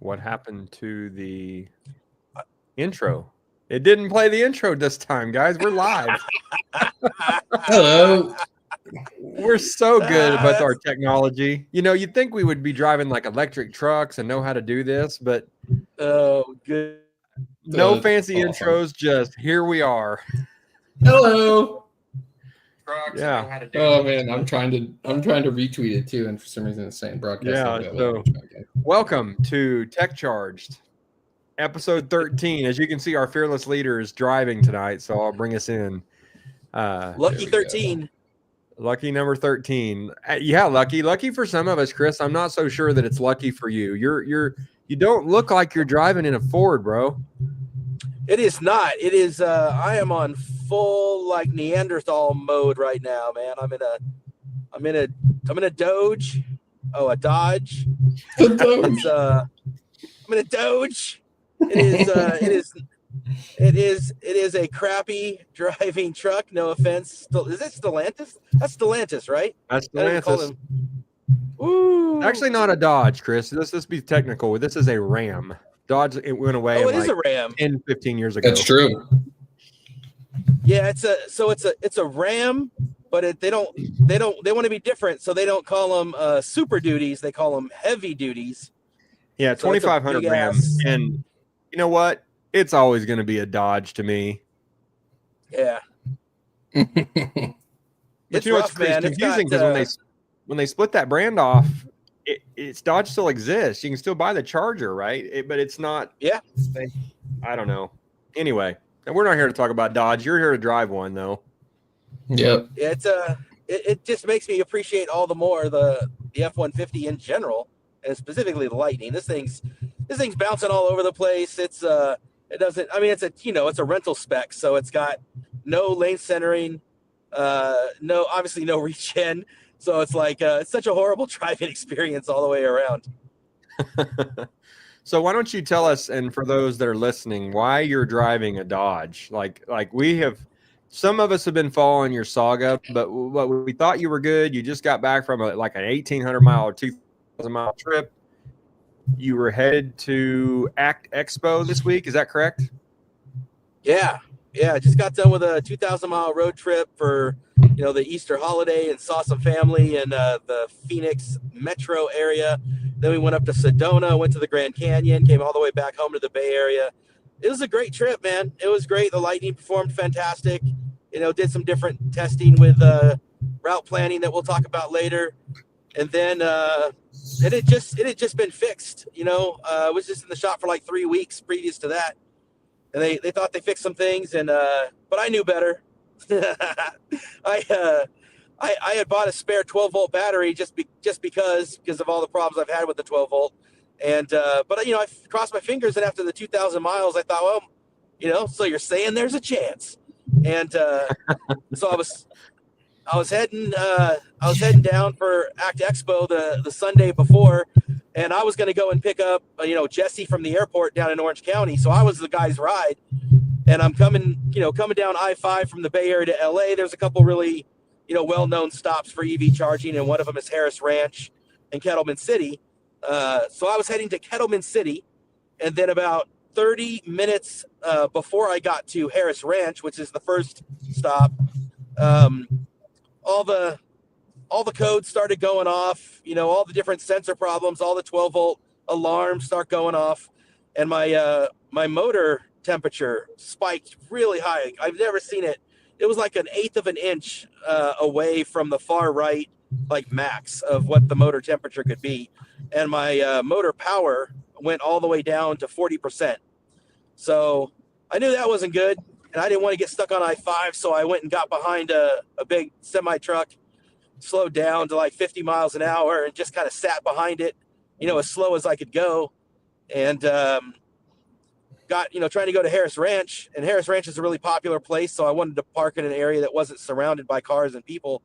What happened to the intro? It didn't play the intro this time, guys. We're live. Hello. We're so good about our technology. You know, you'd think we would be driving like electric trucks and know how to do this, but oh, good. no fancy awesome. intros. Just here we are. Hello. Yeah. Oh man, I'm trying to retweet it too, and for some reason it's saying broadcast. Yeah. So, welcome to Tech Charged, episode 13. As you can see, our fearless leader is driving tonight, so I'll bring us in. Lucky 13. Lucky number 13. Yeah, lucky for some of us, Chris. I'm not so sure that it's lucky for you. You don't look like you're driving in a Ford, bro. It is not. It is. I am on full like Neanderthal mode right now, man. I'm in a Doge. Oh, a Dodge. It's, I'm in a Doge. It is a crappy driving truck. No offense. Is it Stellantis? That's Stellantis, right? That's Stellantis. Ooh. Actually, not a Dodge, Chris. Let's be technical. This is a Ram. Dodge, it went away. Oh, it is a Ram. 10, 15 years ago. That's true. Yeah, it's a Ram, but they want to be different, so they don't call them super duties. They call them heavy duties. Yeah, 2,500 Ram. And you know what? It's always going to be a Dodge to me. Yeah. But It's you know rough, what's man. confusing because when they split that brand off, it's Dodge still exists. You can still buy the Charger, right? But it's not. Yeah. I don't know. Anyway, we're not here to talk about Dodge. You're here to drive one, though. Yep. Yeah, it just makes me appreciate all the more the F-150 in general, and specifically the Lightning. This thing's bouncing all over the place. It's it's a rental spec, so it's got no lane centering, obviously no regen. So it's like it's such a horrible driving experience all the way around. So why don't you tell us, and for those that are listening, why you're driving a Dodge? Like we have, some of us have been following your saga, but we thought you were good. You just got back from an 1,800 mile or 2,000 mile trip. You were headed to ACT Expo this week. Is that correct? Yeah. I just got done with a 2,000 mile road trip for the Easter holiday and saw some family in the Phoenix metro area. Then we went up to Sedona, went to the Grand Canyon, came all the way back home to the Bay Area. It was a great trip, man. It was great. The Lightning performed fantastic. Did some different testing with route planning that we'll talk about later. And then it had just been fixed. I was just in the shop for like 3 weeks previous to that. And they thought they fixed some things, but I knew better. I had bought a spare 12-volt battery just because of all the problems I've had with the 12-volt. And but I crossed my fingers, and after the 2,000 miles, I thought, well, so you're saying there's a chance. And so I was heading down for ACT Expo the Sunday before, and I was going to go and pick up Jesse from the airport down in Orange County. So I was the guy's ride, and I'm coming down I-5 from the Bay Area to LA. There's a couple really well-known stops for EV charging, and one of them is Harris Ranch and Kettleman City. So I was heading to Kettleman City, and then about 30 minutes before I got to Harris Ranch, which is the first stop, all the codes started going off, all the different sensor problems, all the 12-volt alarms start going off, and my motor temperature spiked really high. I've never seen it. It was like 1/8 of an inch away from the far right, like max of what the motor temperature could be. And my motor power went all the way down to 40%. So I knew that wasn't good, and I didn't want to get stuck on I-5, so I went and got behind a big semi-truck, slowed down to like 50 miles an hour, and just kind of sat behind it, as slow as I could go. And got, trying to go to Harris Ranch, and Harris Ranch is a really popular place, so I wanted to park in an area that wasn't surrounded by cars and people.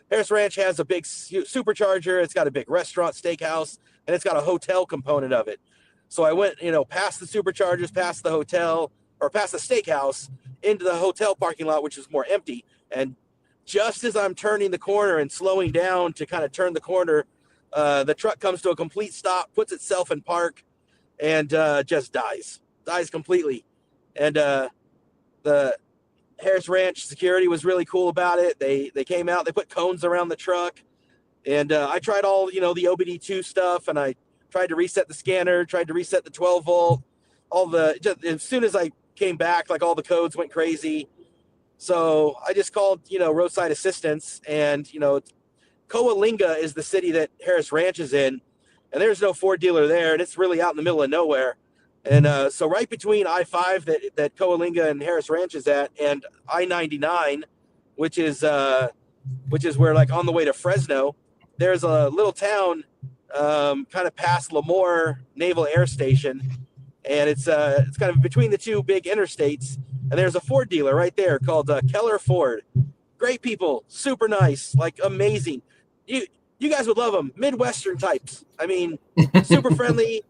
Harris Ranch has a big supercharger. It's got a big restaurant, steakhouse, and it's got a hotel component of it. So I went, past the superchargers, past the hotel, or past the steakhouse, into the hotel parking lot, which was more empty. And just as I'm turning the corner and slowing down to kind of turn the corner, the truck comes to a complete stop, puts itself in park, and just dies completely. And the Harris Ranch security was really cool about it. They came out, they put cones around the truck, and I tried all, the OBD2 stuff, and I tried to reset the scanner, tried to reset the 12 volt, as soon as I came back, like all the codes went crazy. So I just called, roadside assistance, and, Coalinga is the city that Harris Ranch is in, and there's no Ford dealer there, and it's really out in the middle of nowhere. And so right between I-5 that Coalinga and Harris Ranch is at, and I-99, which is where, like, on the way to Fresno, there's a little town kind of past Lemoore Naval Air Station, and it's kind of between the two big interstates, and there's a Ford dealer right there called Keller Ford. Great people, super nice, like amazing. You guys would love them. Midwestern types. I mean, super friendly.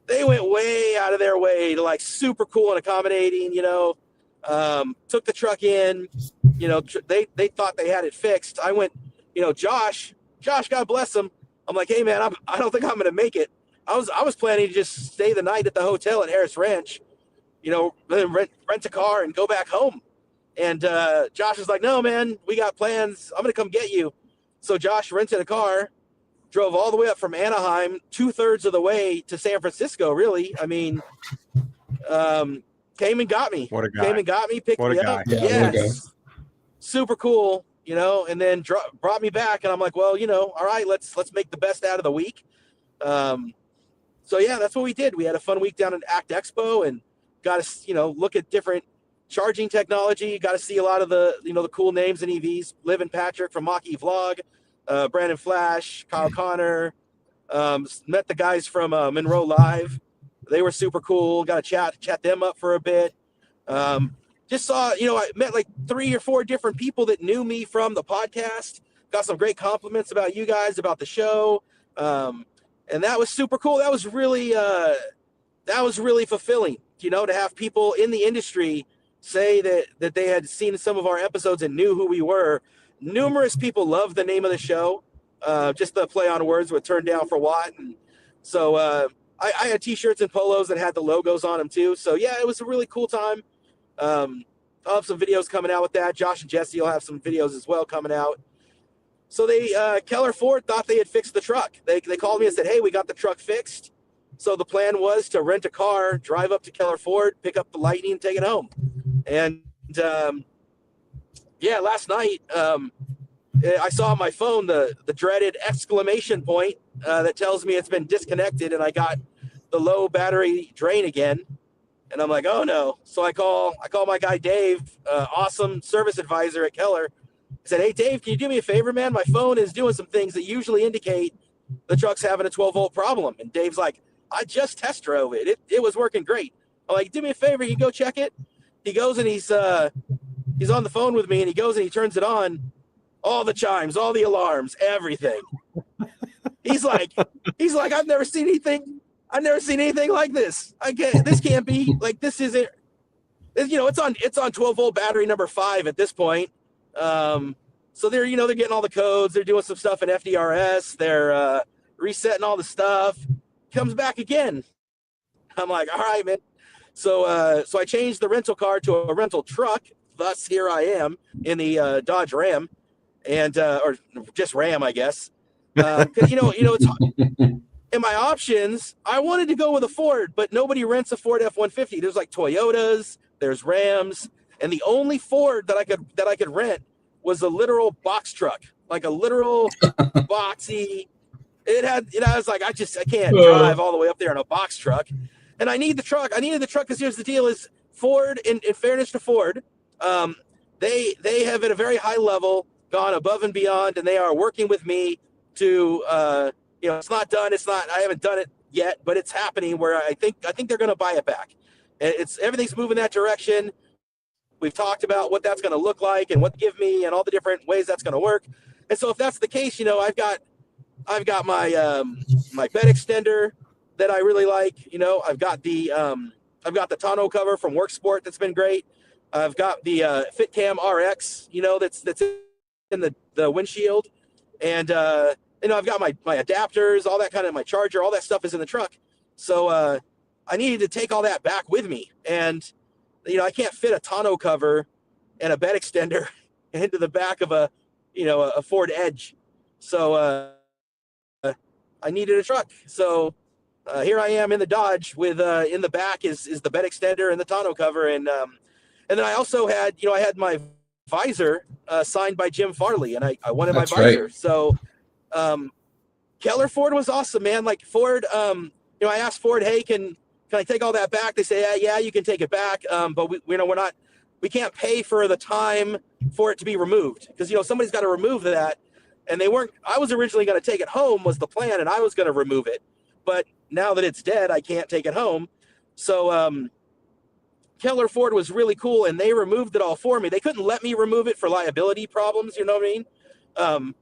They went way out of their way to, like, super cool and accommodating, took the truck in, they thought they had it fixed. I went, Josh, God bless him. I'm like, hey man, I don't think I'm going to make it. I was planning to just stay the night at the hotel at Harris Ranch, then rent a car and go back home. And Josh was like, no man, we got plans. I'm going to come get you. So Josh rented a car, drove all the way up from Anaheim, 2/3 of the way to San Francisco, really. I mean, came and got me. What a guy. Came and got me, picked What a me guy. up. Yeah, Yes. Super cool, and then brought me back, and I'm like, well, all right, let's make the best out of the week. So yeah, that's what we did. We had a fun week down at ACT Expo and got to, look at different charging technology, got to see a lot of the, the cool names in EVs, Liv and Patrick from Mach-E Vlog, Brandon Flash, Kyle Connor, met the guys from Monroe Live. They were super cool. Got to chat them up for a bit. Just saw, I met like 3 or 4 different people that knew me from the podcast. Got some great compliments about you guys, about the show. And that was super cool. That was really fulfilling, to have people in the industry say that they had seen some of our episodes and knew who we were. Numerous people loved the name of the show, just the play on words with Turn Down for What. And so I had T-shirts and polos that had the logos on them too. So yeah, it was a really cool time. I'll have some videos coming out with that. Josh and Jesse will have some videos as well coming out. So Keller Ford thought they had fixed the truck. They called me and said, hey, we got the truck fixed. So the plan was to rent a car, drive up to Keller Ford, pick up the Lightning, and take it home. And last night I saw on my phone the dreaded exclamation point that tells me it's been disconnected, and I got the low battery drain again. And I'm like, oh no. So I call my guy Dave, awesome service advisor at Keller. I said, hey Dave, can you do me a favor, man? My phone is doing some things that usually indicate the truck's having a 12-volt problem. And Dave's like, I just test drove it. It was working great. I'm like, do me a favor, you go check it. He goes and he's on the phone with me, and he goes and he turns it on. All the chimes, all the alarms, everything. He's like, I've never seen anything like this. This can't be, like, this isn't, it's on 12-volt battery number 5 at this point. So they're getting all the codes. They're doing some stuff in FDRS. They're resetting all the stuff. Comes back again. I'm like, all right, man. So I changed the rental car to a rental truck. Thus, here I am in the Dodge Ram, and or just Ram, I guess. Because it's in my options. I wanted to go with a Ford, but nobody rents a Ford F-150. There's like Toyotas, there's Rams, and the only Ford that I could rent was a literal box truck, like a literal boxy. I was like, I can't drive all the way up there in a box truck. And I need the truck. I needed the truck because here's the deal: is Ford, in fairness to Ford, they have at a very high level gone above and beyond, and they are working with me to, it's not done. I haven't done it yet, but it's happening. Where I think they're going to buy it back. Everything's moving that direction. We've talked about what that's going to look like and what to give me and all the different ways that's going to work. And so if that's the case, I've got my my bed extender that I really like. I've got the tonneau cover from Worksport that's been great. I've got the FitCam RX, that's in the windshield, and I've got my adapters, all that kind of, my charger, all that stuff is in the truck. So I needed to take all that back with me. And, you know, I can't fit a tonneau cover and a bed extender into the back of a Ford Edge. So I needed a truck. So here I am in the Dodge with in the back is the bed extender and the tonneau cover. And then I also had, I had my visor signed by Jim Farley, and I wanted my visor. Right. So Keller Ford was awesome, man. Like Ford, I asked Ford, hey, can I take all that back? They say, yeah, you can take it back. But we can't pay for the time for it to be removed, because, somebody's got to remove that. And I was originally going to take it home was the plan, and I was going to remove it. But now that it's dead, I can't take it home. So Keller Ford was really cool, and they removed it all for me. They couldn't let me remove it for liability problems, you know what I mean?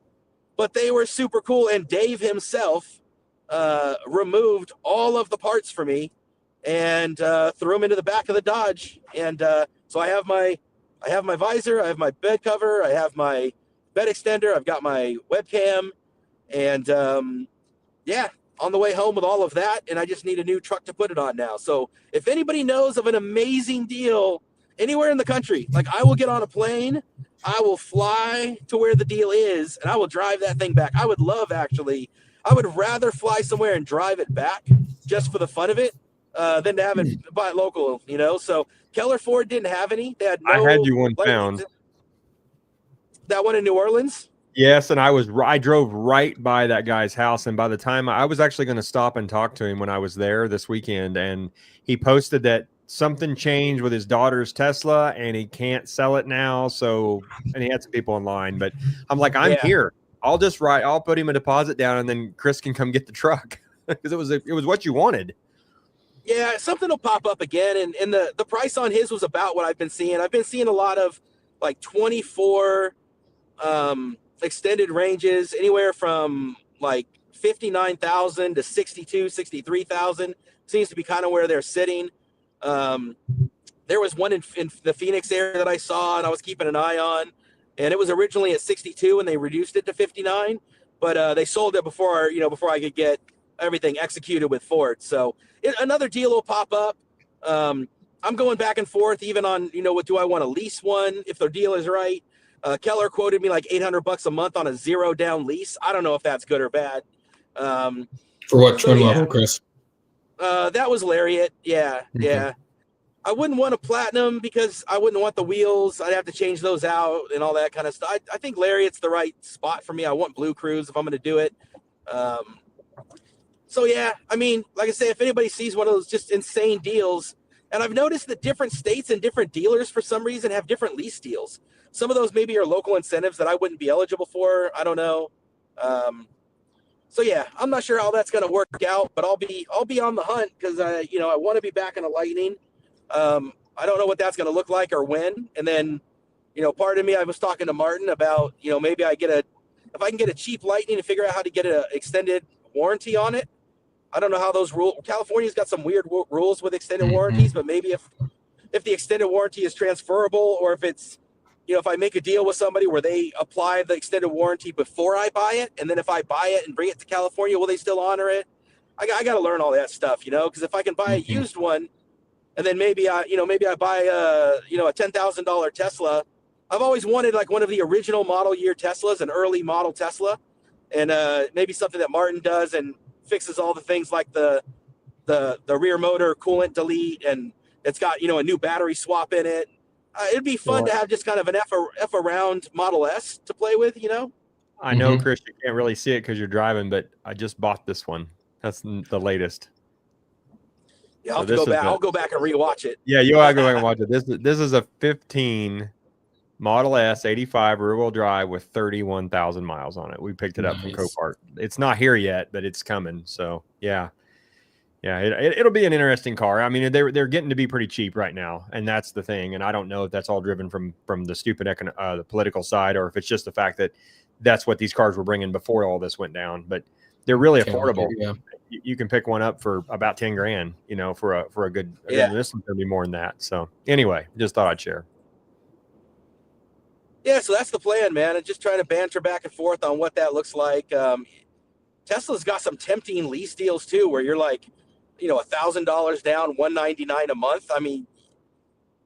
But they were super cool, and Dave himself removed all of the parts for me and threw them into the back of the Dodge. And so I have my visor, I have my bed cover, I have my bed extender, I've got my webcam, and on the way home with all of that, and I just need a new truck to put it on now. So if anybody knows of an amazing deal anywhere in the country, like, I will get on a plane, I will fly to where the deal is, and I will drive that thing back. I would rather fly somewhere and drive it back just for the fun of it than to have it buy local, So Keller Ford didn't have any. They had no. I had you one found. That one in New Orleans? Yes, and I drove right by that guy's house, and by the time I was actually going to stop and talk to him when I was there this weekend, and he posted that something changed with his daughter's Tesla and he can't sell it now. So, and he had some people in line, but I'm like, I'm here. I'll put him a deposit down, and then Chris can come get the truck, because it was what you wanted. Yeah, something will pop up again, and the price on his was about what I've been seeing. I've been seeing a lot of like 24 extended ranges, anywhere from like 59,000 to 62, 63,000 seems to be kind of where they're sitting. There was one in the Phoenix area that I saw, and I was keeping an eye on, and it was originally at 62, and they reduced it to 59, but they sold it before I could get everything executed with Ford. So another deal will pop up. I'm going back and forth even on, what do I want to lease one if their deal is right. Keller quoted me like $800 a month on a 0 down lease. I don't know if that's good or bad. For what trim level, Chris? That was Lariat. Yeah. Okay. Yeah. I wouldn't want a Platinum because I wouldn't want the wheels. I'd have to change those out and all that kind of stuff. I think Lariat's the right spot for me. I want Blue Cruise if I'm going to do it. So yeah, I mean, like I say, if anybody sees one of those just insane deals, and I've noticed that different states and different dealers for some reason have different lease deals. Some of those maybe are local incentives that I wouldn't be eligible for. I don't know. So yeah, I'm not sure how that's going to work out, but I'll be on the hunt because I want to be back in a Lightning. I don't know what that's going to look like or when. And then, part of me, I was talking to Martin about, maybe if I can get a cheap Lightning and figure out how to get an extended warranty on it. I don't know how those rules. California's got some weird rules with extended warranties, but maybe if the extended warranty is transferable, or if it's, if I make a deal with somebody where they apply the extended warranty before I buy it, and then if I buy it and bring it to California, will they still honor it? I got to learn all that stuff, because if I can buy a used one, and then maybe I buy a $10,000 Tesla. I've always wanted like one of the original model year Teslas, an early model Tesla, and maybe something that Martin does and fixes all the things like the rear motor coolant delete, and it's got a new battery swap in it. It'd be fun to have just kind of an F around Model S to play with, I know, Chris, you can't really see it because you're driving, but I just bought this one. That's the latest. Yeah, I'll go back and rewatch it. Yeah, you gotta go back and watch it. This is a 15 Model S 85 rear-wheel drive with 31,000 miles on it. We picked it up from Copart. It's not here yet, but it's coming. So yeah, it'll be an interesting car. I mean, they're getting to be pretty cheap right now, and that's the thing. And I don't know if that's all driven from the stupid the political side, or if it's just the fact that that's what these cars were bringing before all this went down. But they're really affordable. Yeah. You can pick one up for about 10 grand, for a good. Yeah. This one's gonna be more than that. So anyway, just thought I'd share. Yeah, so that's the plan, man. And just trying to banter back and forth on what that looks like. Tesla's got some tempting lease deals too, where you're like, $1,000 down, $199 a month. I mean,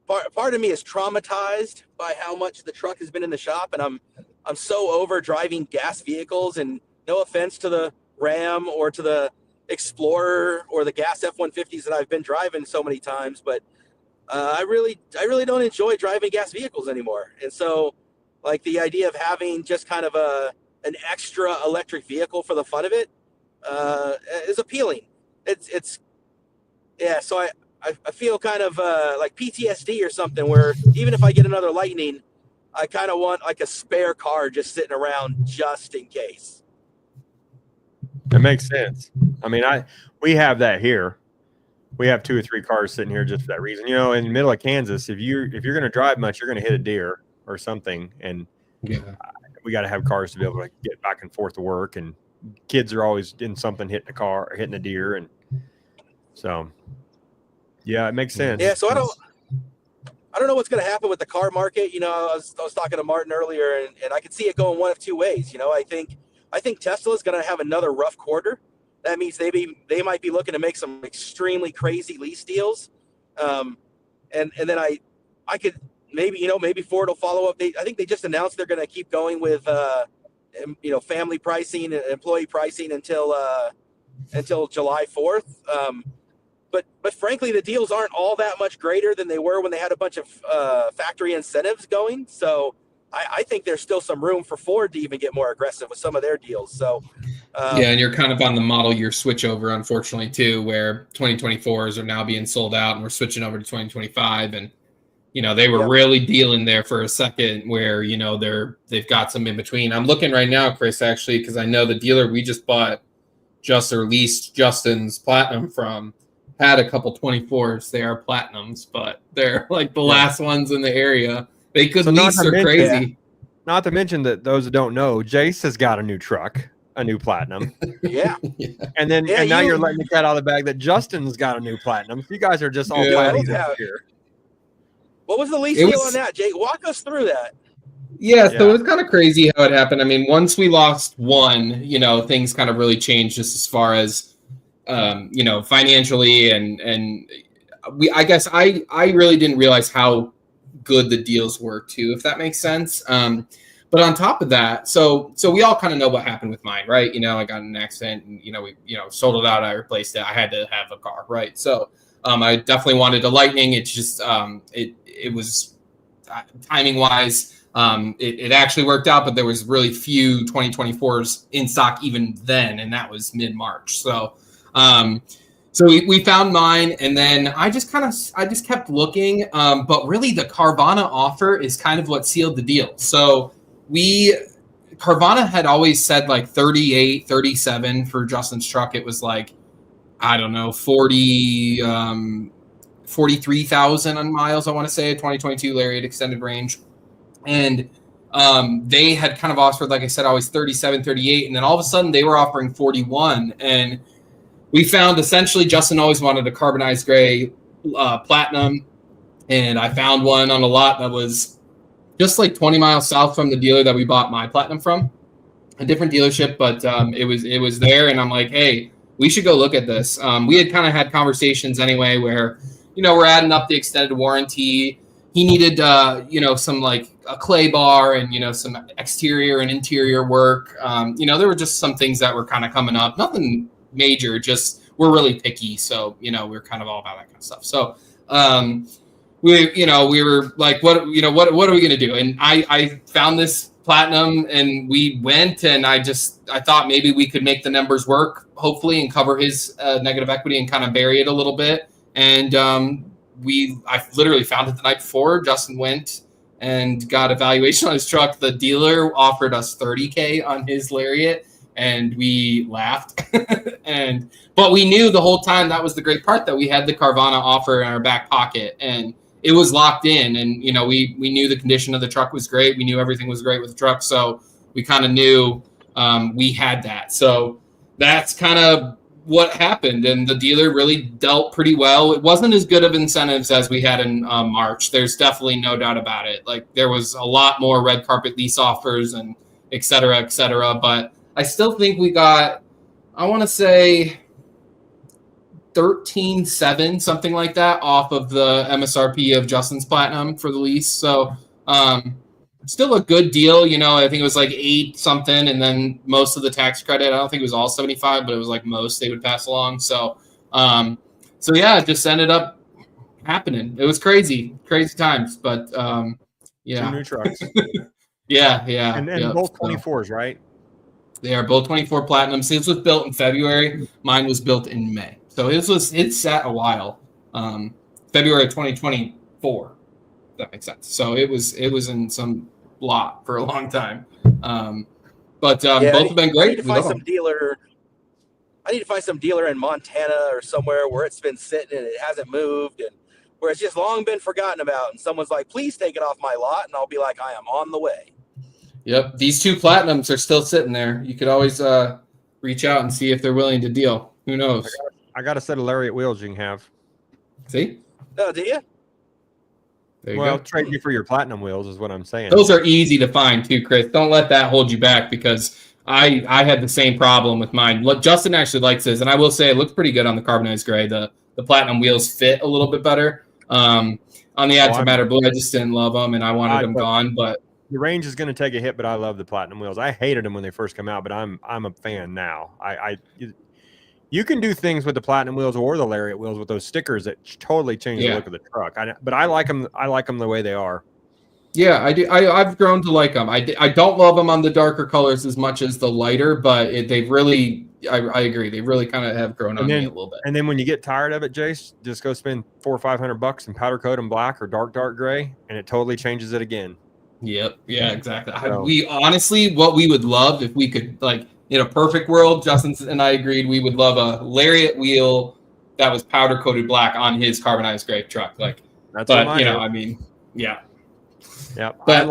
part of me is traumatized by how much the truck has been in the shop, and I'm so over driving gas vehicles. And no offense to the Ram or to the Explorer or the gas F-150s that I've been driving so many times, but I really don't enjoy driving gas vehicles anymore. And so, like, the idea of having just kind of an extra electric vehicle for the fun of it is appealing. It's yeah. So I feel kind of like PTSD or something, where even if I get another Lightning, I kind of want like a spare car just sitting around just in case. That makes sense. I mean, we have that here. We have 2 or 3 cars sitting here just for that reason. In the middle of Kansas, if you're going to drive much, you're going to hit a deer or something, and we got to have cars to be able to get back and forth to work. And kids are always in something, hitting a car, or hitting a deer, and so yeah, it makes sense. Yeah, so I don't know what's going to happen with the car market. I was talking to Martin earlier, and I could see it going one of two ways. I think Tesla's going to have another rough quarter. That means they might be looking to make some extremely crazy lease deals, and then I could maybe Ford will follow up. I think they just announced they're going to keep going with family pricing and employee pricing until July 4th. But frankly, the deals aren't all that much greater than they were when they had a bunch of factory incentives going. So I think there's still some room for Ford to even get more aggressive with some of their deals. So and you're kind of on the model year switch over, unfortunately, too, where 2024s are now being sold out and we're switching over to 2025. And, they were really dealing there for a second where, they've got some in between. I'm looking right now, Chris, actually, because I know the dealer we just bought leased Justin's Platinum from had a couple 24s. They are Platinums, but they're like the last ones in the area. They could lease, they're crazy. Not to mention that those that don't know, Jace has got a new truck, a new Platinum. Yeah. And now you're letting the cat out of the bag that Justin's got a new Platinum. You guys are just all Platinums here. What was the lease deal on that, Jake? Walk us through that. Yeah, so it was kind of crazy how it happened. I mean, once we lost one, things kind of really changed just as far as financially and I guess I really didn't realize how good the deals were too, if that makes sense. But on top of that, so we all kind of know what happened with mine, right? I got in an accident and, we sold it out. I replaced it. I had to have a car, right? So I definitely wanted a Lightning. It's just, it was timing wise. It actually worked out, but there was really few 2024s in stock even then. And that was mid-March. So we found mine, and then I just kept looking. But really the Carvana offer is kind of what sealed the deal. So Carvana had always said like 38, 37 for Justin's truck. It was like, I don't know, 43,000 on miles, I want to say, a 2022 Lariat extended range. And they had kind of offered, like I said, always 37, 38. And then all of a sudden they were offering 41. And we found essentially Justin always wanted a carbonized gray Platinum. And I found one on a lot that was just like 20 miles south from the dealer that we bought my Platinum from, a different dealership, but it was there. And I'm like, hey, we should go look at this. We had kind of had conversations anyway where, we're adding up the extended warranty. He needed, some like a clay bar and, some exterior and interior work. There were just some things that were kind of coming up. Nothing major, just we're really picky. So, we're kind of all about that kind of stuff. So we were like, what are we going to do? And I found this Platinum and we went, and I thought maybe we could make the numbers work, hopefully, and cover his negative equity and kind of bury it a little bit. And I literally found it the night before. Justin went and got a valuation on his truck. The dealer offered us $30K on his Lariat, and we laughed. But we knew the whole time, that was the great part, that we had the Carvana offer in our back pocket, and it was locked in. And we knew the condition of the truck was great. We knew everything was great with the truck, so we kind of knew we had that. So that's kind of what happened, and the dealer really dealt pretty well. It wasn't as good of incentives as we had in March. There's definitely no doubt about it. Like, there was a lot more red carpet lease offers and et cetera, but I still think we got, I want to say 13.7, something like that, off of the MSRP of Justin's Platinum for the lease. So still a good deal. You know, I think it was like 8 something, and then most of the tax credit. I don't think it was all 75, but it was like most they would pass along. So yeah, it just ended up happening. It was crazy times, but yeah. 2 new trucks. yeah. And both 24s, right? They are both 24 Platinums. His was built in February. Mine was built in May. So it sat a while. February of 2024. If that makes sense. So it was in some lot for a long time. But both have been great. I need to find some dealer in Montana or somewhere where it's been sitting and it hasn't moved, and where it's just long been forgotten about, and someone's like, please take it off my lot, and I'll be like, I am on the way. Yep. These 2 Platinums are still sitting there. You could always reach out and see if they're willing to deal. Who knows? I got a set of Lariat wheels you can have. See? Oh, do you? There you Well, go. trade you for your Platinum wheels is what I'm saying. Those are easy to find too, Chris. Don't let that hold you back, because I had the same problem with mine. Look, Justin actually likes his, and I will say it looks pretty good on the carbonized gray. The Platinum wheels fit a little bit better. On the Antimatter Blue, I just didn't love them, and I wanted them gone. But the range is going to take a hit, but I love the Platinum wheels. I hated them when they first come out, but I'm a fan now. You can do things with the Platinum wheels or the Lariat wheels with those stickers that totally change the look of the truck. But I like them. I like them the way they are. Yeah, I do. I've grown to like them. I don't love them on the darker colors as much as the lighter, but they've really. I agree. They really kind of have grown on me a little bit. And then when you get tired of it, Jace, just go spend $400 or $500 and powder coat them black or dark gray, and it totally changes it again. Yep. Yeah. Exactly. So, we honestly, what we would love if we could, like, in a perfect world, Justin and I agreed, we would love a Lariat wheel that was powder coated black on his carbonized gray truck. Like, but you know, I mean, yeah. Yeah, but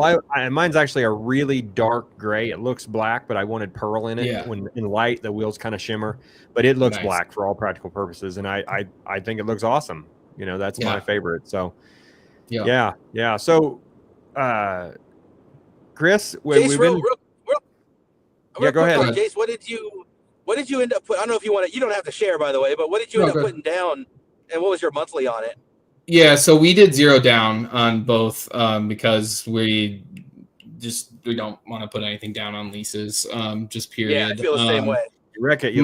mine's actually a really dark gray. It looks black, but I wanted pearl in it. Yeah. When in light, the wheels kind of shimmer, but it looks black for all practical purposes, and I think it looks awesome. You know, that's my favorite. So, yeah. So, Chris, Jace, go ahead. Jace, what did you end up putting? I don't know if you want to. You don't have to share, by the way. But what did you end up putting down, and what was your monthly on it? Yeah, so we did 0 down on both because we don't want to put anything down on leases, just period. Yeah, I feel the same way. You wreck it.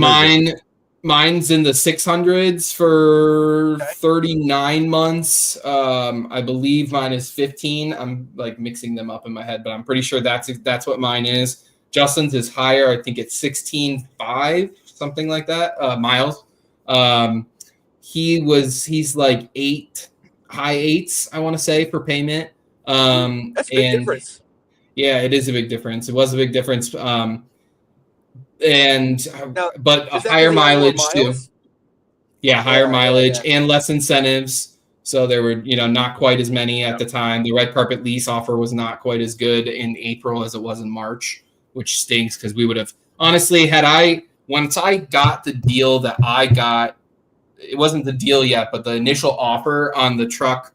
Mine's in the 600s for 39 months. I believe mine is 15. I'm like mixing them up in my head, but I'm pretty sure that's what mine is. Justin's is higher. I think it's 16.5, something like that, miles. He's like 8, high 8s, I want to say, for payment. That's a big difference. Yeah, it is a big difference. It was a big difference. But a higher mileage too. Yeah, higher mileage and less incentives. So there were, not quite as many at the time. The red carpet lease offer was not quite as good in April as it was in March, which stinks because we would have honestly once I got the deal that I got. It wasn't the deal yet, but the initial offer on the truck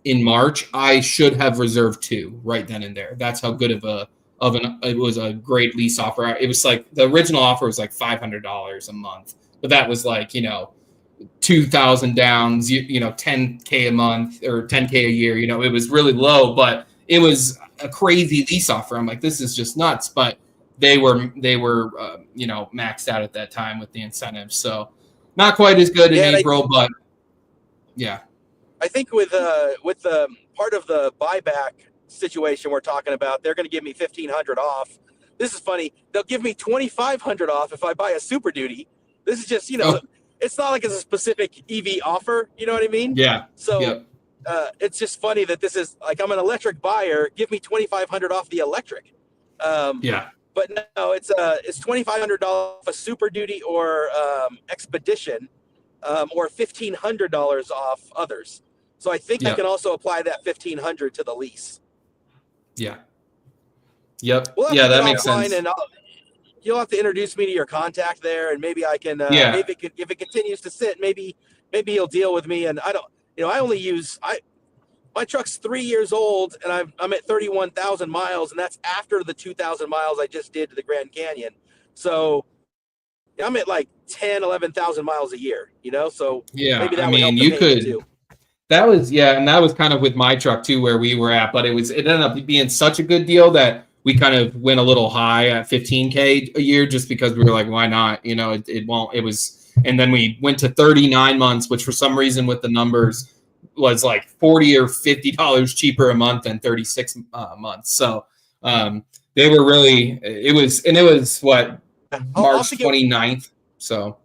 in March, I should have reserved 2 right then and there. That's how good it was a great lease offer. It was like the original offer was like $500 a month, but that was like, 2,000 downs, 10K a month or 10K a year. It was really low, but it was a crazy lease offer. I'm like, this is just nuts. But they were maxed out at that time with the incentives. So, not quite as good in April, but yeah. I think with the part of the buyback situation we're talking about, they're going to give me $1,500 off. This is funny. They'll give me $2,500 off if I buy a Super Duty. This is just, it's not like it's a specific EV offer. You know what I mean? Yeah. So it's just funny that this is like, I'm an electric buyer. Give me $2,500 off the electric. But no, it's $2,500 off a Super Duty or Expedition, or $1,500 off others. So I think I can also apply that $1,500 to the lease. Yeah. Yep. We'll that makes sense. And you'll have to introduce me to your contact there, and maybe I can. Maybe if it continues to sit, maybe he'll deal with me. And I don't. I only use my truck's 3 years old, and I'm at 31,000 miles, and that's after the 2,000 miles I just did to the Grand Canyon. So I'm at like 10, 11,000 miles a year, so Yeah, maybe that I would help mean, the you payment could. too. That was and that was kind of with my truck too, where we were at. But it ended up being such a good deal that we kind of went a little high at 15K a year, just because we were like, why not? It won't. It was, and then we went to 39 months, which for some reason with the numbers was like $40 or $50 cheaper a month than 36 months. So they were really. It was what, I'll have March to get 29th. So.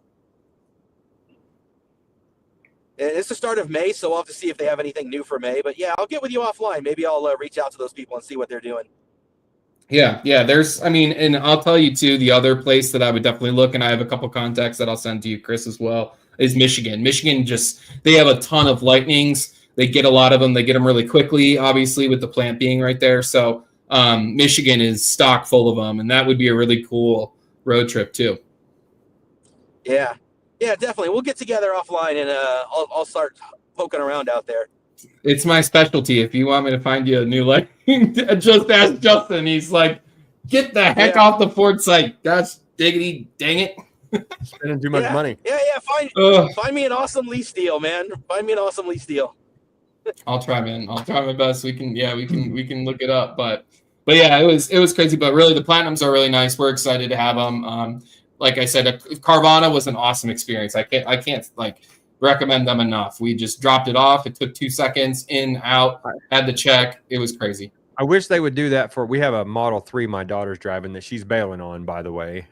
It's the start of May, so we'll have to see if they have anything new for May. But yeah, I'll get with you offline. Maybe I'll reach out to those people and see what they're doing. Yeah. And I'll tell you too, the other place that I would definitely look, and I have a couple contacts that I'll send to you, Chris, as well, is Michigan. Michigan they have a ton of Lightnings. They get a lot of them. They get them really quickly, obviously, with the plant being right there. So Michigan is stock full of them, and that would be a really cool road trip too. Yeah, definitely. We'll get together offline, and I'll start poking around out there. It's my specialty. If you want me to find you a new Lightning, just ask Justin. He's like, get the heck off the Ford site. Gosh, diggity, dang it. Spending too much money. Yeah. Find me an awesome lease deal, man. Find me an awesome lease deal. I'll try, man. I'll try my best. We can look it up. But yeah, it was crazy. But really, the Platinums are really nice. We're excited to have them. Like I said, Carvana was an awesome experience. I can't recommend them enough. We just dropped it off. It took 2 seconds, in, out, had the check. It was crazy. I wish they would do that we have a Model 3 my daughter's driving that she's bailing on, by the way.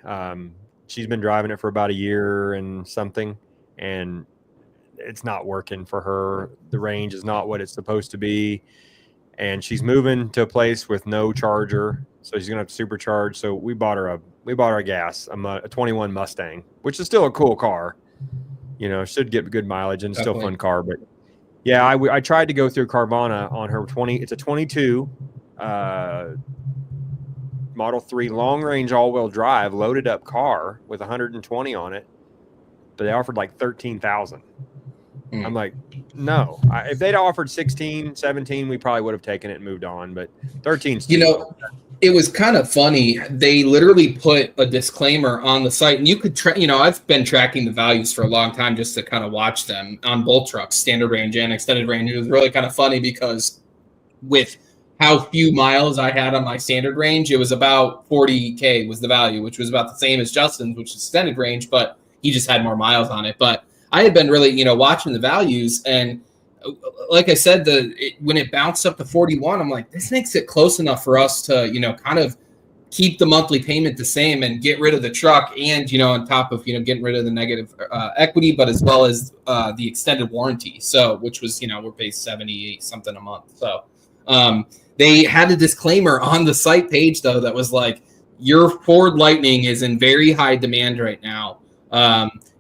She's been driving it for about a year and something, and it's not working for her. The range is not what it's supposed to be, and she's moving to a place with no charger, so she's gonna have to supercharge. So we bought her a gas, a 21 Mustang, which is still a cool car. Should get good mileage and still fun car. But yeah, I tried to go through Carvana on her 20. It's a 22 Model 3 long range all wheel drive loaded up car with 120 on it, but they offered like 13,000. I'm like, no. If they'd offered 16, 17, we probably would have taken it and moved on. But 13's it was kind of funny. They literally put a disclaimer on the site, and you could I've been tracking the values for a long time just to kind of watch them on both trucks, standard range and extended range. It was really kind of funny because with how few miles I had on my standard range, it was about 40K was the value, which was about the same as Justin's, which is extended range, but he just had more miles on it. But I had been really, watching the values, and like I said, when it bounced up to 41, I'm like, this makes it close enough for us to, kind of keep the monthly payment the same and get rid of the truck, and on top of getting rid of the negative equity, but as well as the extended warranty. So, which was we're paying 78 something a month. So they had a disclaimer on the site page though that was like, your Ford Lightning is in very high demand right now.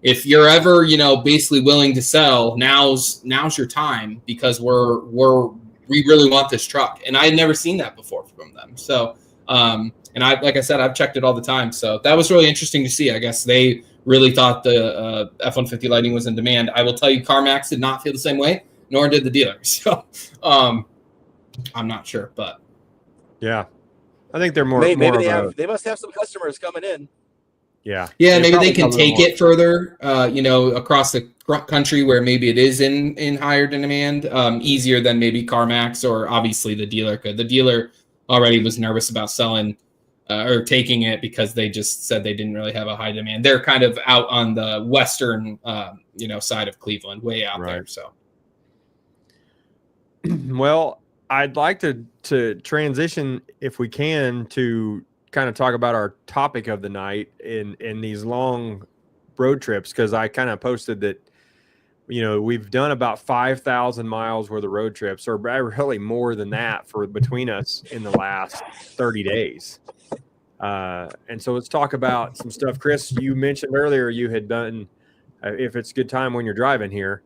If you're ever, basically willing to sell, now's your time, because we really want this truck. And I had never seen that before from them. So, and like I said, I've checked it all the time. So that was really interesting to see. I guess they really thought the F-150 Lightning was in demand. I will tell you, CarMax did not feel the same way, nor did the dealer. So, I'm not sure, but yeah, I think they're more. Maybe they must have some customers coming in. Yeah. Maybe they can take it further, across the country where maybe it is in higher demand, easier than maybe CarMax or obviously the dealer could. The dealer already was nervous about selling or taking it because they just said they didn't really have a high demand. They're kind of out on the western, side of Cleveland, way out there. So, well, I'd like to transition, if we can, to kind of talk about our topic of the night in these long road trips, because I kind of posted that we've done about 5,000 miles worth of road trips, or really more than that for between us in the last 30 days. And so let's talk about some stuff. Chris, you mentioned earlier you had done, if it's a good time when you're driving here,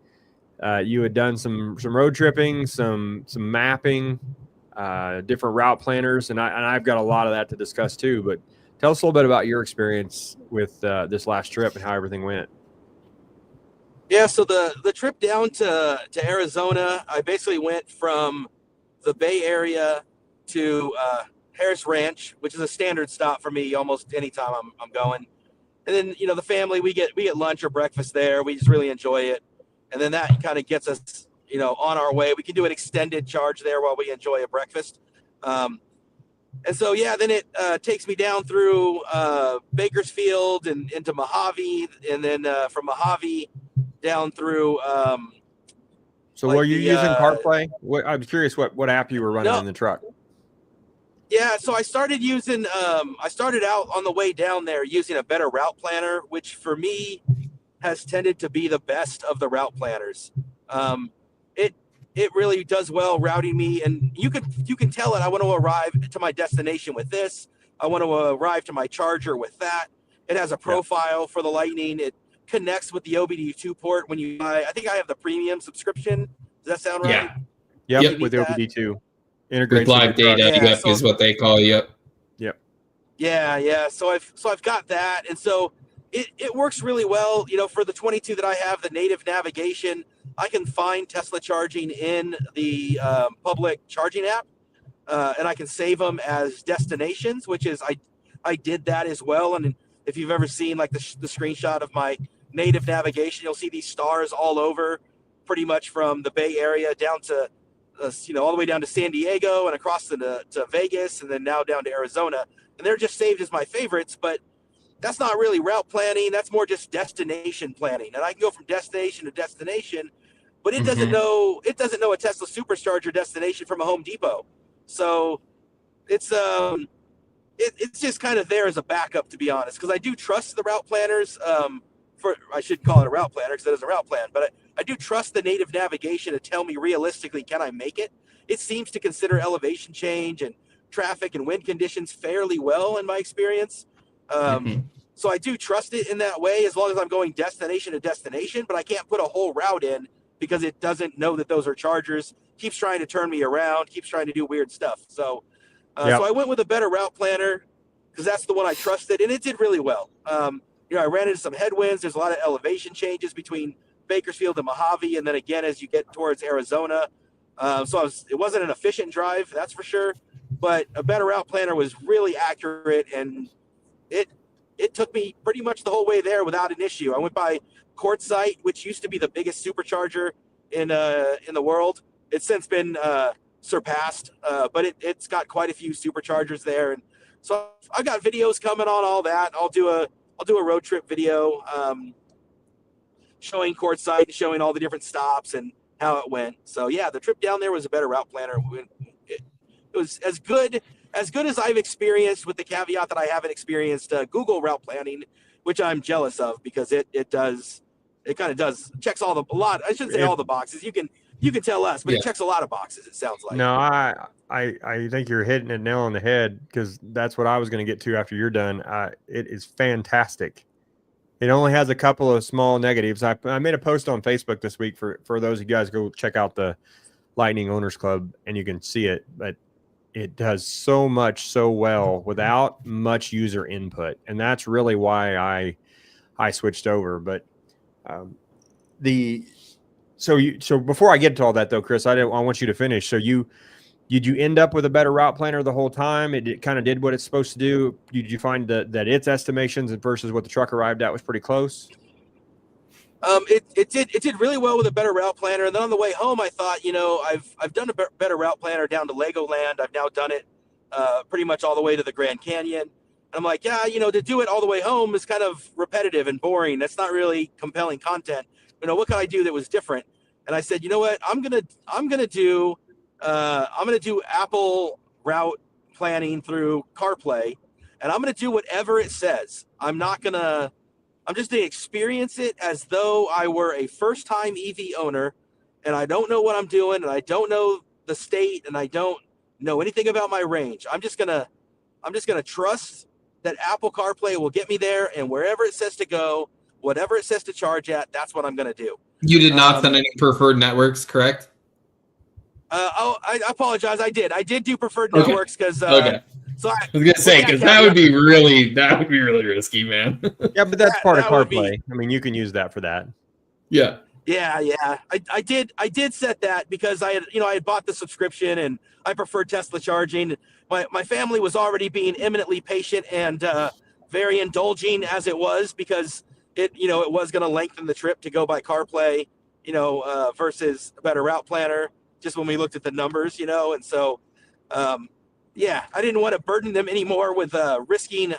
you had done some road tripping, some mapping, different route planners, and I've got a lot of that to discuss too. But tell us a little bit about your experience with this last trip and how everything went. Yeah, so the trip down to Arizona, I basically went from the Bay Area to Harris Ranch, which is a standard stop for me almost anytime I'm going. And then, the family, we get lunch or breakfast there. We just really enjoy it. And then that kind of gets us, on our way. We can do an extended charge there while we enjoy a breakfast. And so, then it takes me down through Bakersfield and into Mojave, and then from Mojave down through. So were you using CarPlay? I'm curious what app you were running in the truck. Yeah, so I started using. I started out on the way down there using a better route planner, which for me has tended to be the best of the route planners. It really does well routing me, and you can tell it. I want to arrive to my destination with this. I want to arrive to my charger with that. It has a profile for the Lightning. It connects with the OBD2 port when you buy. I think I have the premium subscription. Does that sound right? Yeah. Yep. With OBD2. Integrates with live data. Is what they call it. Yep. Yeah. So I've got that, and so it works really well. For the 22 that I have, the native navigation, I can find Tesla charging in the public charging app, and I can save them as destinations, which is I did that as well. And if you've ever seen like the screenshot of my native navigation, you'll see these stars all over, pretty much from the Bay Area down to all the way down to San Diego and across to Vegas, and then now down to Arizona. And they're just saved as my favorites, but that's not really route planning. That's more just destination planning. And I can go from destination to destination, but it doesn't know a Tesla supercharger destination from a Home Depot. So it's just kind of there as a backup, to be honest, because I do trust the route planners. I should call it a route planner because it is a route plan, but I do trust the native navigation to tell me realistically, can I make it? It seems to consider elevation change and traffic and wind conditions fairly well in my experience. So I do trust it in that way as long as I'm going destination to destination, but I can't put a whole route in because it doesn't know that those are chargers, keeps trying to turn me around, keeps trying to do weird stuff. So so I went with a better route planner because that's the one I trusted, and it did really well. I ran into some headwinds. There's a lot of elevation changes between Bakersfield and Mojave, and then again as you get towards Arizona. It wasn't an efficient drive, that's for sure, but a better route planner was really accurate, and it took me pretty much the whole way there without an issue. I went by Quartzsite, which used to be the biggest supercharger in the world. It's since been surpassed, but it's got quite a few superchargers there, and so I've got videos coming on all that. I'll do a road trip video showing Quartzsite, showing all the different stops and how it went. So yeah, the trip down there was a better route planner. It was as good as I've experienced, with the caveat that I haven't experienced Google route planning, which I'm jealous of because it kind of does checks all the boxes. You can tell us, but it checks a lot of boxes. It sounds like. No, I think you're hitting it nail on the head, because that's what I was going to get to after you're done. It is fantastic. It only has a couple of small negatives. I made a post on Facebook this week for those of you guys, go check out the Lightning Owners Club and you can see it, but it does so much so well without much user input, and that's really why I switched over. But so before I get to all that though, Chris, I want you to finish. So did you end up with a better route planner the whole time? It kind of did what it's supposed to do. Did you find that its estimations versus what the truck arrived at was pretty close? It did really well with a better route planner. And then on the way home, I thought, I've done a better route planner down to Legoland. I've now done it pretty much all the way to the Grand Canyon. And I'm like, to do it all the way home is kind of repetitive and boring. That's not really compelling content. What can I do that was different? And I said, you know what? I'm gonna do Apple route planning through CarPlay, and I'm gonna do whatever it says. I'm just gonna experience it as though I were a first-time EV owner, and I don't know what I'm doing, and I don't know the state, and I don't know anything about my range. I'm just gonna trust that Apple CarPlay will get me there, and wherever it says to go, whatever it says to charge at, that's what I'm gonna do. You did not send any preferred networks, correct? I apologize. I did do preferred networks because. Okay. So I was gonna say, because that would be really risky, man. Yeah, but that's part of CarPlay. I mean, you can use that for that. Yeah. Yeah. I did set that because I had bought the subscription and I preferred Tesla charging. My family was already being eminently patient and very indulging as it was, because it was going to lengthen the trip to go by CarPlay, versus a better route planner, just when we looked at the numbers, and so, yeah, I didn't want to burden them anymore with risking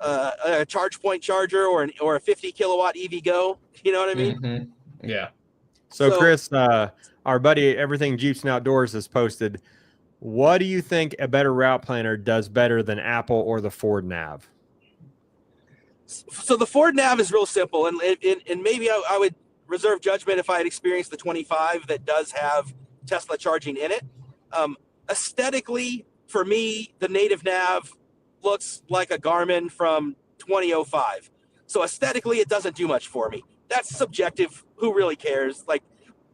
a charge point charger or a 50 kilowatt EV Go. You know what I mean? Mm-hmm. Yeah. So Chris, our buddy Everything Jeeps and Outdoors has posted, what do you think a better route planner does better than Apple or the Ford Nav? So the Ford Nav is real simple, and maybe I would reserve judgment if I had experienced the 25 that does have Tesla charging in it. Aesthetically, for me, the native nav looks like a Garmin from 2005. So aesthetically, it doesn't do much for me. That's subjective. Who really cares? Like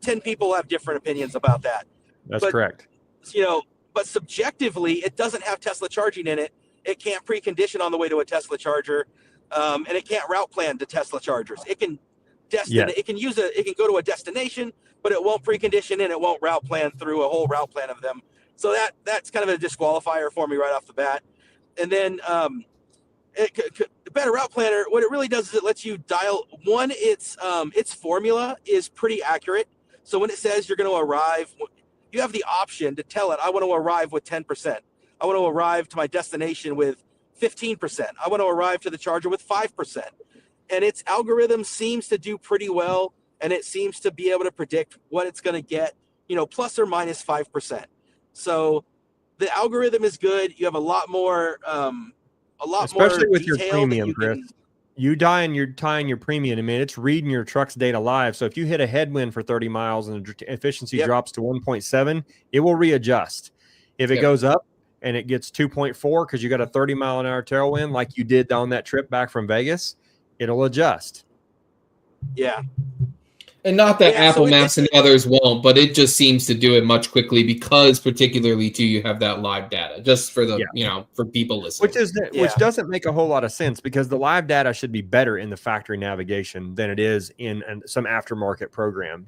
10 people have different opinions about that. That's correct. But subjectively, it doesn't have Tesla charging in it. It can't precondition on the way to a Tesla charger, and it can't route plan to Tesla chargers. It can it can go to a destination, but it won't precondition and it won't route plan through a whole route plan of them. So that's kind of a disqualifier for me right off the bat. And then the better route planner, what it really does is it lets you dial its formula is pretty accurate. So when it says you're going to arrive, you have the option to tell it, I want to arrive with 10%. I want to arrive to my destination with 15%. I want to arrive to the charger with 5%. And its algorithm seems to do pretty well, and it seems to be able to predict what it's going to get, plus or minus 5%. So the algorithm is good. You have a lot more, especially more with your premium, Chris. You tying your premium. I mean, it's reading your truck's data live. So if you hit a headwind for 30 miles and the efficiency drops to 1.7, it will readjust. If it goes up and it gets 2.4 because you got a 30-mile-an-hour tailwind like you did on that trip back from Vegas, it'll adjust. Yeah. And not that Apple Maps and others won't, but it just seems to do it much quickly because particularly too, you have that live data just for the, for people listening. Which doesn't make a whole lot of sense because the live data should be better in the factory navigation than it is in some aftermarket program,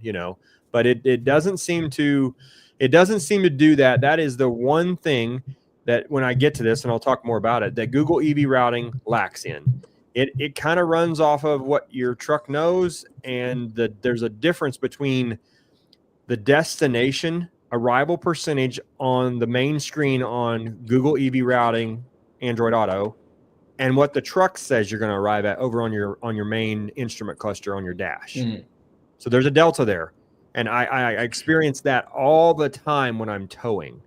but it doesn't seem to do that. That is the one thing that when I get to this, and I'll talk more about it, that Google EV routing lacks in. It kind of runs off of what your truck knows, and there's a difference between the destination arrival percentage on the main screen on Google EV routing, Android Auto, and what the truck says you're going to arrive at over on your main instrument cluster on your dash. So there's a delta there, and I experience that all the time when I'm towing.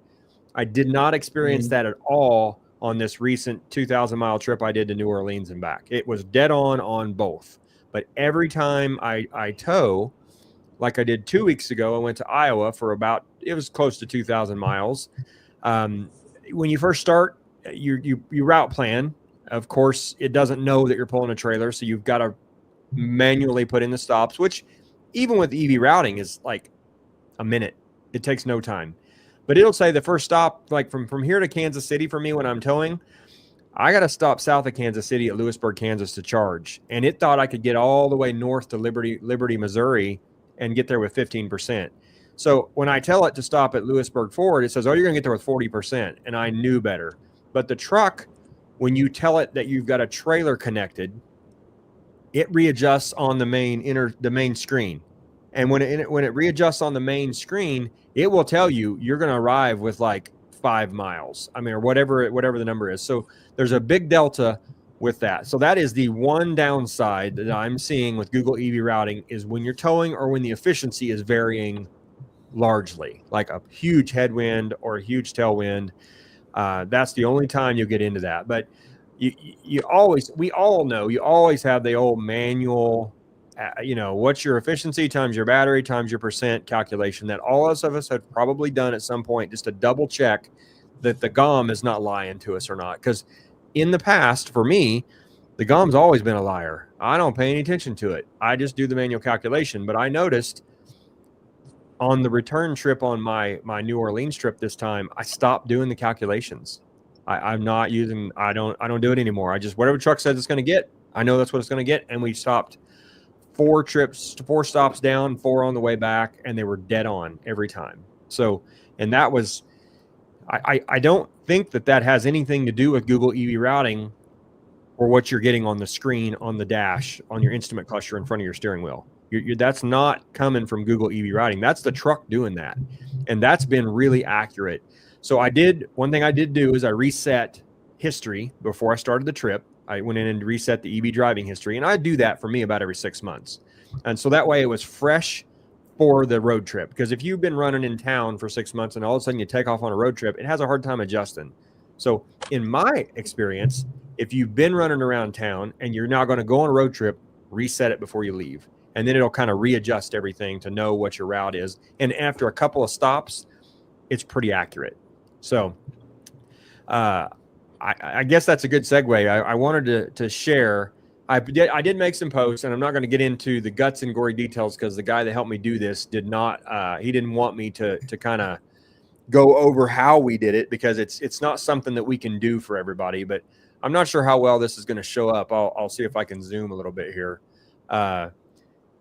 I did not experience that at all on this recent 2,000-mile trip I did to New Orleans and back. It was dead on both. But every time I tow, like I did 2 weeks ago, I went to Iowa for it was close to 2,000 miles. When you first start, you route plan. Of course, it doesn't know that you're pulling a trailer, so you've got to manually put in the stops, which even with EV routing is like a minute. It takes no time. But it'll say the first stop, like from here to Kansas City for me when I'm towing, I got to stop south of Kansas City at Lewisburg, Kansas to charge. And it thought I could get all the way north to Liberty, Missouri and get there with 15%. So when I tell it to stop at Lewisburg Ford, it says, oh, you're going to get there with 40%. And I knew better. But the truck, when you tell it that you've got a trailer connected, it readjusts on the main screen. And when it readjusts on the main screen, it will tell you you're going to arrive with like 5 miles. I mean, or whatever the number is. So there's a big delta with that. So that is the one downside that I'm seeing with Google EV routing is when you're towing or when the efficiency is varying largely, like a huge headwind or a huge tailwind. That's the only time you get into that. But we all know you always have the old manual. What's your efficiency times your battery times your percent calculation that all of us have probably done at some point just to double check that the GOM is not lying to us or not. Because in the past, for me, the GOM's always been a liar. I don't pay any attention to it. I just do the manual calculation. But I noticed on the return trip on my New Orleans trip this time, I stopped doing the calculations. I'm not using. I don't do it anymore. I just whatever truck says it's going to get, I know that's what it's going to get, and we stopped. 4 stops down, 4 on the way back, and they were dead on every time. So, and that was, I don't think that has anything to do with Google EV routing or what you're getting on the screen, on the dash, on your instrument cluster in front of your steering wheel. That's not coming from Google EV Routing. That's the truck doing that. And that's been really accurate. So one thing I did do is I reset history before I started the trip. I went in and reset the EV driving history, and I do that for me about every 6 months. And so that way it was fresh for the road trip. Because if you've been running in town for 6 months and all of a sudden you take off on a road trip, it has a hard time adjusting. So in my experience, if you've been running around town and you're now going to go on a road trip, reset it before you leave. And then it'll kind of readjust everything to know what your route is. And after a couple of stops, it's pretty accurate. So I guess that's a good segue. I wanted to share. I did make some posts, and I'm not going to get into the guts and gory details because the guy that helped me do this did not. He didn't want me to kind of go over how we did it because it's not something that we can do for everybody. But I'm not sure how well this is going to show up. I'll see if I can zoom a little bit here.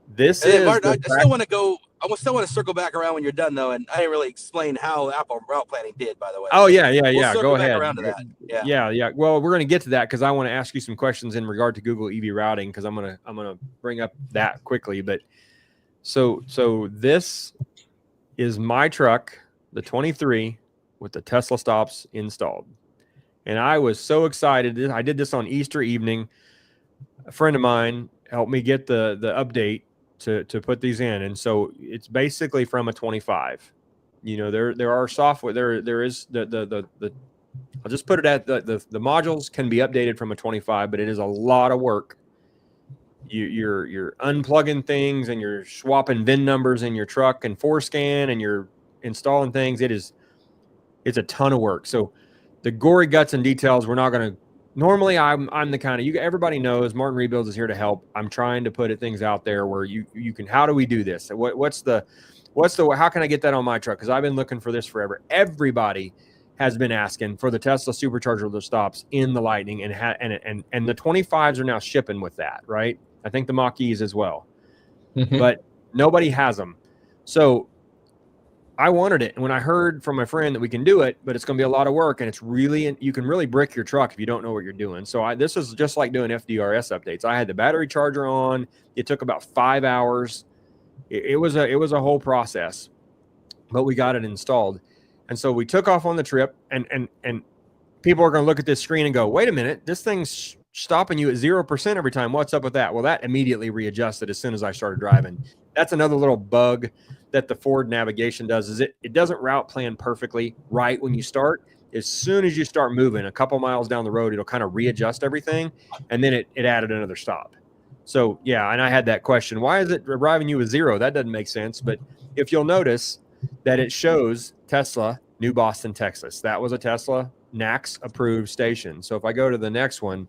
This is Martin, I still want to go. I still want to circle back around when you're done, though, and I didn't really explain how Apple route planning did, by the way. Oh yeah. We'll go ahead. Around to that. Yeah. Well, we're going to get to that because I want to ask you some questions in regard to Google EV routing because I'm gonna bring up that quickly. But so this is my truck, the 23, with the Tesla stops installed, and I was so excited. I did this on Easter evening. A friend of mine helped me get the update to put these in, and so it's basically from a 25. You know, there are software there is the I'll just put it at the modules can be updated from a 25, but it is a lot of work. You're unplugging things and you're swapping VIN numbers in your truck and ForeScan and you're installing things. It's a ton of work. So the gory guts and details, we're not going to. Normally, I'm the kind of everybody knows Martin Rebuilds is here to help. I'm trying to put things out there where you can. How do we do this? What's the how can I get that on my truck? Because I've been looking for this forever. Everybody has been asking for the Tesla supercharger that stops in the Lightning, and the 25s are now shipping with that, right? I think the Mach-E's as well, but nobody has them. So I wanted it. And when I heard from my friend that we can do it, but it's going to be a lot of work and you can really brick your truck if you don't know what you're doing. So this is just like doing FDRS updates. I had the battery charger on. It took about 5 hours. It was a whole process, but we got it installed. And so we took off on the trip and people are going to look at this screen and go, wait a minute, this thing's stopping you at 0% every time. What's up with that? Well, that immediately readjusted as soon as I started driving. That's another little bug that the Ford navigation does is it doesn't route plan perfectly right when you start. As soon as you start moving a couple miles down the road, it'll kind of readjust everything. And then it added another stop. So yeah. And I had that question, why is it arriving you with 0? That doesn't make sense. But if you'll notice that it shows Tesla, New Boston, Texas, that was a Tesla NACS approved station. So if I go to the next one,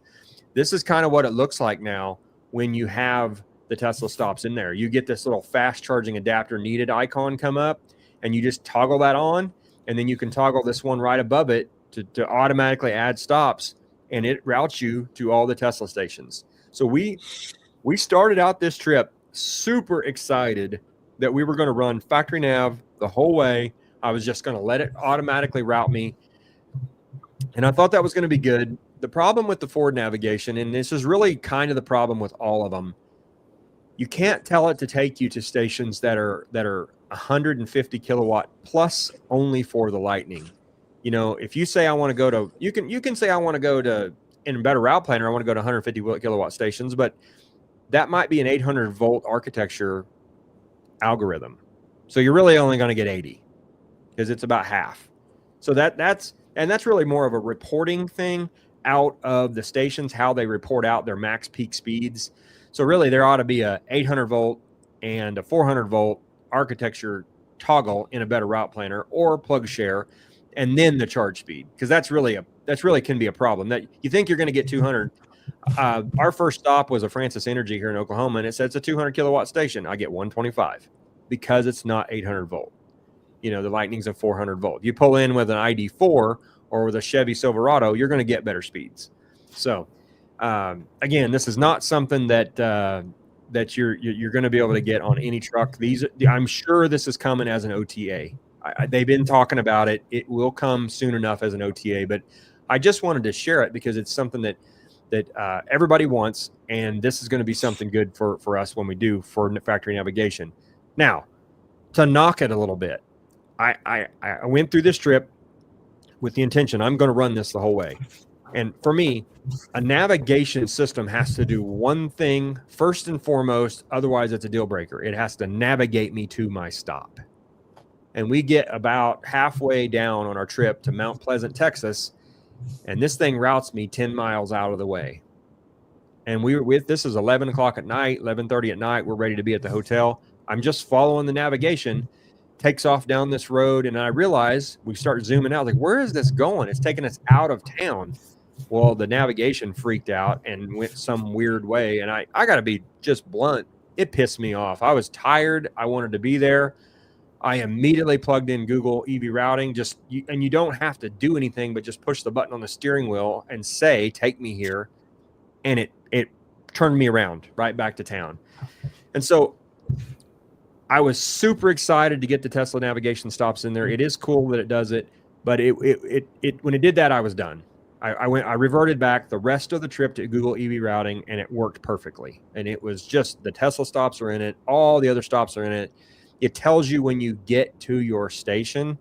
this is kind of what it looks like now when you have the Tesla stops in there. You get this little fast charging adapter needed icon come up and you just toggle that on, and then you can toggle this one right above it to automatically add stops, and it routes you to all the Tesla stations. So we started out this trip super excited that we were going to run factory nav the whole way. I was just going to let it automatically route me. And I thought that was going to be good. The problem with the Ford navigation, and this is really kind of the problem with all of them, you can't tell it to take you to stations that are 150 kilowatt plus only for the Lightning. You know, if you say I want to go to, you can say I want to go to in a better route planner, I want to go to 150 kilowatt stations, but that might be an 800 volt architecture algorithm. So you're really only going to get 80 because it's about half. So that's really more of a reporting thing out of the stations, how they report out their max peak speeds. So really there ought to be a 800 volt and a 400 volt architecture toggle in a better route planner or plug share, and then the charge speed, because that's really can be a problem. That you think you're going to get 200. Our first stop was a Francis Energy here in Oklahoma, and it said it's a 200 kilowatt station. I get 125 because it's not 800 volt. You know, the Lightning's a 400 volt. You pull in with an ID4 or with a Chevy Silverado, you're going to get better speeds. So again, this is not something that you're going to be able to get on any truck. I'm sure this is coming as an OTA. They've been talking about it. It will come soon enough as an OTA, but I just wanted to share it because it's something that that everybody wants, and this is going to be something good for us when we do for factory navigation. Now, to knock it a little bit, I went through this trip with the intention I'm going to run this the whole way. And for me, a navigation system has to do one thing first and foremost, otherwise it's a deal breaker. It has to navigate me to my stop. And we get about halfway down on our trip to Mount Pleasant, Texas, and this thing routes me 10 miles out of the way. And this is 11 o'clock at night, 11:30 at night. We're ready to be at the hotel. I'm just following the navigation, takes off down this road, and I realize we start zooming out. Like, where is this going? It's taking us out of town. Well, the navigation freaked out and went some weird way. And I got to be just blunt. It pissed me off. I was tired. I wanted to be there. I immediately plugged in Google EV routing. And you don't have to do anything but just push the button on the steering wheel and say, take me here. And it turned me around right back to town. And so I was super excited to get the Tesla navigation stops in there. It is cool that it does it, but it when it did that, I was done. I reverted back the rest of the trip to Google EV routing, and it worked perfectly. And it was just the Tesla stops are in it. All the other stops are in it. It tells you when you get to your station,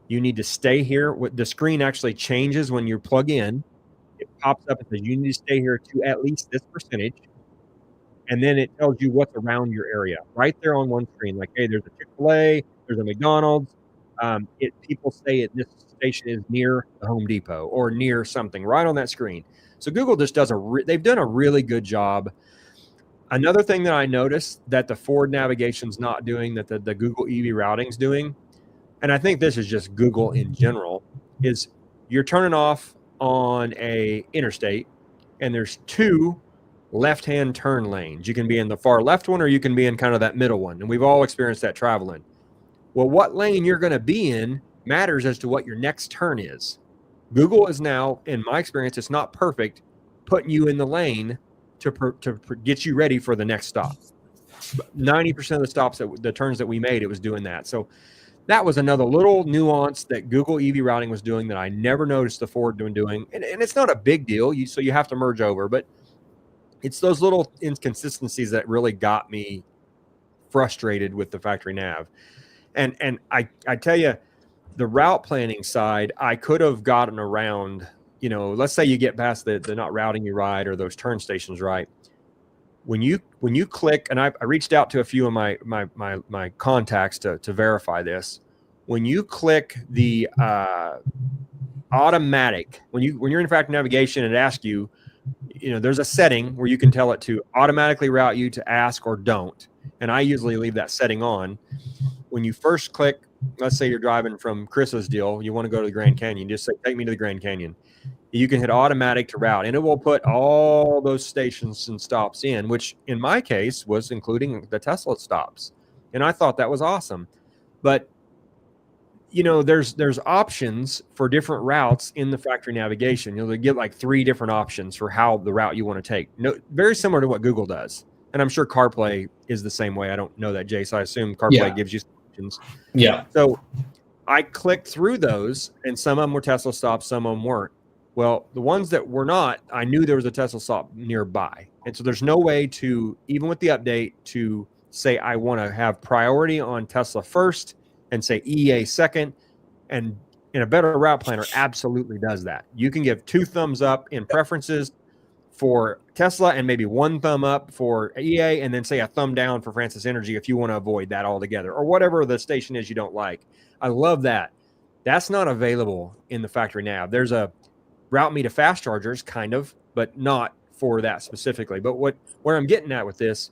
you need to stay here. The screen actually changes when you plug in. It pops up and says you need to stay here to at least this percentage. And then it tells you what's around your area right there on one screen. Like, hey, there's a Chick-fil-A, there's a McDonald's. People say this station is near the Home Depot or near something right on that screen. So Google just does they've done a really good job. Another thing that I noticed that the Ford navigation's not doing, that the Google EV routing's doing, and I think this is just Google in general, is you're turning off on a interstate and there's two left-hand turn lanes. You can be in the far left one or you can be in kind of that middle one. And we've all experienced that traveling. Well, what lane you're going to be in matters as to what your next turn is. Google is now, in my experience, it's not perfect, putting you in the lane to get you ready for the next stop. 90% of the stops, the turns that we made, it was doing that. So that was another little nuance that Google EV routing was doing that I never noticed the Ford doing. And it's not a big deal, so you have to merge over, but it's those little inconsistencies that really got me frustrated with the factory nav. And I tell you, the route planning side, I could have gotten around, let's say you get past the not routing you right or those turn stations right. When you click, and I reached out to a few of my contacts to verify this. When you click the automatic, when you're in factory navigation, it asks you, there's a setting where you can tell it to automatically route you to ask or don't. And I usually leave that setting on. When you first click, let's say you're driving from Chris's deal, you want to go to the Grand Canyon, just say, take me to the Grand Canyon. You can hit automatic to route, and it will put all those stations and stops in, which in my case was including the Tesla stops. And I thought that was awesome. But there's options for different routes in the factory navigation. They get like 3 different options for how the route you want to take. Very similar to what Google does. And I'm sure CarPlay is the same way. I don't know that, Jay, so I assume CarPlay gives you some options. Yeah. So I clicked through those, and some of them were Tesla stops, some of them weren't. Well, the ones that were not, I knew there was a Tesla stop nearby. And so there's no way to, even with the update, to say I want to have priority on Tesla first and say EA second. And in a better route planner absolutely does that. You can give 2 thumbs up in preferences for Tesla and maybe 1 thumb up for EA, and then say a thumb down for Francis Energy if you want to avoid that altogether, or whatever the station is you don't like. I love that. That's not available in the factory nav. There's a route me to fast chargers, kind of, but not for that specifically. But where I'm getting at with this,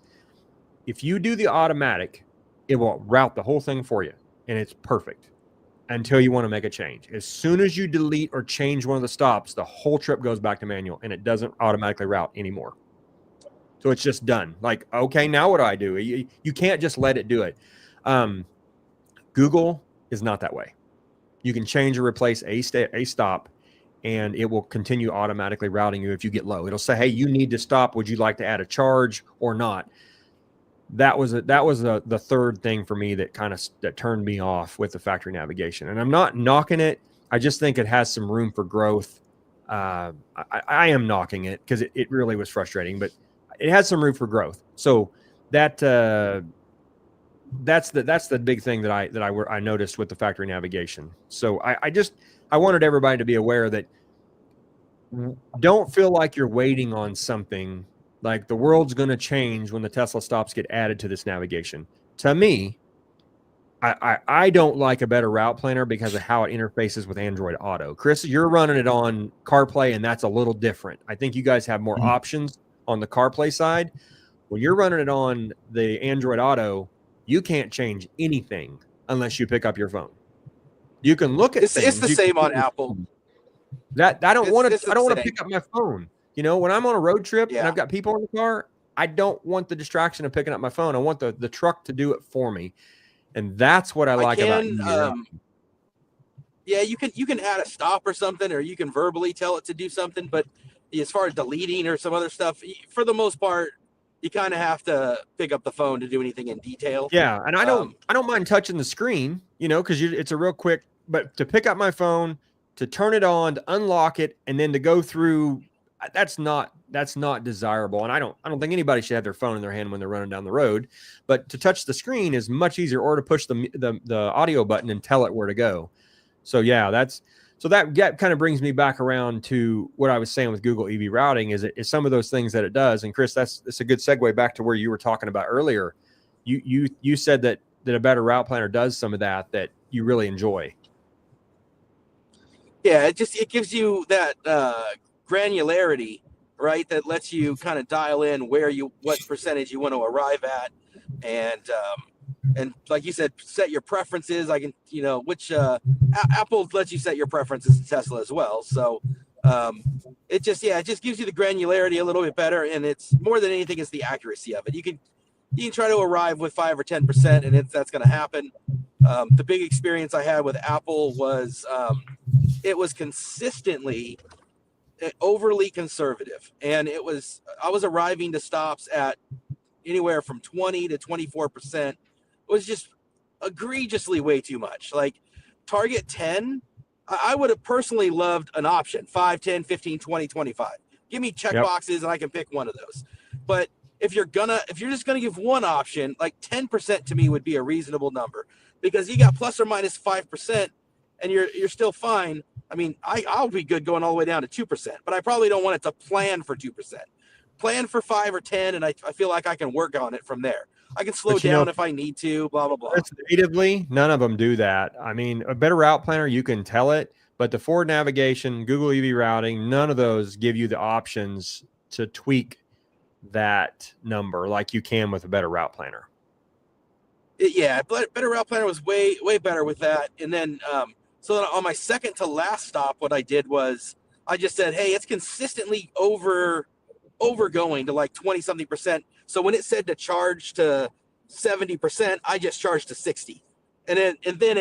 if you do the automatic, it will route the whole thing for you, and it's perfect until you want to make a change. As soon as you delete or change one of the stops, the whole trip goes back to manual, and it doesn't automatically route anymore. So it's just done. Like, okay, now what do I do? You can't just let it do it. Google is not that way. You can change or replace a stop, and it will continue automatically routing you if you get low. It'll say, hey, you need to stop. Would you like to add a charge or not? That was the third thing for me that that turned me off with the factory navigation. And I'm not knocking it. I just think it has some room for growth. I am knocking it because it really was frustrating, but it has some room for growth. So that's the big thing that I noticed with the factory navigation. So I wanted everybody to be aware that don't feel like you're waiting on something. Like the world's going to change when the Tesla stops get added to this navigation. To me, I don't like a better route planner because of how it interfaces with Android Auto. Chris, you're running it on CarPlay, and that's a little different. I think you guys have more options on the CarPlay side. When you're running it on the Android Auto, you can't change anything unless you pick up your phone. You can look at it's the same on Apple. That I don't want to pick up my phone. You know, when I'm on a road trip and I've got people in the car, I don't want the distraction of picking up my phone. I want the truck to do it for me. And that's what I like about yeah, you can add a stop or something, or you can verbally tell it to do something. But as far as deleting or some other stuff, for the most part, you kind of have to pick up the phone to do anything in detail. Yeah, and I don't mind touching the screen, you know, because it's a real quick. But to pick up my phone, to turn it on, to unlock it, and then to go through, that's not desirable. And I don't think anybody should have their phone in their hand when they're running down the road. But to touch the screen is much easier, or to push the audio button and tell it where to go. So yeah, that kind of brings me back around to what I was saying with Google EV routing is some of those things that it does. And Chris, that's a good segue back to where you were talking about earlier. You said that a better route planner does some of that you really enjoy. Yeah, it gives you that granularity, right? That lets you kind of dial in what percentage you want to arrive at, and like you said, set your preferences. I can, which Apple lets you set your preferences to Tesla as well. So it just gives you the granularity a little bit better, and it's more than anything, it's the accuracy of it. You can try to arrive with 5 or 10%, and that's going to happen. The big experience I had with Apple was it was consistently overly conservative, and I was arriving to stops at anywhere from 20 to 24%. It was just egregiously way too much. Like target 10, I would have personally loved an option 5, 10, 15, 20, 25. Give me check boxes and I can pick one of those. But if you're just gonna give one option, like 10% to me would be a reasonable number, because you got plus or minus 5% and you're still fine. I mean, I'll be good going all the way down to 2%, but I probably don't want it to plan for 2%. Plan for 5 or 10, and I feel like I can work on it from there. I can slow down if I need to, blah, blah, blah. Natively, none of them do that. I mean, a better route planner, you can tell it, but the forward navigation, Google EV routing, none of those give you the options to tweak that number like you can with a better route planner. Better route planner was way, way better with that. And then, so then on my second to last stop, what I did was I just said, hey, it's consistently overgoing to like 20-something%. So when it said to charge to 70%, I just charged to 60. And then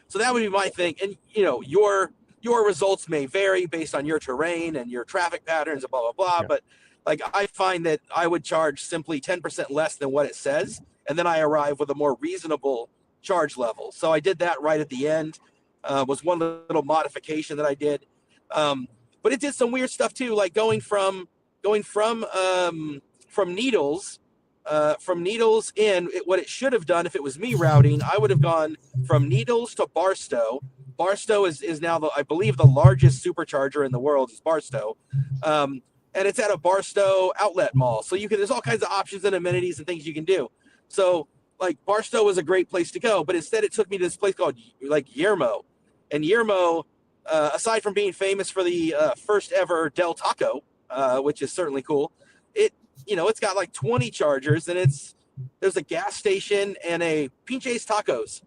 so that would be my thing. And your results may vary based on your terrain and your traffic patterns and blah, blah, blah. Yeah. But like, I find that I would charge simply 10% less than what it says. And then I arrive with a more reasonable charge level. So I did that right at the end. Was one little modification that I did. But it did some weird stuff too, like going from Needles in, what it should have done if it was me routing, I would have gone from Needles to Barstow. Barstow is now I believe the largest supercharger in the world is Barstow. And it's at a Barstow outlet mall. So there's all kinds of options and amenities and things you can do. So like Barstow was a great place to go, but instead it took me to this place called like Yermo. And Yermo, aside from being famous for the first ever Del Taco, which is certainly cool, it's got like 20 chargers, and there's a gas station and a Pinche's Tacos,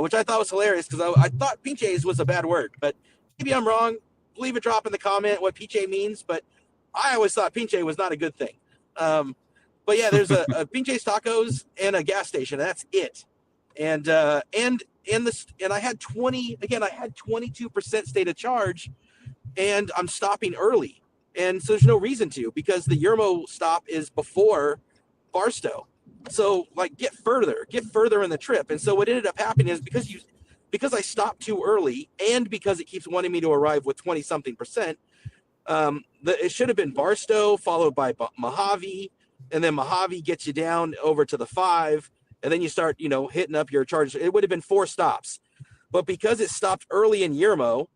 which I thought was hilarious because I thought Pinche's was a bad word, but maybe I'm wrong. Leave a drop in the comment what Pinche means, but I always thought Pinche was not a good thing. But yeah, there's a Pinche's Tacos and a gas station. And that's it. And I had 22% state of charge, and I'm stopping early. And so there's no reason to, because the Yermo stop is before Barstow. So like get further in the trip. And so what ended up happening is because I stopped too early, and because it keeps wanting me to arrive with 20-something%, It should have been Barstow followed by Mojave, and then Mojave gets you down over to the 5, and then you start, hitting up your charges. It would have been 4 stops, but because it stopped early in Yermo,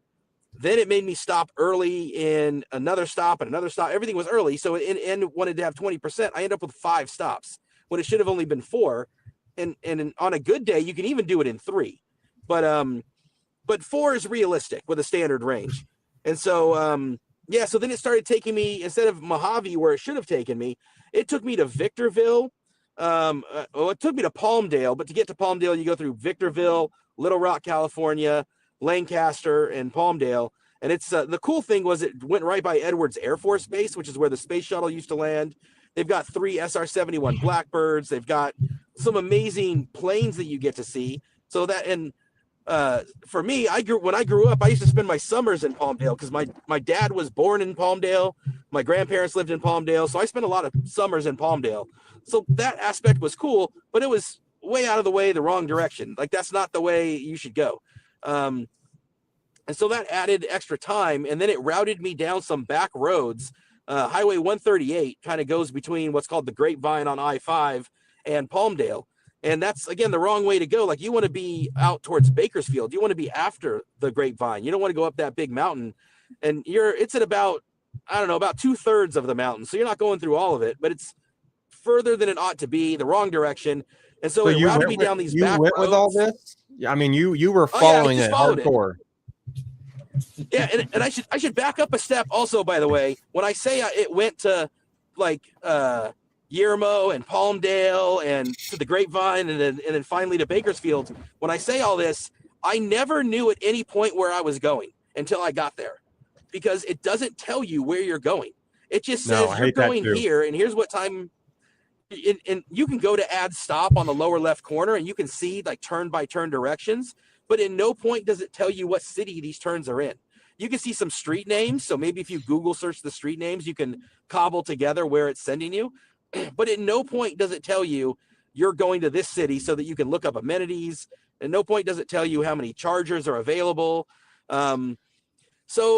then it made me stop early in another stop and another stop. Everything was early, so it wanted to have 20%. I ended up with 5 stops when it should have only been 4. And on a good day, you can even do it in 3, but 4 is realistic with a standard range. And so, so then it started taking me, instead of Mojave where it should have taken me, it took me to Victorville. It took me to Palmdale, but to get to Palmdale, you go through Victorville, Little Rock, California, Lancaster, and Palmdale. And it's the cool thing was it went right by Edwards Air Force Base, which is where the space shuttle used to land. They've got 3 SR-71 Blackbirds. They've got some amazing planes that you get to see. So that, and for me, when I grew up, I used to spend my summers in Palmdale because my dad was born in Palmdale. My grandparents lived in Palmdale. So I spent a lot of summers in Palmdale. So that aspect was cool, but it was way out of the way, the wrong direction. Like, that's not the way you should go. And so that added extra time, and then it routed me down some back roads. Highway 138 kind of goes between what's called the Grapevine on I-5 and Palmdale. And that's, again, the wrong way to go. Like, you want to be out towards Bakersfield. You want to be after the Grapevine. You don't want to go up that big mountain. And it's at about 2/3 of the mountain. So you're not going through all of it, but it's further than it ought to be, the wrong direction. And so it routed me down these back roads. You went with all this? I mean, you were following it hardcore. Yeah, and I should back up a step also, by the way. When I say it went to like Yermo and Palmdale and to the Grapevine and then finally to Bakersfield, when I say all this, I never knew at any point where I was going until I got there, because it doesn't tell you where you're going. It just says you're going here, and here's what time. And you can go to add stop on the lower left corner, and you can see like turn by turn directions. But in no point does it tell you what city these turns are in. You can see some street names. So maybe if you Google search the street names, you can cobble together where it's sending you. But at no point does it tell you you're going to this city so that you can look up amenities. At no point does it tell you how many chargers are available. So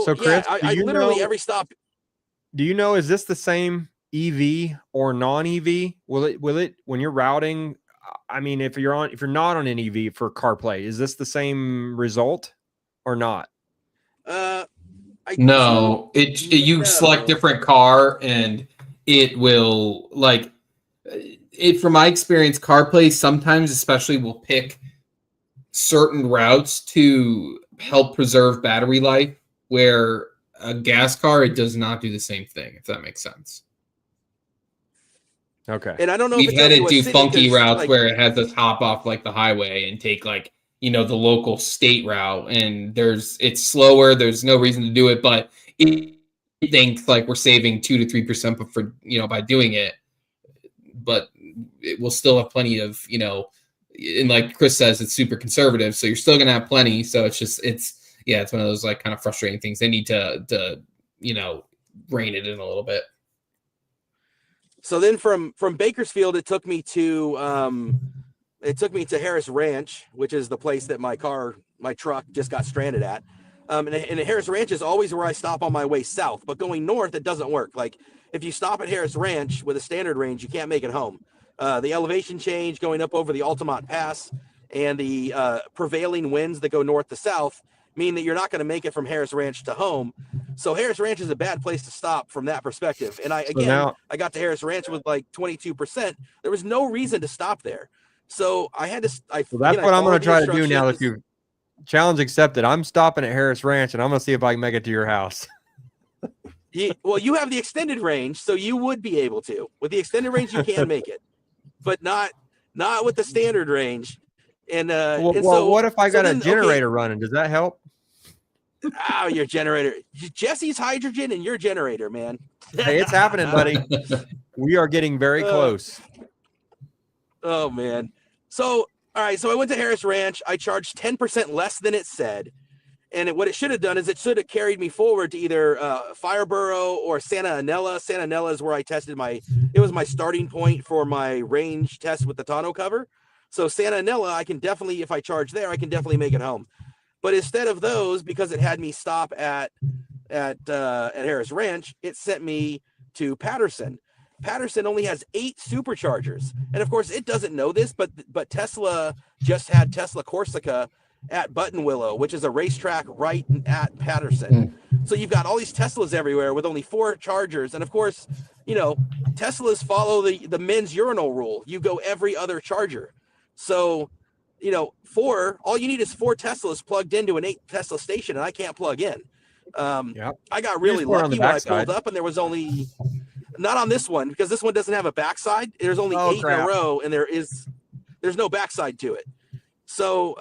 Chris, yeah, I literally every stop. Do you know, is this the same EV or non-EV? Will it when you're routing? I mean, if you're not on an EV for CarPlay, is this the same result or not? No, you select different car and it will, like, it, from my experience, CarPlay sometimes especially will pick certain routes to help preserve battery life, where a gas car, it does not do the same thing, if that makes sense. Okay. And I don't know we've had it do funky routes where it has us hop off like the highway and take like, the local state route, and it's slower. There's no reason to do it, but it thinks like we're saving 2 to 3% for, by doing it, but it will still have plenty of, and like Chris says, it's super conservative. So you're still going to have plenty. So it's one of those like kind of frustrating things. They need to rein it in a little bit. So then from Bakersfield, it took me to Harris Ranch, which is the place that my truck just got stranded at. And Harris Ranch is always where I stop on my way south, but going north, it doesn't work. Like, if you stop at Harris Ranch with a standard range, you can't make it home. The elevation change going up over the Altamont Pass and the prevailing winds that go north to south mean that you're not going to make it from Harris Ranch to home. So Harris Ranch is a bad place to stop from that perspective. And I got to Harris Ranch with like 22%. There was no reason to stop there. So I had to. So that's what I'm going to try to do now that you challenge accepted. I'm stopping at Harris Ranch, and I'm going to see if I can make it to your house. You have the extended range, so you would be able to. With the extended range, you can make it, but not with the standard range. And so what if I got a generator running? Does that help? Oh, your generator. Jesse's hydrogen and your generator, man. Hey, it's happening, buddy. We are getting very close. Oh, man. So, all right. So I went to Harris Ranch. I charged 10% less than it said. And what it should have done is it should have carried me forward to either Fireborough or Santa Anella. Santa Anella is where I tested it was my starting point for my range test with the tonneau cover. So Santa Anella, I can definitely, if I charge there, I can definitely make it home. But instead of those, because it had me stop at at Harris Ranch, it sent me to Patterson. Patterson only has 8 superchargers, and of course, it doesn't know this, but Tesla just had Tesla Corsica at Buttonwillow, which is a racetrack right at Patterson. So you've got all these Teslas everywhere with only 4 chargers, and of course, you know, Teslas follow the men's urinal rule. You go every other charger. So, you know, all you need is 4 Teslas plugged into an 8 Tesla station, and I can't plug in. I got really lucky when I pulled up, and there was only, not on this one, because this one doesn't have a backside. There's only 8 in a row, and there's no backside to it. So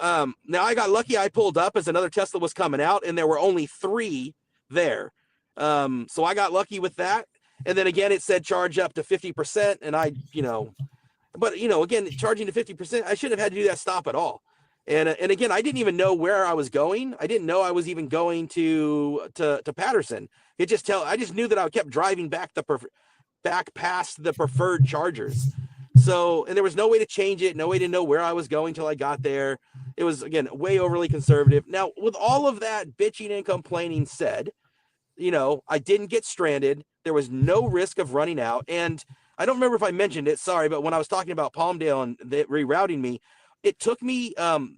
now I got lucky. I pulled up as another Tesla was coming out, and there were only 3 there. So I got lucky with that. And then again, it said charge up to 50%, and again, charging to 50%, I shouldn't have had to do that stop at all. And again, I didn't even know where I was going. I didn't know I was even going to Patterson. I just knew that I kept driving back past the preferred chargers. So, and there was no way to change it, no way to know where I was going till I got there. It was, again, way overly conservative. Now, with all of that bitching and complaining said, you know, I didn't get stranded. There was no risk of running out. And I don't remember if I mentioned it, sorry, but when I was talking about Palmdale and rerouting me, it took me,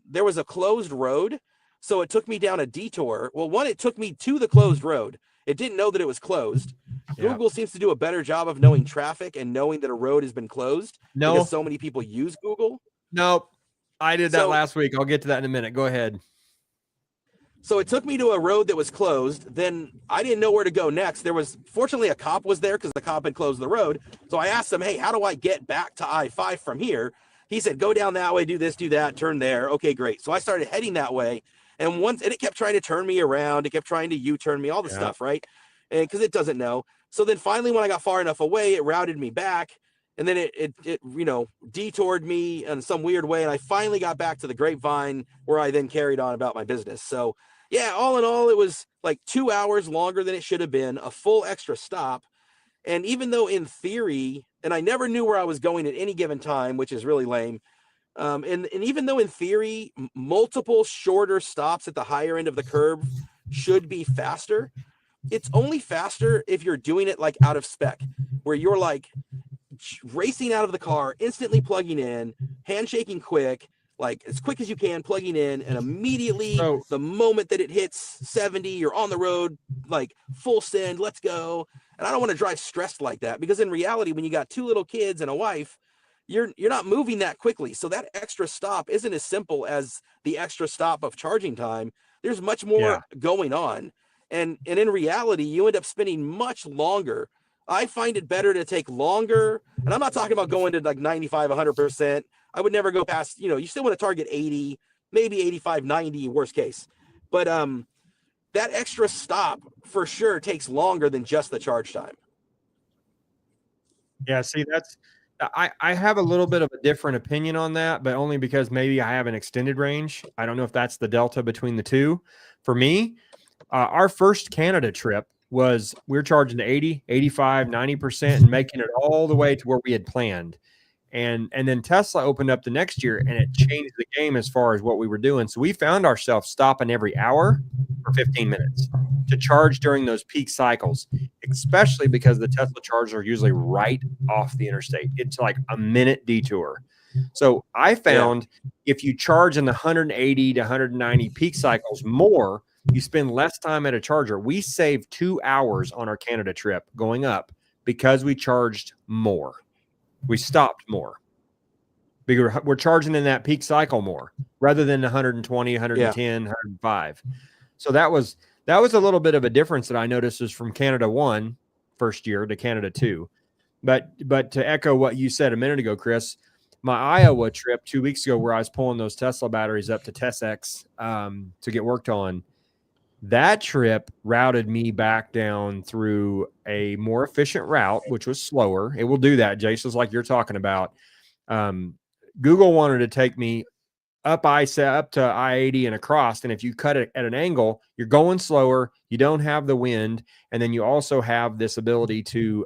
there was a closed road. So it took me down a detour. Well, one, it took me to the closed road. It didn't know that it was closed. Google seems to do a better job of knowing traffic and knowing that a road has been closed. Because so many people use Google. Nope. I did that last week. I'll get to that in a minute. Go ahead. So it took me to a road that was closed. Then I didn't know where to go next. Fortunately, a cop was there because the cop had closed the road. So I asked him, hey, how do I get back to I-5 from here? He said, go down that way, do this, do that, turn there. Okay, great. So I started heading that way. And it kept trying to turn me around. It kept trying to U-turn me, all the stuff, right? And because it doesn't know. So then finally, when I got far enough away, it routed me back. And then it detoured me in some weird way. And I finally got back to the Grapevine, where I then carried on about my business. So yeah, all in all, it was like 2 hours longer than it should have been, a full extra stop. And even though in theory, and I never knew where I was going at any given time, which is really lame. And even though in theory, multiple shorter stops at the higher end of the curve should be faster, it's only faster if you're doing it like out of spec, where you're like racing out of the car, instantly plugging in, handshaking quick, like as quick as you can, plugging in, and immediately the moment that it hits 70, you're on the road, like full send, let's go. And I don't want to drive stressed like that, because in reality, when you got 2 little kids and a wife, you're not moving that quickly. So that extra stop isn't as simple as the extra stop of charging time. There's much more going on. And in reality, you end up spending much longer. I find it better to take longer. And I'm not talking about going to like 95, 100%. I would never go past, you still want to target 80, maybe 85, 90, worst case. But that extra stop for sure takes longer than just the charge time. Yeah, see, I have a little bit of a different opinion on that, but only because maybe I have an extended range. I don't know if that's the delta between the two. For me, our first Canada trip we were charging to 80, 85, 90% and making it all the way to where we had planned. And then Tesla opened up the next year, and it changed the game as far as what we were doing. So we found ourselves stopping every hour for 15 minutes to charge during those peak cycles, especially because the Tesla chargers are usually right off the interstate. It's like a minute detour. So I found if you charge in the 180 to 190 peak cycles more, you spend less time at a charger. We saved 2 hours on our Canada trip going up because we charged more. We stopped more. We're charging in that peak cycle more rather than 120, 110, 105. So that was a little bit of a difference that I noticed is from Canada 1 first year to Canada 2. But to echo what you said a minute ago, Chris, my Iowa trip 2 weeks ago, where I was pulling those Tesla batteries up to TESX to get worked on, that trip routed me back down through a more efficient route, which was slower. It will do that, Jason, like you're talking about. Google wanted to take me up to I-80 and across, and if you cut it at an angle, you're going slower. You don't have the wind, and then you also have this ability to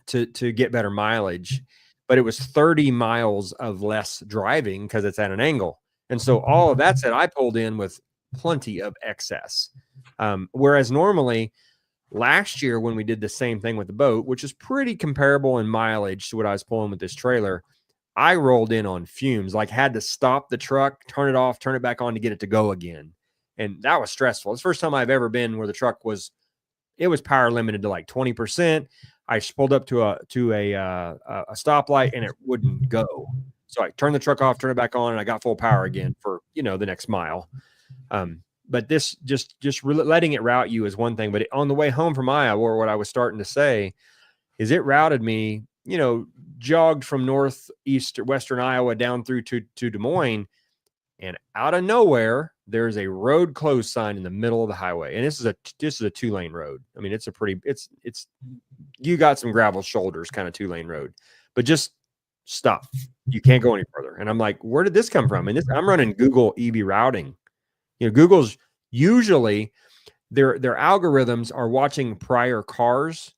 get better mileage. But it was 30 miles of less driving because it's at an angle. And so all of that said, I pulled in with plenty of excess. Whereas normally last year when we did the same thing with the boat, which is pretty comparable in mileage to what I was pulling with this trailer, I rolled in on fumes, like had to stop the truck, turn it off, turn it back on to get it to go again. And that was stressful. It's the first time I've ever been where the truck was power limited to like 20%. I pulled up to a stoplight and it wouldn't go. So I turned the truck off, turned it back on, and I got full power again for, the next mile. But this just letting it route you is one thing. But on the way home from Iowa, what I was starting to say is it routed me, jogged from northeast or western Iowa down through to Des Moines, and out of nowhere, there's a road closed sign in the middle of the highway. And this is a 2-lane road. I mean, it's you got some gravel shoulders, kind of 2-lane road, but just stop. You can't go any further. And I'm like, where did this come from? And I'm running Google EV routing. Google's usually their algorithms are watching prior cars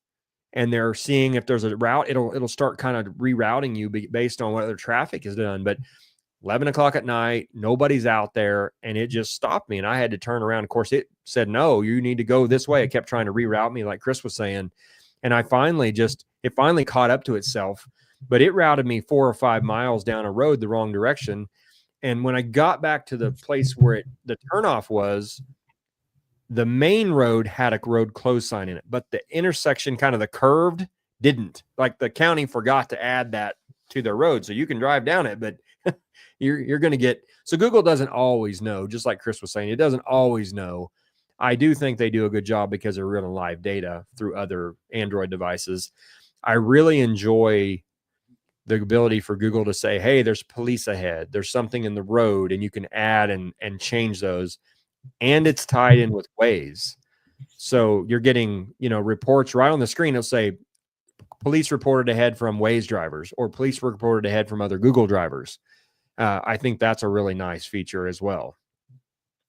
and they're seeing if there's a route, it'll start kind of rerouting you based on what other traffic is done. But 11 o'clock at night, nobody's out there, and it just stopped me. And I had to turn around. Of course, it said, no, you need to go this way. It kept trying to reroute me, like Chris was saying. And it finally caught up to itself, but it routed me 4 or 5 miles down a road the wrong direction. And when I got back to the place where the turnoff was, the main road had a road closed sign in it, but the intersection, kind of the curved, didn't. Like the county forgot to add that to their road. So you can drive down it, but you're going to get, so Google doesn't always know, just like Chris was saying, it doesn't always know. I do think they do a good job because they're running live data through other Android devices. I really enjoy the ability for Google to say, hey, there's police ahead. There's something in the road, and you can add and change those. And it's tied in with Waze. So you're getting, reports right on the screen. It'll say police reported ahead from Waze drivers, or police reported ahead from other Google drivers. I think that's a really nice feature as well.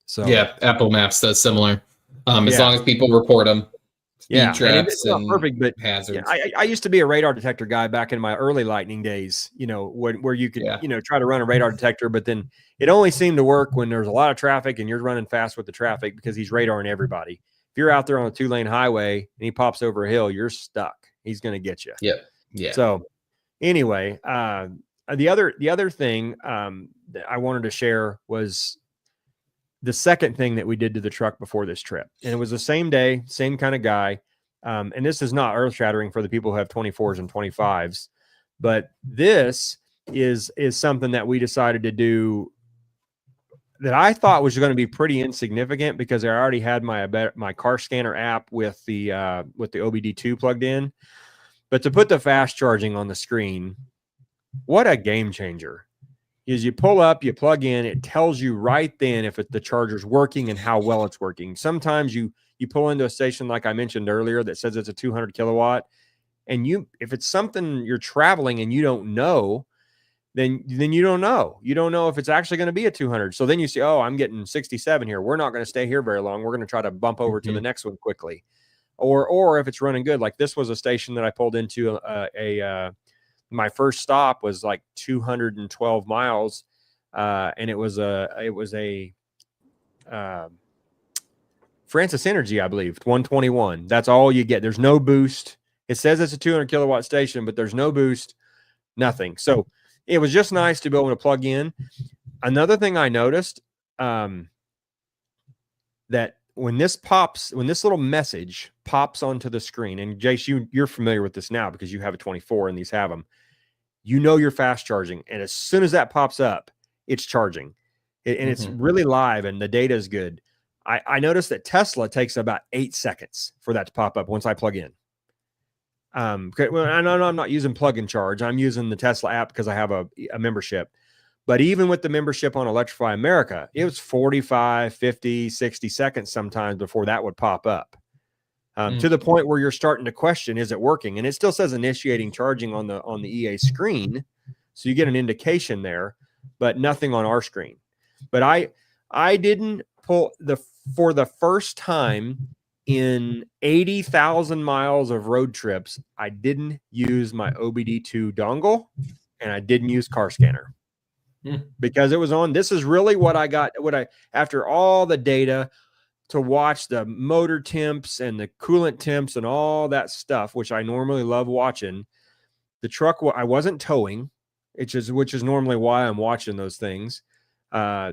So yeah, Apple Maps does similar. As long as people report them. Yeah, traps it's not perfect, but hazards. I used to be a radar detector guy back in my early Lightning days, where you could, try to run a radar detector, but then it only seemed to work when there's a lot of traffic and you're running fast with the traffic because he's radaring everybody. If you're out there on a 2-lane highway and he pops over a hill, you're stuck. He's going to get you. Yep. Yeah. So anyway, the other thing that I wanted to share was the second thing that we did to the truck before this trip. And it was the same day, same kind of guy. And this is not earth shattering for the people who have 24s and 25s, but this is something that we decided to do that I thought was going to be pretty insignificant because I already had my car scanner app with the OBD2 plugged in. But to put the fast charging on the screen, what a game changer. Is you pull up, you plug in, it tells you right then if the charger's working and how well it's working. Sometimes you pull into a station like I mentioned earlier that says it's a 200 kilowatt, and if it's something you're traveling and you don't know, then you don't know. You don't know if it's actually going to be a 200. So then you see, oh, I'm getting 67 here. We're not going to stay here very long. We're going to try to bump over to the next one quickly. Or if it's running good, like this was a station that I pulled into my first stop was like 212 miles. And it was a Francis Energy, I believe, 121. That's all you get. There's no boost. It says it's a 200 kilowatt station, but there's no boost, nothing. So it was just nice to be able to plug in. Another thing I noticed, that when this little message pops onto the screen, and Jace, you're familiar with this now because you have a 24 and these have them, you're fast charging. And as soon as that pops up, it's charging. And it's really live and the data is good. I noticed that Tesla takes about 8 seconds for that to pop up once I plug in. Well, I know I'm not using plug and charge. I'm using the Tesla app because I have a membership. But even with the membership on Electrify America, it was 45, 50, 60 seconds sometimes before that would pop up. To the point where you're starting to question, is it working? And it still says initiating charging on the EA screen. So you get an indication there, but nothing on our screen. But I didn't pull for the first time in 80,000 miles of road trips, I didn't use my OBD2 dongle and I didn't use car scanner. because it was on. This is really what I got. After all the data to watch the motor temps and the coolant temps and all that stuff, which I normally love watching. The truck, I wasn't towing, which is normally why I'm watching those things.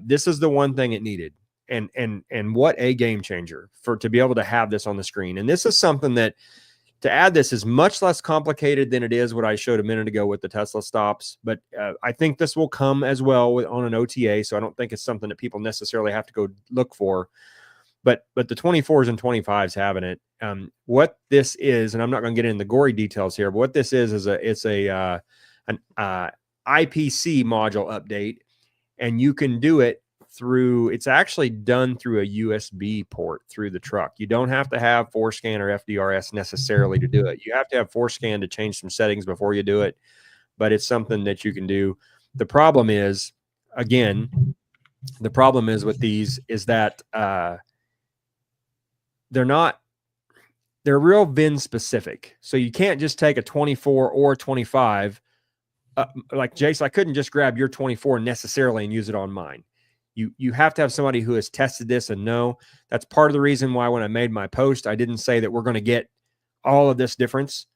This is the one thing it needed. And what a game changer to be able to have this on the screen. And this is something that, to add this, is much less complicated than it is what I showed a minute ago with the Tesla stops. But I think this will come as well on an OTA. So I don't think it's something that people necessarily have to go look for. But the 24s and 25s having it. What this is, and I'm not going to get into the gory details here, but what this is an IPC module update, and you can do it through. It's actually done through a USB port through the truck. You don't have to have ForeScan or FDRS necessarily to do it. You have to have ForeScan to change some settings before you do it, but it's something that you can do. The problem is, again, with these is that they're real VIN specific. So you can't just take a 24 or 25. Like Jace, I couldn't just grab your 24 necessarily and use it on mine. You have to have somebody who has tested this and know. That's part of the reason why when I made my post, I didn't say that we're going to get all of this difference.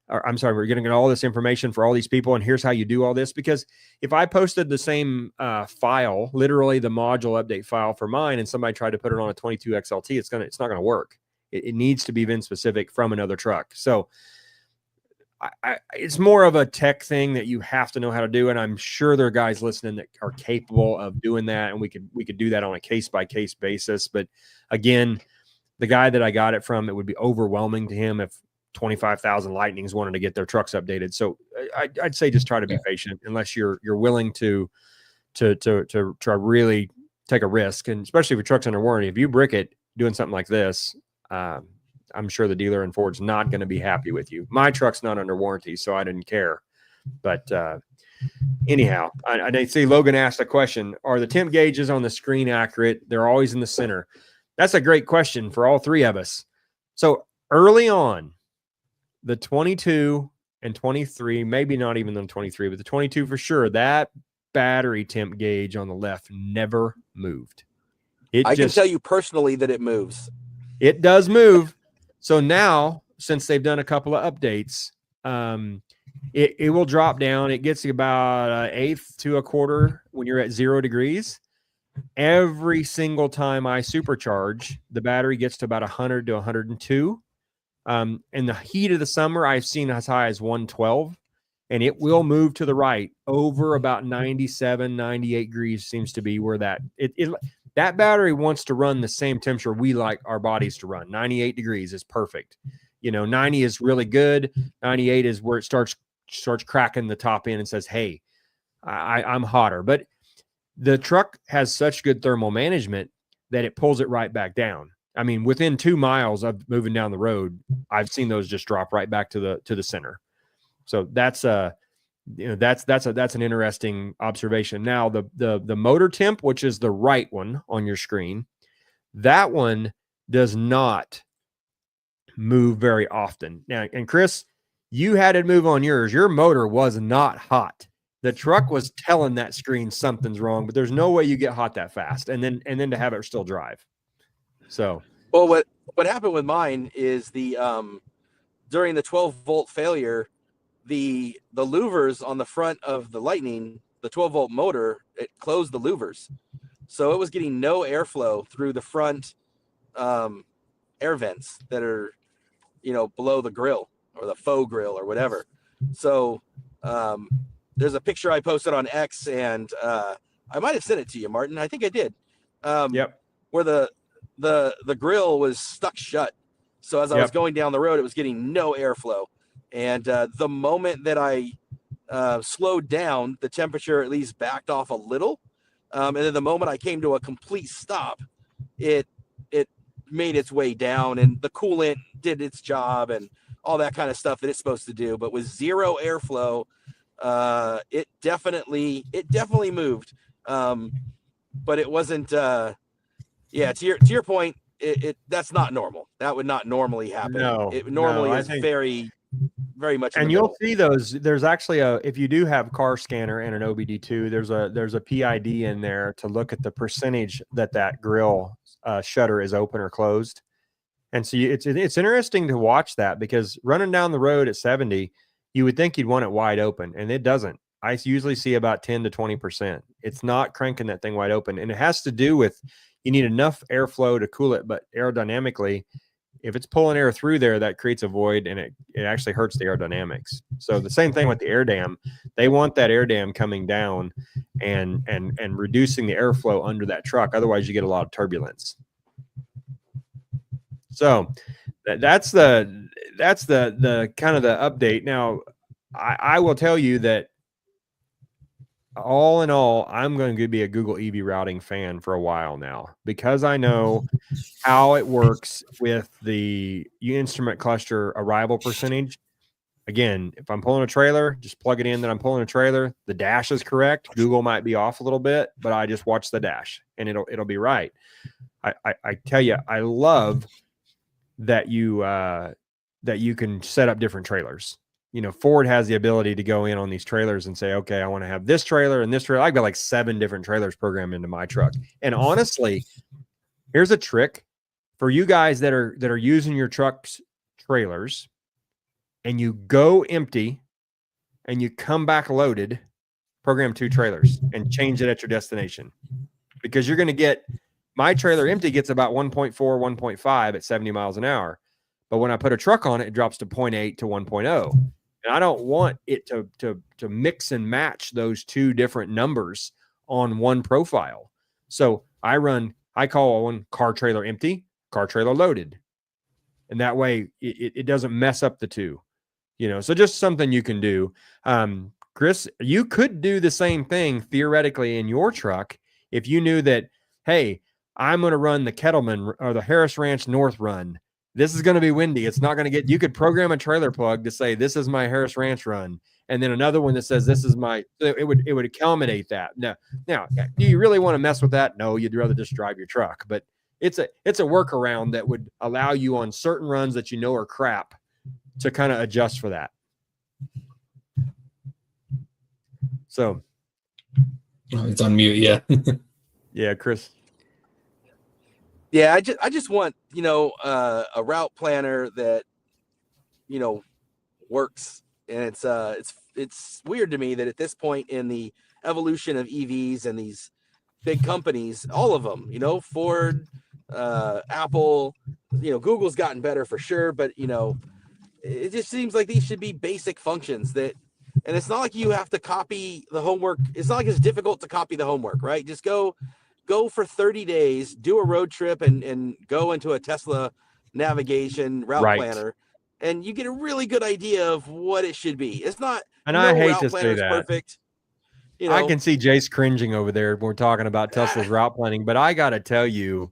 Or, I'm sorry, we're going to get all this information for all these people, and here's how you do all this. Because if I posted the same file, literally the module update file for mine, and somebody tried to put it on a 22 XLT, it's not going to work. It needs to be VIN specific from another truck. So it's more of a tech thing that you have to know how to do. And I'm sure there are guys listening that are capable of doing that. And we could do that on a case by case basis. But again, the guy that I got it from, it would be overwhelming to him if 25,000 Lightnings wanted to get their trucks updated. So I'd say just try to be patient unless you're willing to try really take a risk. And especially if your truck's under warranty, if you brick it doing something like this, I'm sure the dealer in Ford's not going to be happy with you. My truck's not under warranty, so I didn't care. But anyhow, I see Logan asked a question. Are the temp gauges on the screen accurate? They're always in the center. That's a great question for all three of us. So early on, the 22 and 23, maybe not even the 23, but the 22 for sure, that battery temp gauge on the left never moved. I can tell you personally that it moves. It does move. So now, since they've done a couple of updates, it will drop down. It gets about an eighth to a quarter when you're at 0 degrees. Every single time I supercharge, the battery gets to about 100 to 102. In the heat of the summer, I've seen as high as 112, and it will move to the right over about 97, 98 degrees seems to be where that battery wants to run the same temperature we like our bodies to run. 98 degrees is perfect. 90 is really good. 98 is where it starts cracking the top end and says, hey, I'm hotter. But the truck has such good thermal management that it pulls it right back down. I mean, within 2 miles of moving down the road, I've seen those just drop right back to the center. So that's an interesting observation. Now the motor temp, which is the right one on your screen, that one does not move very often. Now, and Chris, you had it move on yours. Your motor was not hot. The truck was telling that screen something's wrong, but there's no way you get hot that fast. And then to have it still drive. So, well, what happened with mine is during the 12-volt failure, the louvers on the front of the Lightning, the 12-volt motor, it closed the louvers. So it was getting no airflow through the front air vents that are, below the grill or the faux grill or whatever. So there's a picture I posted on X, and I might have sent it to you, Martin. I think I did. Yep. Where the grill was stuck shut. So as I was going down the road, it was getting no airflow. And the moment that I slowed down, the temperature at least backed off a little. And then the moment I came to a complete stop, it made its way down, and the coolant did its job and all that kind of stuff that it's supposed to do. But with zero airflow, it definitely moved. But it wasn't. To your point, that's not normal. That would not normally happen. No, it normally I is think very very much. In And the you'll middle. see those. There's actually if you do have car scanner and an OBD2, there's a PID in there to look at the percentage that grill shutter is open or closed. And so it's interesting to watch that, because running down the road at 70, you would think you'd want it wide open, and it doesn't. I usually see about 10 to 20%. It's not cranking that thing wide open. And it has to do with, you need enough airflow to cool it, but aerodynamically, if it's pulling air through there, that creates a void, and it actually hurts the aerodynamics. So the same thing with the air dam. They want that air dam coming down and reducing the airflow under that truck. Otherwise, you get a lot of turbulence. So that's the kind of the update. Now, I will tell you that all in all, I'm going to be a Google EV routing fan for a while now, because I know how it works with the instrument cluster arrival percentage. Again, if I'm pulling a trailer, just plug it in that I'm pulling a trailer. The dash is correct. Google might be off a little bit, but I just watch the dash and it'll be right. I tell you, I love that you can set up different trailers. You know, Ford has the ability to go in on these trailers and say, okay, I want to have this trailer and this trailer. I've got like 7 different trailers programmed into my truck. And honestly, here's a trick for you guys that are using your truck's trailers, and you go empty and you come back loaded, program 2 trailers and change it at your destination, because you're going to get, my trailer empty gets about 1.4, 1.5 at 70 miles an hour. But when I put a truck on it, it drops to 0.8 to 1.0. And I don't want it to mix and match those 2 different numbers on one profile. So I call one car trailer empty, car trailer loaded. And that way it doesn't mess up the 2, you know. So just something you can do. Chris, you could do the same thing theoretically in your truck if you knew that, hey, I'm going to run the Kettleman or the Harris Ranch North run. This is going to be windy. It's not going to get, you could program a trailer plug to say, this is my Harris Ranch run. And then another one that says, this is my, it would accommodate that. Now, do you really want to mess with that? No, you'd rather just drive your truck, but it's a workaround that would allow you on certain runs that you know are crap to kind of adjust for that. So. Oh, it's on mute. Yeah. Yeah, Chris. Yeah, I just want, you know, a route planner that, you know, works. And it's weird to me that at this point in the evolution of EVs and these big companies, all of them, you know, Ford, Apple, you know, Google's gotten better for sure, but, you know, it just seems like these should be basic functions that, and it's not like you have to copy the homework. It's not like it's difficult to copy the homework, right? Just go for 30 days, do a road trip and go into a Tesla navigation route planner, and you get a really good idea of what it should be. It's not, and I hate route to planner say is that. perfect. You know, I can see Jace cringing over there when we're talking about Tesla's route planning, but I got to tell you,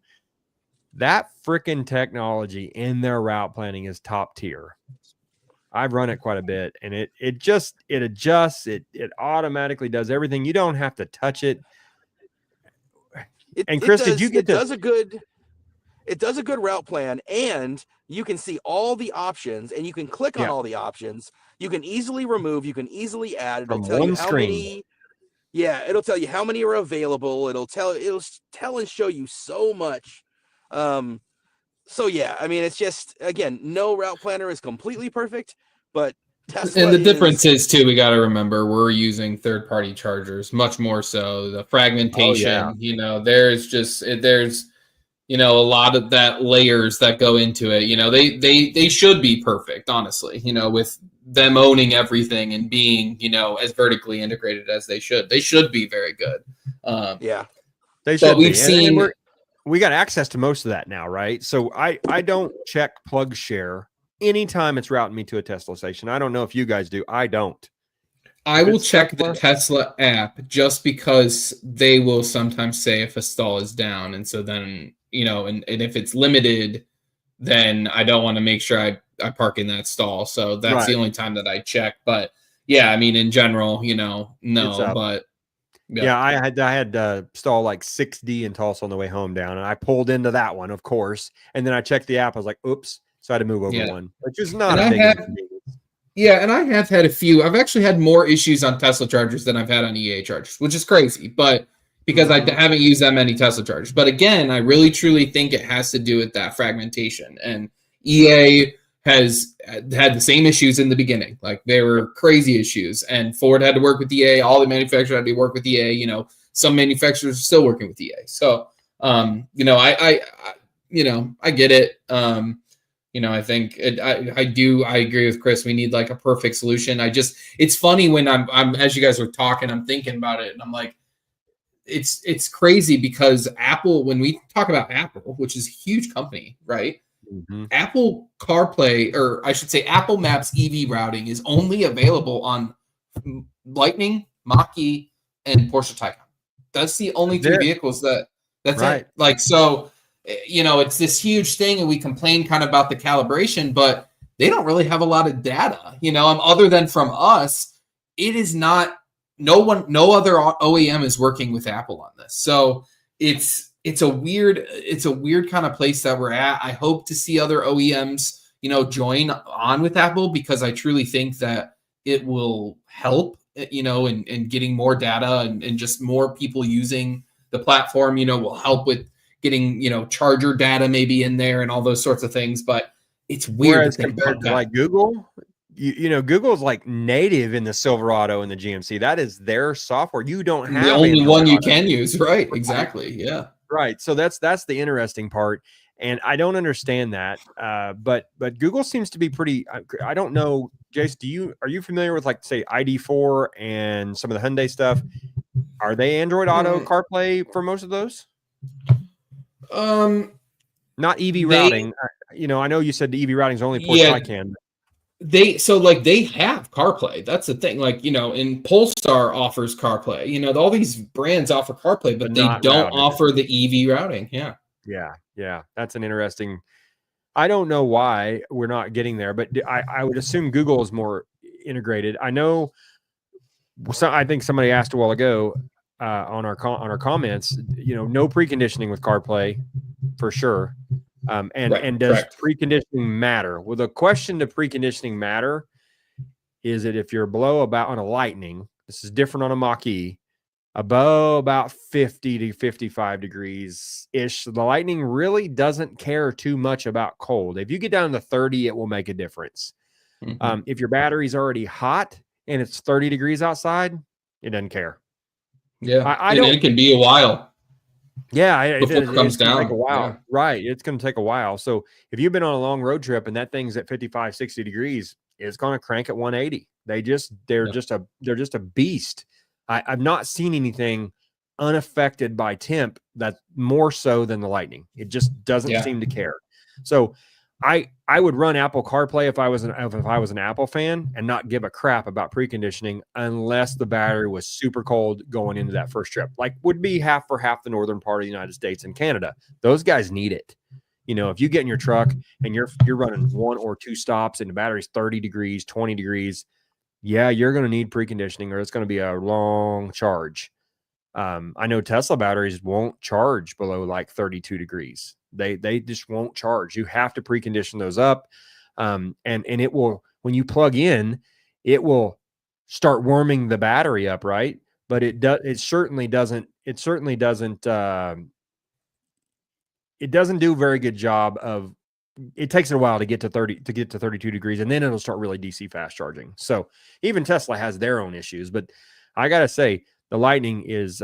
that freaking technology in their route planning is top tier. I've run it quite a bit, and it adjusts, it automatically does everything. You don't have to touch it. And Chris, did you get it does a good route plan, and you can see all the options, and you can click on all the options. You can easily remove, you can easily add. It'll tell you how many. Yeah, it'll tell you how many are available. It'll tell and show you so much. So yeah, I mean, it's just, again, no route planner is completely perfect, but Tesla and the difference is too, we got to remember we're using third-party chargers much more so. The fragmentation, you know, there's you know, a lot of that layers that go into it. You know, they should be perfect, honestly, you know, with them owning everything and being, you know, as vertically integrated as they should. They should be very good. Yeah, they should. We've seen, we got access to most of that now, right? So I don't check plug share anytime it's routing me to a Tesla station. I don't know if you guys do. I don't. I will check the Tesla app just because they will sometimes say if a stall is down. And so then, you know, and if it's limited, then I don't want to make sure I park in that stall. So that's the only time that I check. But yeah, I mean, in general, you know, no, but yeah, I had stall like 6D in Tulsa on the way home down, and I pulled into that one, of course. And then I checked the app. I was like, oops. So I had to move over one, which is not a big inconvenience. Yeah, and I have had a few. I've actually had more issues on Tesla chargers than I've had on EA chargers, which is crazy, but because I haven't used that many Tesla chargers. But again, I really truly think it has to do with that fragmentation. And EA has had the same issues in the beginning. Like, they were crazy issues, and Ford had to work with EA. All the manufacturers had to work with EA. You know, some manufacturers are still working with EA. So, you know, I get it. You know, I think I agree with Chris. We need like a perfect solution. It's funny when I'm as you guys were talking, I'm thinking about it, and I'm like, it's crazy because Apple, when we talk about Apple, which is a huge company, right? Mm-hmm. Apple CarPlay, or I should say Apple Maps EV routing, is only available on Lightning, Mach-E, and Porsche Taycan. That's the only three vehicles that's right. It. Like, so, you know, it's this huge thing, and we complain kind of about the calibration, but they don't really have a lot of data, you know, other than from us. It is not, no other OEM is working with Apple on this. So it's a weird kind of place that we're at. I hope to see other OEMs, you know, join on with Apple, because I truly think that it will help, you know, in getting more data and just more people using the platform, you know, will help with getting, you know, charger data maybe in there and all those sorts of things. But it's weird to think compared to like Google, you know, Google's like native in the Silverado and the GMC. That is their software. You don't have the only one you can use, right? Exactly. Yeah. Right. So that's the interesting part. And I don't understand that. But Google seems to be pretty, I don't know, Jace, are you familiar with, like, say, ID4 and some of the Hyundai stuff? Are they Android Auto CarPlay for most of those? Not EV routing. You know, I know you said the EV routing is only Porsche Taycan. They have CarPlay. That's the thing. Like, you know, and Polestar offers CarPlay. You know, all these brands offer CarPlay, but they don't offer the EV routing. Yeah. Yeah. That's an interesting. I don't know why we're not getting there, but I would assume Google is more integrated. I know. I think somebody asked a while ago on our comments. You know, no preconditioning with CarPlay for sure. And does preconditioning matter? Well, the question to preconditioning matter is that if you're below about on a Lightning, this is different on a Mach-E, above about 50 to 55 degrees ish, the Lightning really doesn't care too much about cold. If you get down to 30, it will make a difference. Mm-hmm. If your battery's already hot and it's 30 degrees outside, it doesn't care. Yeah, it can be a while. Yeah, it comes down. Take a while. Yeah. Right. It's going to take a while. So if you've been on a long road trip and that thing's at 55, 60 degrees, it's going to crank at 180. They're just a beast. I've not seen anything unaffected by temp that more so than the Lightning. It just doesn't seem to care. So I would run Apple CarPlay if I was an Apple fan and not give a crap about preconditioning unless the battery was super cold going into that first trip. Like, would be half for half the northern part of the United States and Canada. Those guys need it. You know, if you get in your truck and you're running 1 or 2 stops and the battery's 30 degrees, 20 degrees, yeah, you're going to need preconditioning or it's going to be a long charge. I know Tesla batteries won't charge below like 32 degrees. They just won't charge. You have to precondition those up. And it will, when you plug in, it will start warming the battery up, right? But it certainly doesn't do a very good job of, it takes it a while to get to 32 degrees, and then it'll start really DC fast charging. So even Tesla has their own issues, but I gotta say the Lightning is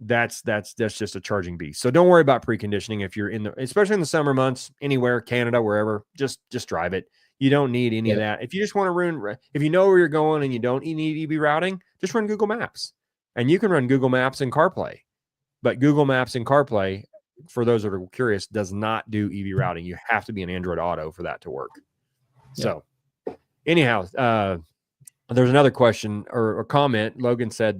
that's just a charging beast. So don't worry about preconditioning if you're especially in the summer months, anywhere, Canada, wherever, just drive it. You don't need any of that. If you just want to if you know where you're going and you don't need EV routing, just run Google Maps, and you can run Google Maps in CarPlay. But Google Maps in CarPlay, for those that are curious, does not do EV routing. You have to be an Android Auto for that to work. Yeah. So anyhow, there's another question or comment. Logan said,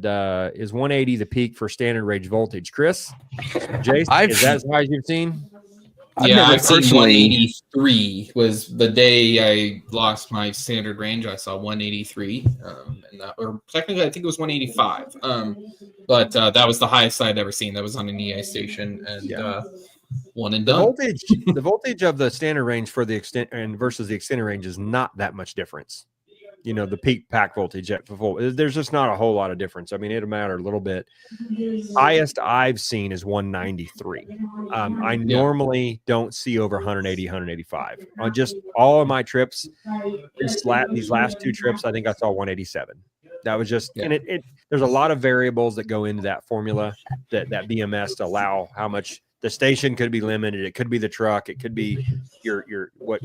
is 180 the peak for standard range voltage? Chris, Jace, is that as high as you've seen? I've seen 183 was the day I lost my standard range. I saw 183, or technically I think it was 185. But that was the highest I'd ever seen. That was on an EA station, and One and The done. voltage of the standard range for the extent and versus the extended range is not that much difference. The peak pack voltage at full, there's just not a whole lot of difference. I mean, it'll matter a little bit. Highest I've seen is 193. I normally don't see over 180, 185 on just all of my trips. These last 2 trips, I think I saw 187. That was just, and it there's a lot of variables that go into that formula, that BMS, to allow how much the station could be limited. It could be the truck. It could be your what.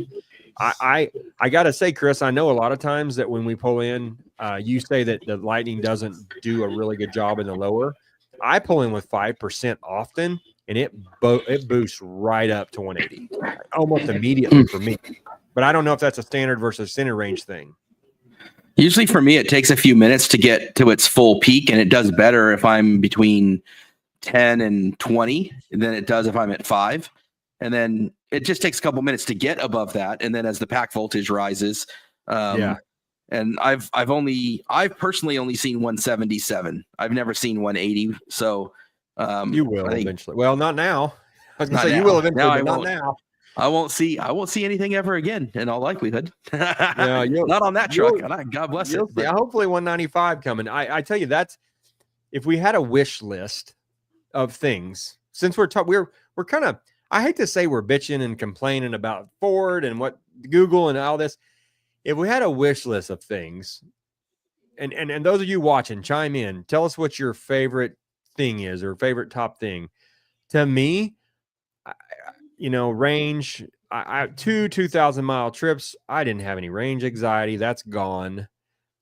I got to say, Chris, I know a lot of times that when we pull in, you say that the Lightning doesn't do a really good job in the lower. I pull in with 5% often, and it boosts right up to 180 almost immediately for me. But I don't know if that's a standard versus center range thing. Usually for me, it takes a few minutes to get to its full peak, and it does better if I'm between 10 and 20 than it does if I'm at 5. And then it just takes a couple minutes to get above that. And then as the pack voltage rises, and I've personally only seen 177. I've never seen 180. So you will eventually. Well, not now. I was gonna say you will eventually, but not now. I won't see anything ever again in all likelihood. Yeah, not on that truck. God bless it. Yeah, hopefully 195 coming. I tell you, that's if we had a wish list of things, since we're kind of, I hate to say we're bitching and complaining about Ford and what Google and all this. If we had a wish list of things, and those of you watching, chime in, tell us what your favorite thing is or favorite top thing. To me, range. I 2,000 mile trips. I didn't have any range anxiety. That's gone.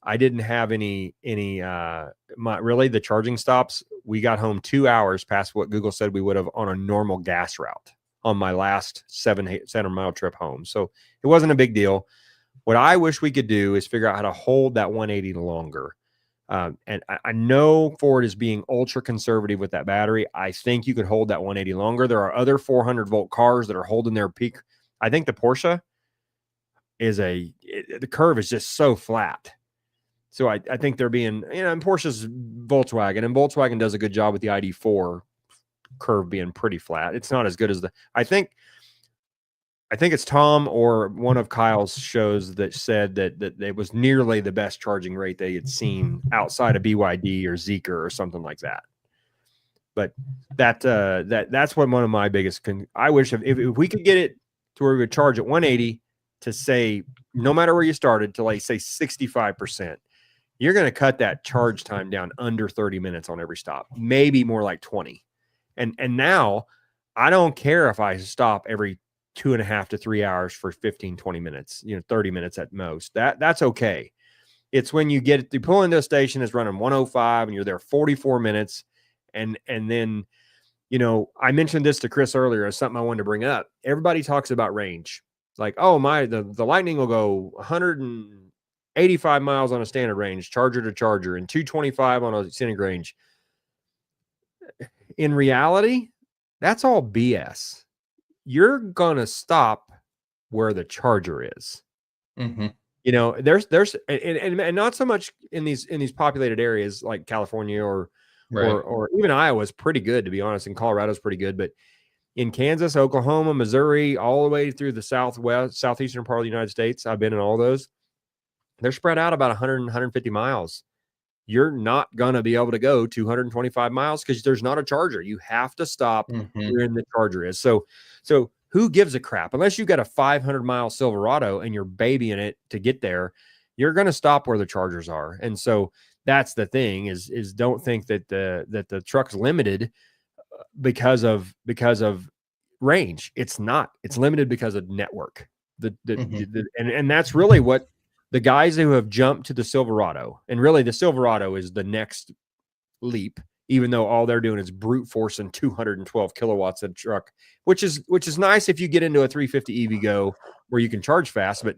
I didn't have any really the charging stops. We got home 2 hours past what Google said we would have on a normal gas route on my last 700 mile trip home. So it wasn't a big deal. What I wish we could do is figure out how to hold that 180 longer. And I know Ford is being ultra conservative with that battery. I think you could hold that 180 longer. There are other 400 volt cars that are holding their peak. I think the Porsche the curve is just so flat. So I think they're being, and Porsche's Volkswagen, and Volkswagen does a good job with the ID4 curve being pretty flat. It's not as good as I think it's Tom or one of Kyle's shows that said that it was nearly the best charging rate they had seen outside of BYD or Zeekr or something like that. But that's what one of my biggest. I wish if we could get it to where we would charge at 180 to say, no matter where you started, to like say 65%, you're going to cut that charge time down under 30 minutes on every stop, maybe more like 20. And now I don't care if I stop every 2.5 to 3 hours for 15, 20 minutes, 30 minutes at most. That's okay. It's when you pull into a station that's running 105 and you're there 44 minutes. And then, I mentioned this to Chris earlier as something I wanted to bring up. Everybody talks about range. Like, oh, the Lightning will go 185 miles on a standard range, charger to charger, and 225 on a scenic range. In reality, that's all BS. You're going to stop where the charger is. Mm-hmm. There's and not so much in these populated areas like California or even Iowa's pretty good, to be honest, and Colorado's pretty good, but in Kansas, Oklahoma, Missouri, all the way through the southeastern part of the United States, I've been in all those. They're spread out about 100 and 150 miles. You're not going to be able to go 225 miles because there's not a charger. You have to stop where the charger is. So who gives a crap? Unless you've got a 500-mile Silverado and you're babying it to get there, you're going to stop where the chargers are. And so that's the thing is don't think that the truck's limited because of range. It's not. It's limited because of network. And that's really what the guys who have jumped to the Silverado, and really the Silverado is the next leap, even though all they're doing is brute forcing 212 kilowatts in a truck, which is nice if you get into a 350 EVgo where you can charge fast, but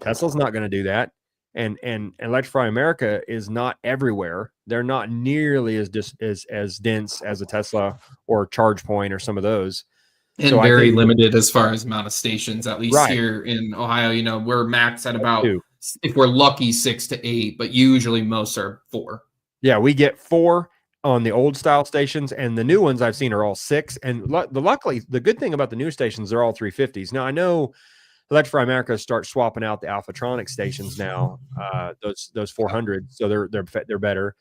Tesla's not going to do that. And Electrify America is not everywhere. They're not nearly as dense as a Tesla or ChargePoint or some of those. And so very limited as far as amount of stations, at least here in Ohio. We're max at about, if we're lucky, 6 to 8, but usually most are 4. Yeah, we get 4 on the old style stations, and the new ones I've seen are all 6. And luckily, the good thing about the new stations, they're all 350s. Now I know Electrify America starts swapping out the Alphatronic stations now, those 400, so they're better.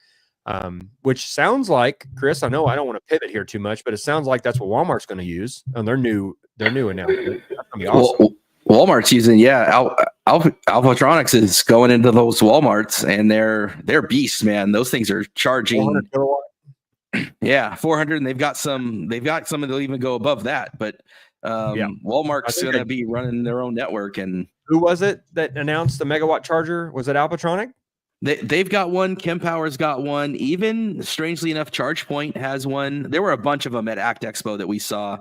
Which sounds like, Chris, I know I don't want to pivot here too much, but it sounds like that's what Walmart's going to use on their new announcement. That's gonna be awesome. Well, Walmart's using Alphatronics is going into those Walmarts, and they're beasts, man. Those things are charging 400 kilowatt. Yeah, 400, and they've got some that'll even go above that. But Walmart's going to be running their own network. And who was it that announced the megawatt charger? Was it Alphatronic? They've got one. Kempower's got one. Even strangely enough, ChargePoint has one. There were a bunch of them at ACT Expo that we saw.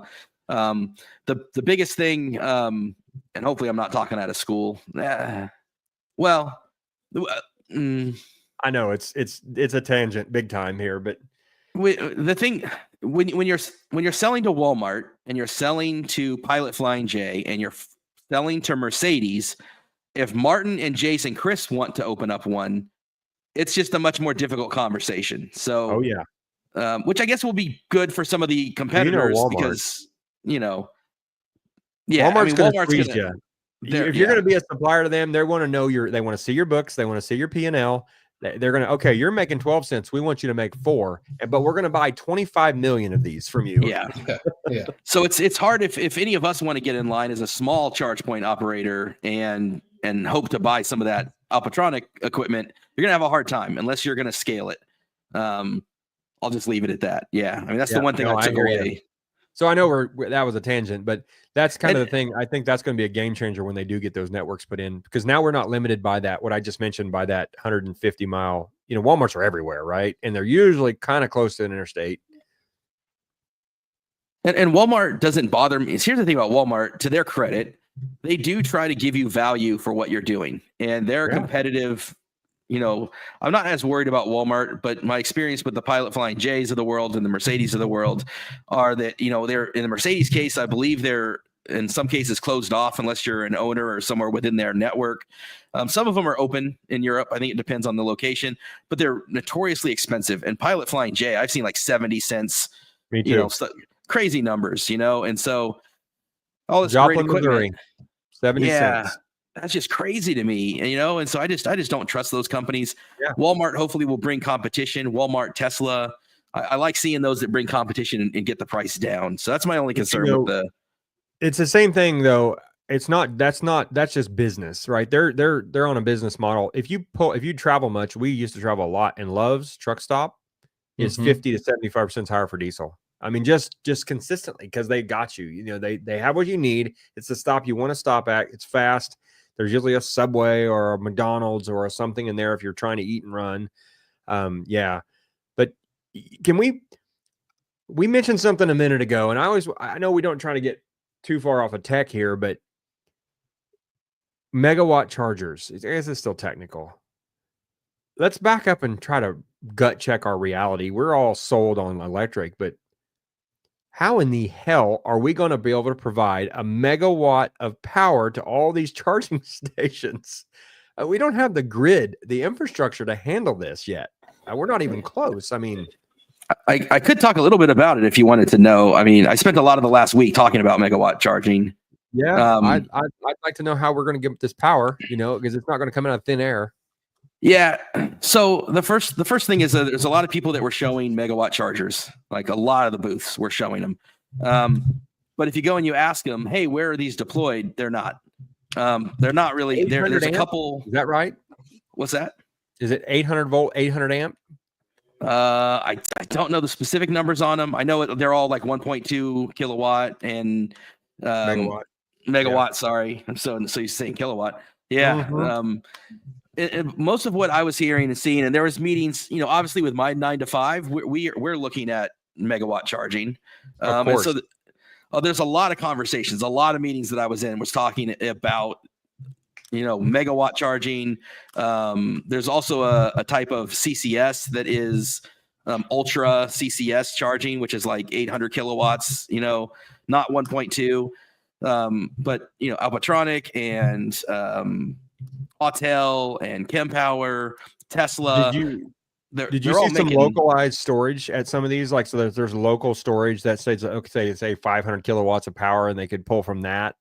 The biggest thing, and hopefully I'm not talking out of school. I know it's a tangent big time here, but the thing when you're selling to Walmart and you're selling to Pilot Flying J and you're selling to Mercedes, if Martin and Jason Chris want to open up one, it's just a much more difficult conversation. So, which I guess will be good for some of the competitors because, Walmart's going to squeeze you. If you're going to be a supplier to them, they want to know they want to see your books. They want to see your P&L. They're going to, okay, you're making 12 cents. We want you to make 4, but we're going to buy 25 million of these from you. Yeah. So it's hard if any of us want to get in line as a small ChargePoint operator and hope to buy some of that Alphatronic equipment, you're going to have a hard time unless you're going to scale it. I'll just leave it at that. Yeah. I mean, that's the one thing I took away. So I know that was a tangent, but that's kind of the thing. I think that's going to be a game changer when they do get those networks put in, because now we're not limited by that. What I just mentioned by that 150 mile, Walmarts are everywhere, right? And they're usually kind of close to an interstate. And Walmart doesn't bother me. Here's the thing about Walmart, to their credit, they do try to give you value for what you're doing, and they're competitive. I'm not as worried about Walmart, but my experience with the Pilot Flying J's of the world and the Mercedes of the world are that, they're in the Mercedes case, I believe they're in some cases closed off unless you're an owner or somewhere within their network. Some of them are open in Europe. I think it depends on the location, but they're notoriously expensive. And Pilot Flying J, I've seen like 70 cents, Me too. Crazy numbers, and so all this Joplin, great equipment, Missouri, 70 cents. That's just crazy to me, and so I just don't trust those companies. Yeah. Walmart hopefully will bring competition. Walmart, Tesla, I like seeing those that bring competition and get the price down. So that's my only concern with the. It's the same thing though. It's not. That's just business, right? They're on a business model. If you travel much, we used to travel a lot, and Love's truck stop is 50 to 75% higher for diesel. I mean, just consistently, because they got you. They have what you need. It's the stop you want to stop at. It's fast. There's usually a Subway or a McDonald's or something in there if you're trying to eat and run. But can we mentioned something a minute ago, and I know we don't try to get too far off of tech here, but megawatt chargers, I guess it's still technical. Let's back up and try to gut check our reality. We're all sold on electric, but how in the hell are we going to be able to provide a megawatt of power to all these charging stations? We don't have the grid, the infrastructure to handle this yet. We're not even close. I mean, I could talk a little bit about it if you wanted to know. I mean, I spent a lot of the last week talking about megawatt charging. Yeah, I'd like to know how we're going to get this power, because it's not going to come out of thin air. Yeah. So the first thing is that there's a lot of people that were showing megawatt chargers. Like a lot of the booths were showing them. But if you go and you ask them, hey, where are these deployed? They're not. They're not really. There's a couple. Is that right? What's that? Is it 800 volt, 800 amp? I don't know the specific numbers on them. I know they're all like 1.2 kilowatt and megawatt. Sorry, so you're saying kilowatt. Yeah. Most of what I was hearing and seeing, and there was meetings, obviously with my 9 to 5, we're looking at megawatt charging. And so there's a lot of conversations, a lot of meetings that I was in was talking about, megawatt charging. There's also a type of CCS that is ultra CCS charging, which is like 800 kilowatts, not 1.2. But Alphatronic and Autel and Kempower, Tesla. Did you they're all see some making- localized storage at some of these? Like, so there's local storage that says, okay, say 500 kilowatts of power, and they could pull from that.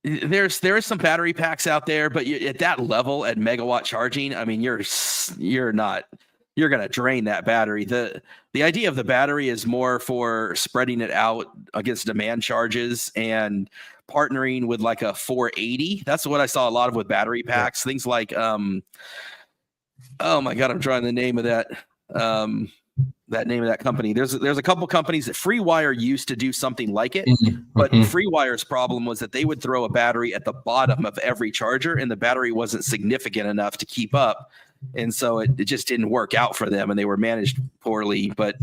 There is some battery packs out there, but at that level, at megawatt charging, I mean, you're going to drain that battery. The idea of the battery is more for spreading it out against demand charges and partnering with like a 480. That's what I saw a lot of with battery packs. Things like, oh my God, I'm trying the name of that. That name of that company. There's a couple companies that FreeWire used to do something like it, but FreeWire's problem was that they would throw a battery at the bottom of every charger, and the battery wasn't significant enough to keep up, and so it just didn't work out for them, and they were managed poorly. But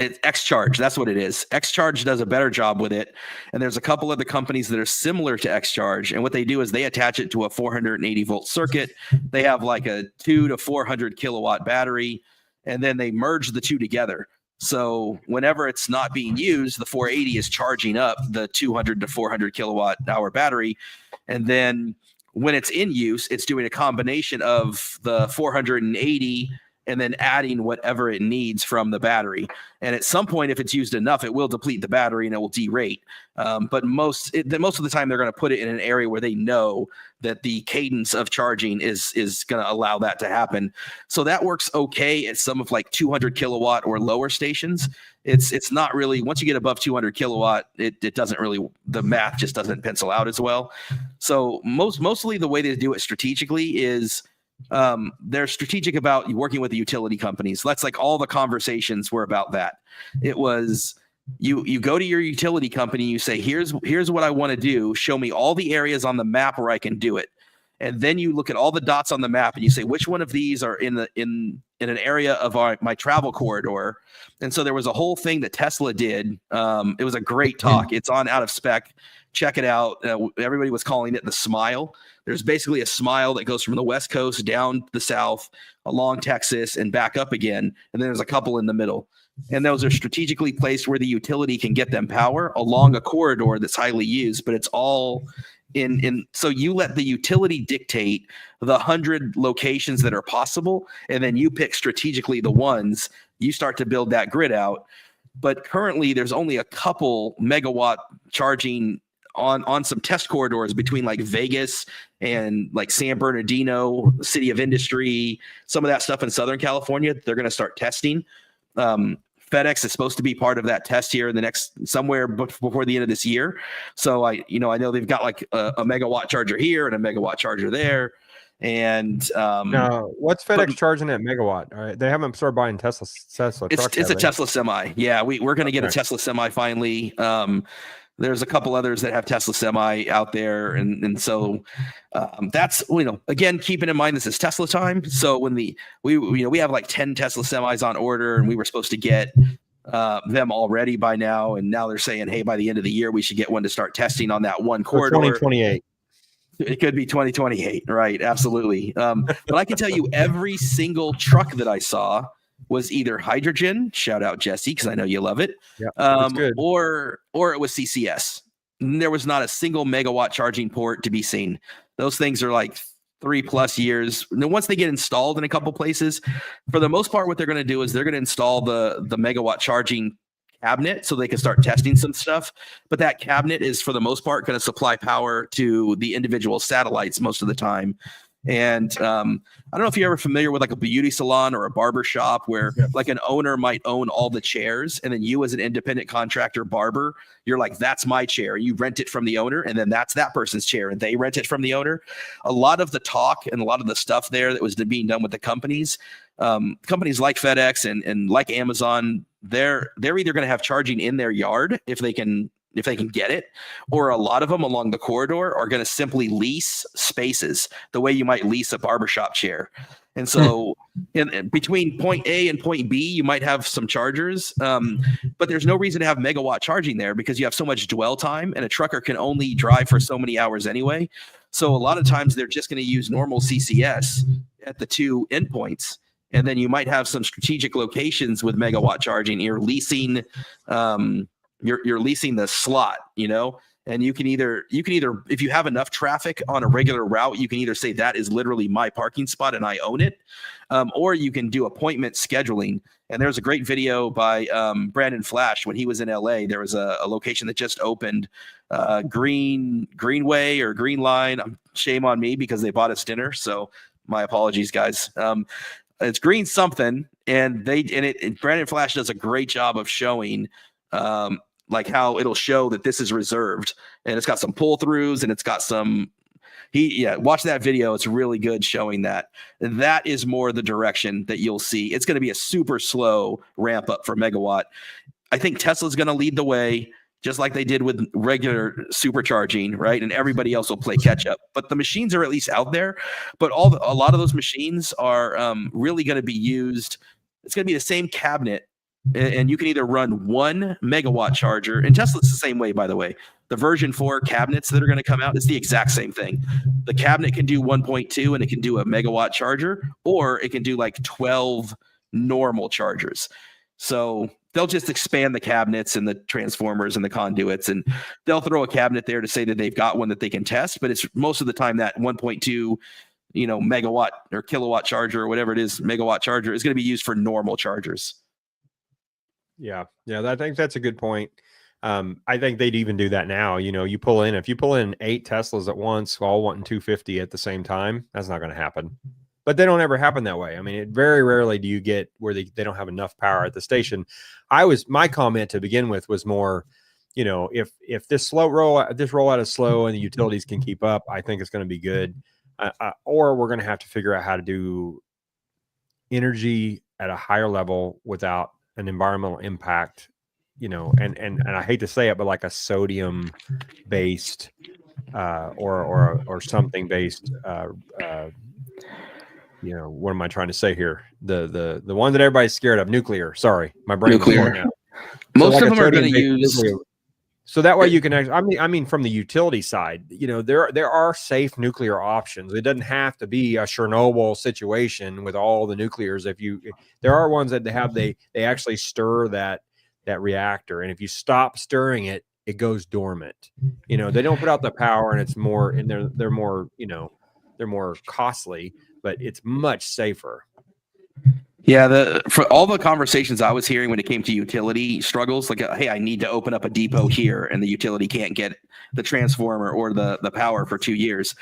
it's XCharge. That's what it is. XCharge does a better job with it. And there's a couple other companies that are similar to XCharge. And what they do is they attach it to a 480 volt circuit. They have like a 200 to 400 kilowatt battery, and then they merge the two together. So whenever it's not being used, the 480 is charging up the 200 to 400 kilowatt hour battery. And then when it's in use, it's doing a combination of the 480 and then adding whatever it needs from the battery. And at some point, if it's used enough, it will deplete the battery and it will derate. But most of the time, they're going to put it in an area where they know that the cadence of charging is going to allow that to happen. So that works okay at some of like 200 kilowatt or lower stations. It's not really, once you get above 200 kilowatt, it doesn't really, the math just doesn't pencil out as well. So mostly the way they do it strategically is, they're strategic about working with the utility companies. That's like all the conversations were about that. It was you go to your utility company, you say, here's what I want to do. Show me all the areas on the map where I can do it. And then you look at all the dots on the map and you say, which one of these are in an area of my travel corridor? And so there was a whole thing that Tesla did. It was a great talk. It's on Out of Spec. Check it out. Everybody was calling it the Smile. There's basically a smile that goes from the West Coast down the South, along Texas, and back up again. And then there's a couple in the middle. And those are strategically placed where the utility can get them power along a corridor that's highly used, but it's all in. So you let the utility dictate the 100 locations that are possible, and then you pick strategically the ones. You start to build that grid out. But currently, there's only a couple megawatt charging on some test corridors between like Vegas and like San Bernardino, City of Industry, some of that stuff in Southern California. They're going to start testing. FedEx is supposed to be part of that test here in the next somewhere before the end of this year. So I know they've got like a megawatt charger here and a megawatt charger there. And now, what's FedEx charging at megawatt? All right, they haven't started buying Tesla trucks. It's a Tesla Semi. Yeah, we're going to get a Tesla Semi finally. There's a couple others that have Tesla Semi out there, and so that's again, keeping in mind this is Tesla time. So when we have like 10 Tesla Semis on order, and we were supposed to get them already by now, and now they're saying, hey, by the end of the year we should get one to start testing on that one corridor. 2028. It could be 2028, right? Absolutely. But I can tell you, every single truck that I saw was either hydrogen, shout out Jesse, because I know you love it, or it was CCS. There was not a single megawatt charging port to be seen. Those things are like 3+ years. And then once they get installed in a couple places, for the most part, what they're going to do is they're going to install the megawatt charging cabinet so they can start testing some stuff. But that cabinet is, for the most part, going to supply power to the individual satellites most of the time. And I don't know if you're ever familiar with like a beauty salon or a barber shop where like an owner might own all the chairs, and then you as an independent contractor barber, you're like, that's my chair. You rent it from the owner, and then that's that person's chair, and they rent it from the owner. A lot of the talk and a lot of the stuff there that was being done with the companies like FedEx and like Amazon, they're either going to have charging in their yard if they can get it, or a lot of them along the corridor are going to simply lease spaces the way you might lease a barbershop chair. And so in between point A and point B, you might have some chargers, but there's no reason to have megawatt charging there because you have so much dwell time, and a trucker can only drive for so many hours anyway. So a lot of times they're just going to use normal CCS at the two endpoints. And then you might have some strategic locations with megawatt charging. You're leasing the slot, And you can either, if you have enough traffic on a regular route, you can either say that is literally my parking spot and I own it, or you can do appointment scheduling. And there's a great video by Brandon Flash when he was in LA. There was a location that just opened, Greenway or Green Line. Shame on me because they bought us dinner. So my apologies, guys. It's Green something, and Brandon Flash does a great job of showing like how it'll show that this is reserved, and it's got some pull throughs and it's got some, watch that video. It's really good showing that. That is more the direction that you'll see. It's going to be a super slow ramp up for megawatt. I think Tesla's going to lead the way, just like they did with regular supercharging, right? And everybody else will play catch up. But the machines are at least out there. But a lot of those machines are really going to be used. It's going to be the same cabinet, and you can either run 1 megawatt charger. And Tesla's the same way, by the way. The version 4 cabinets that are going to come out, it's the exact same thing. The cabinet can do 1.2 and it can do a megawatt charger, or it can do like 12 normal chargers. So they'll just expand the cabinets and the transformers and the conduits, and they'll throw a cabinet there to say that they've got one that they can test. But it's most of the time that 1.2, megawatt or kilowatt charger or whatever it is, megawatt charger is going to be used for normal chargers. Yeah. I think that's a good point. I think they'd even do that now. If you pull in 8 Teslas at once, all wanting 250 at the same time, that's not going to happen. But they don't ever happen that way. I mean, very rarely do you get where they don't have enough power at the station. My comment to begin with was more, if this rollout is slow and the utilities can keep up, I think it's going to be good. Or we're going to have to figure out how to do energy at a higher level without an environmental impact, and I hate to say it, but like a sodium based or something based, what am I trying to say here? The one that everybody's scared of, nuclear. Sorry, my brain. Nuclear. Most of them are going to use nuclear. So that way you can actually, I mean, from the utility side, there are safe nuclear options. It doesn't have to be a Chernobyl situation with all the nuclears. There are ones that they actually stir that reactor, and if you stop stirring it, it goes dormant. They don't put out the power, and it's more, and they're more, they're more costly, but it's much safer. Yeah, for all the conversations I was hearing when it came to utility struggles, like, hey, I need to open up a depot here, and the utility can't get the transformer or the power for 2 years.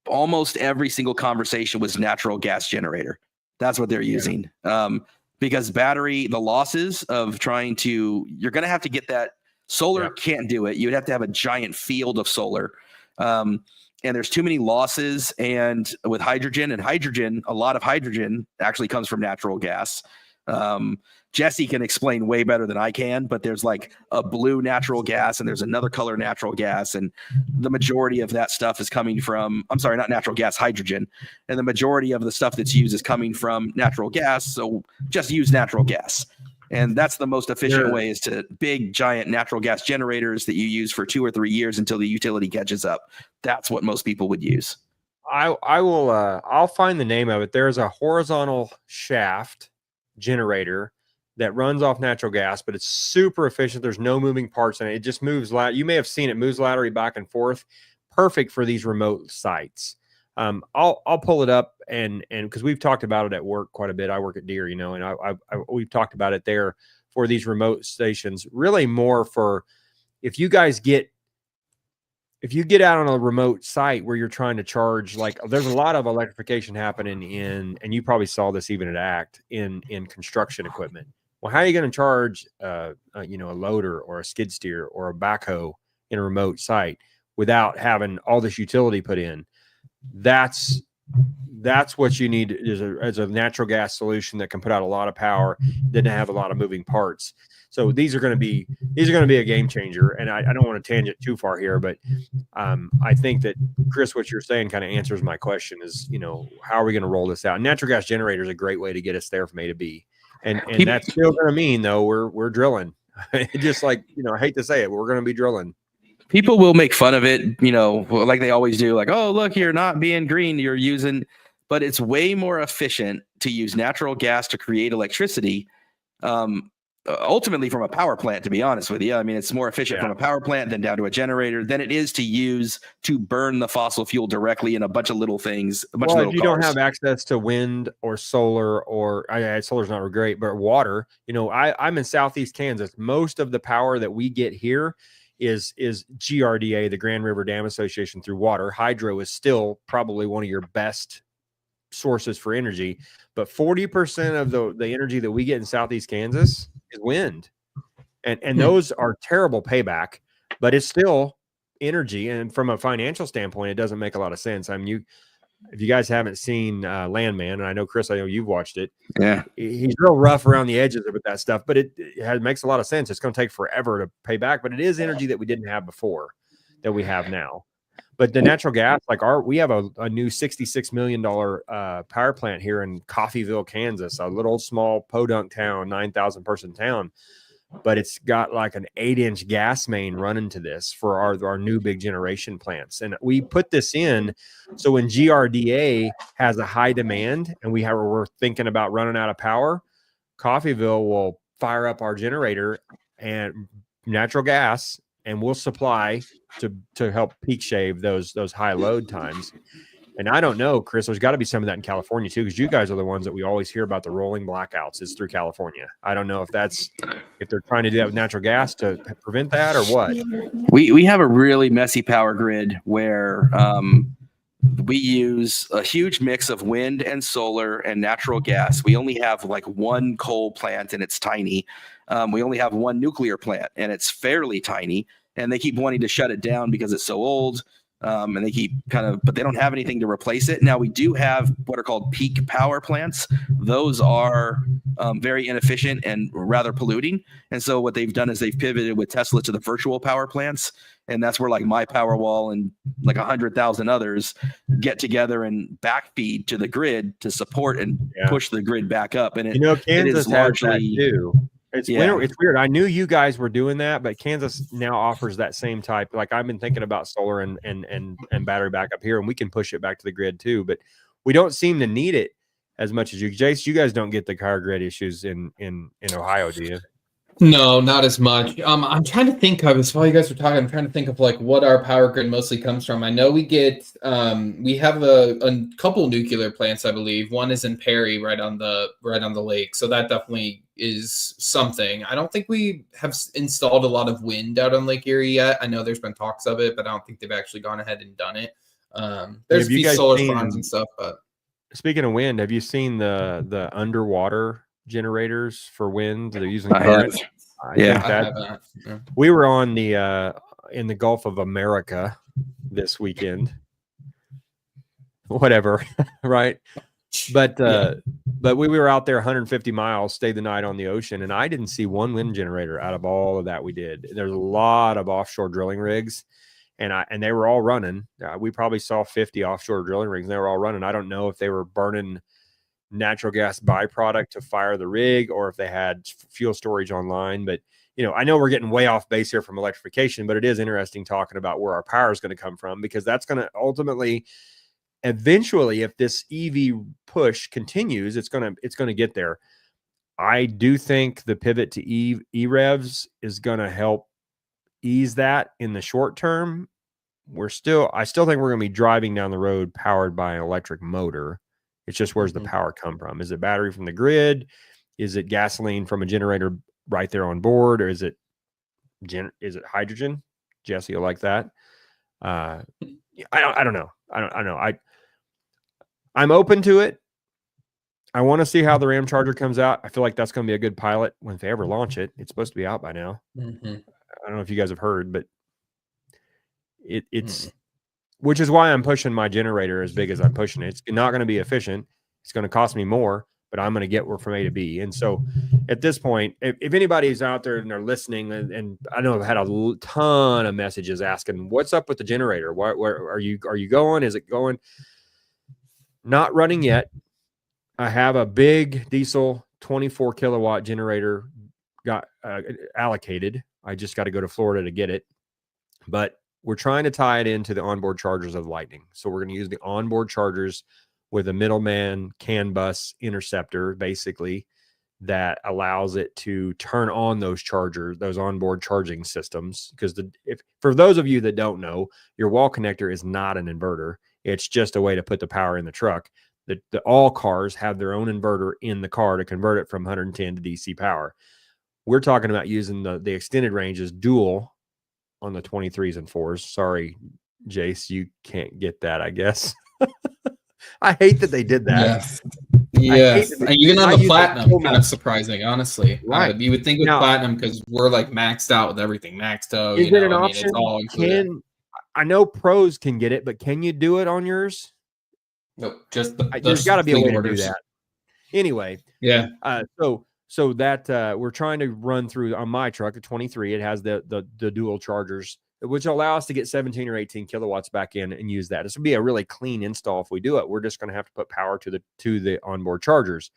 Almost every single conversation was natural gas generator. That's what they're using. Because the losses of you're going to have to get that. Solar can't do it. You'd have to have a giant field of solar. And there's too many losses. And with hydrogen, a lot of hydrogen actually comes from natural gas. Jesse can explain way better than I can, but there's like a blue natural gas and there's another color natural gas. And the majority of that stuff is coming from, not natural gas, hydrogen. And the majority of the stuff that's used is coming from natural gas. So just use natural gas. And that's the most efficient way, is to big, giant natural gas generators that you use for 2 or 3 years until the utility catches up. That's what most people would use. I'll find the name of it. There's a horizontal shaft generator that runs off natural gas, but it's super efficient. There's no moving parts in it. It just moves. You may have seen it moves laterally back and forth. Perfect for these remote sites. I'll pull it up and because we've talked about it at work quite a bit. I work at Deere, and we've talked about it there for these remote stations. Really more for if you get out on a remote site where you're trying to charge, like there's a lot of electrification happening and you probably saw this even at ACT in construction equipment. Well, how are you going to charge a loader or a skid steer or a backhoe in a remote site without having all this utility put in? That's what you need as a natural gas solution that can put out a lot of power, didn't have a lot of moving parts. So these are going to be a game changer. And I don't want to tangent too far here, but I think that, Chris, what you're saying kind of answers my question is, how are we going to roll this out? Natural gas generator is a great way to get us there from A to B. And that's still going to mean, though, we're drilling. Just like, I hate to say it, but we're going to be drilling. People will make fun of it, like they always do. Like, oh, look, you're not being green. You're using, but it's way more efficient to use natural gas to create electricity. ultimately from a power plant, to be honest with you. I mean, it's more efficient from a power plant than down to a generator than it is to use to burn the fossil fuel directly in a bunch of little things. If you don't have access to wind or solar, or solar's not great, but water, I'm in Southeast Kansas. Most of the power that we get here is GRDA, the Grand River Dam Association, through water. Hydro is still probably one of your best sources for energy, but 40% of the energy that we get in Southeast Kansas is wind, and those are terrible payback, but it's still energy. And from a financial standpoint, it doesn't make a lot of sense. I mean, if you guys haven't seen Landman, and I know Chris, I know you've watched it. Yeah, he's real rough around the edges with that stuff, but it makes a lot of sense. It's going to take forever to pay back, but it is energy that we didn't have before that we have now. But the natural gas, we have a new $66 million power plant here in Coffeyville, Kansas, a little small podunk town, 9,000 person town. But it's got like an 8-inch gas main running to this for our new big generation plants. And we put this in so when GRDA has a high demand and we're thinking about running out of power, Coffeyville will fire up our generator and natural gas, and we'll supply to help peak shave those high load times. And I don't know, Chris, there's got to be some of that in California too, because you guys are the ones that we always hear about the rolling blackouts is through California. I don't know if they're trying to do that with natural gas to prevent that or what. We have a really messy power grid where we use a huge mix of wind and solar and natural gas. We only have like one coal plant and it's tiny. We only have one nuclear plant and it's fairly tiny. And they keep wanting to shut it down because it's so old. And they keep but they don't have anything to replace it. Now we do have what are called peak power plants. Those are very inefficient and rather polluting. And so what they've done is they've pivoted with Tesla to the virtual power plants. And that's where like my Powerwall and like 100,000 others get together and backfeed to the grid to support and push the grid back up. And Kansas it is largely too. It's weird. I knew you guys were doing that, but Kansas now offers that same type. Like I've been thinking about solar and battery backup here, and we can push it back to the grid too. But we don't seem to need it as much as you. Jace, you guys don't get the power grid issues in Ohio, do you? No, not as much. I'm trying to think of, as while you guys were talking, I'm trying to think of like what our power grid mostly comes from. I know we get, we have a couple nuclear plants, I believe. One is in Perry, right on the lake. So that definitely is something. I don't think we have installed a lot of wind out on Lake Erie yet. I know there's been talks of it, but I don't think they've actually gone ahead and done it. There's a few solar farms and stuff, but speaking of wind, have you seen the underwater generators for wind? They're using current. We were on the in the Gulf of America this weekend. Whatever, right? But we were out there 150 miles, stayed the night on the ocean, and I didn't see one wind generator out of all of that we did. There's a lot of offshore drilling rigs, and they were all running. We probably saw 50 offshore drilling rigs, and they were all running. I don't know if they were burning natural gas byproduct to fire the rig or if they had fuel storage online. But I know we're getting way off base here from electrification, but it is interesting talking about where our power is going to come from, because that's going to ultimately, eventually, if this EV push continues, it's going to get there. I do think the pivot to EREVs is going to help ease that in the short term. I still think we're going to be driving down the road powered by an electric motor. It's just, where's the power come from? Is it battery from the grid? Is it gasoline from a generator right there on board? Or is it hydrogen? Jesse, you like that? I don't know. I know. I'm open to it. I want to see how the Ram Charger comes out. I feel like that's going to be a good pilot when they ever launch it. It's supposed to be out by now. I don't know if you guys have heard, but it's which is why I'm pushing my generator as big as I'm pushing it. It's not going to be efficient. It's going to cost me more, but I'm going to get from A to B. And so at this point, if anybody's out there and they're listening, and I know I've had a ton of messages asking, what's up with the generator? Where are you going? Is it going? Not running yet. I have a big diesel 24 kilowatt generator got allocated. I just got to go to Florida to get it. But we're trying to tie it into the onboard chargers of Lightning. So we're going to use the onboard chargers with a middleman CAN bus interceptor, basically, that allows it to turn on those chargers, those onboard charging systems. Because for those of you that don't know, your wall connector is not an inverter. It's just a way to put the power in the truck. All cars have their own inverter in the car to convert it from 110 to DC power. We're talking about using the extended range as dual on the 23s and 4s. Sorry, Jace, you can't get that, I guess. I hate that they did that. Yes. Even on the Platinum, kind of surpurprising, honestly. Right. You would think with Platinum, because we're like maxed out with everything, Maxto. Is it an option? It's all included. I know pros can get it, but can you do it on yours? Nope. Just there's got to be a way to do that. Anyway. Yeah. So that we're trying to run through on my truck, the 23. It has the dual chargers, which allow us to get 17 or 18 kilowatts back in and use that. This would be a really clean install if we do it. We're just going to have to put power to the onboard chargers.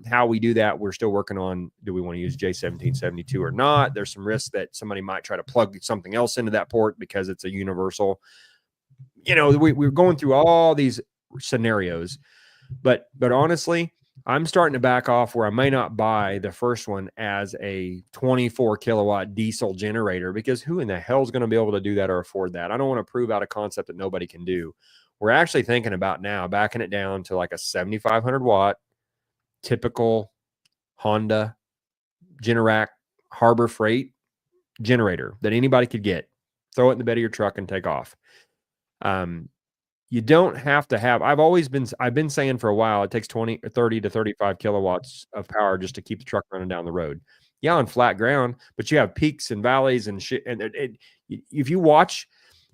How we do that, we're still working on. Do we want to use J1772 or not? There's some risk that somebody might try to plug something else into that port because it's a universal. We're going through all these scenarios, but honestly, I'm starting to back off where I may not buy the first one as a 24 kilowatt diesel generator, because who in the hell is going to be able to do that or afford that? I don't want to prove out a concept that nobody can do. We're actually thinking about now backing it down to like a 7,500 watt typical Honda Generac Harbor Freight generator that anybody could get. Throw it in the bed of your truck and take off. You don't have to have, I've been saying for a while, it takes 30 to 35 kilowatts of power just to keep the truck running down the road. Yeah, on flat ground, but you have peaks and valleys and shit. And if you watch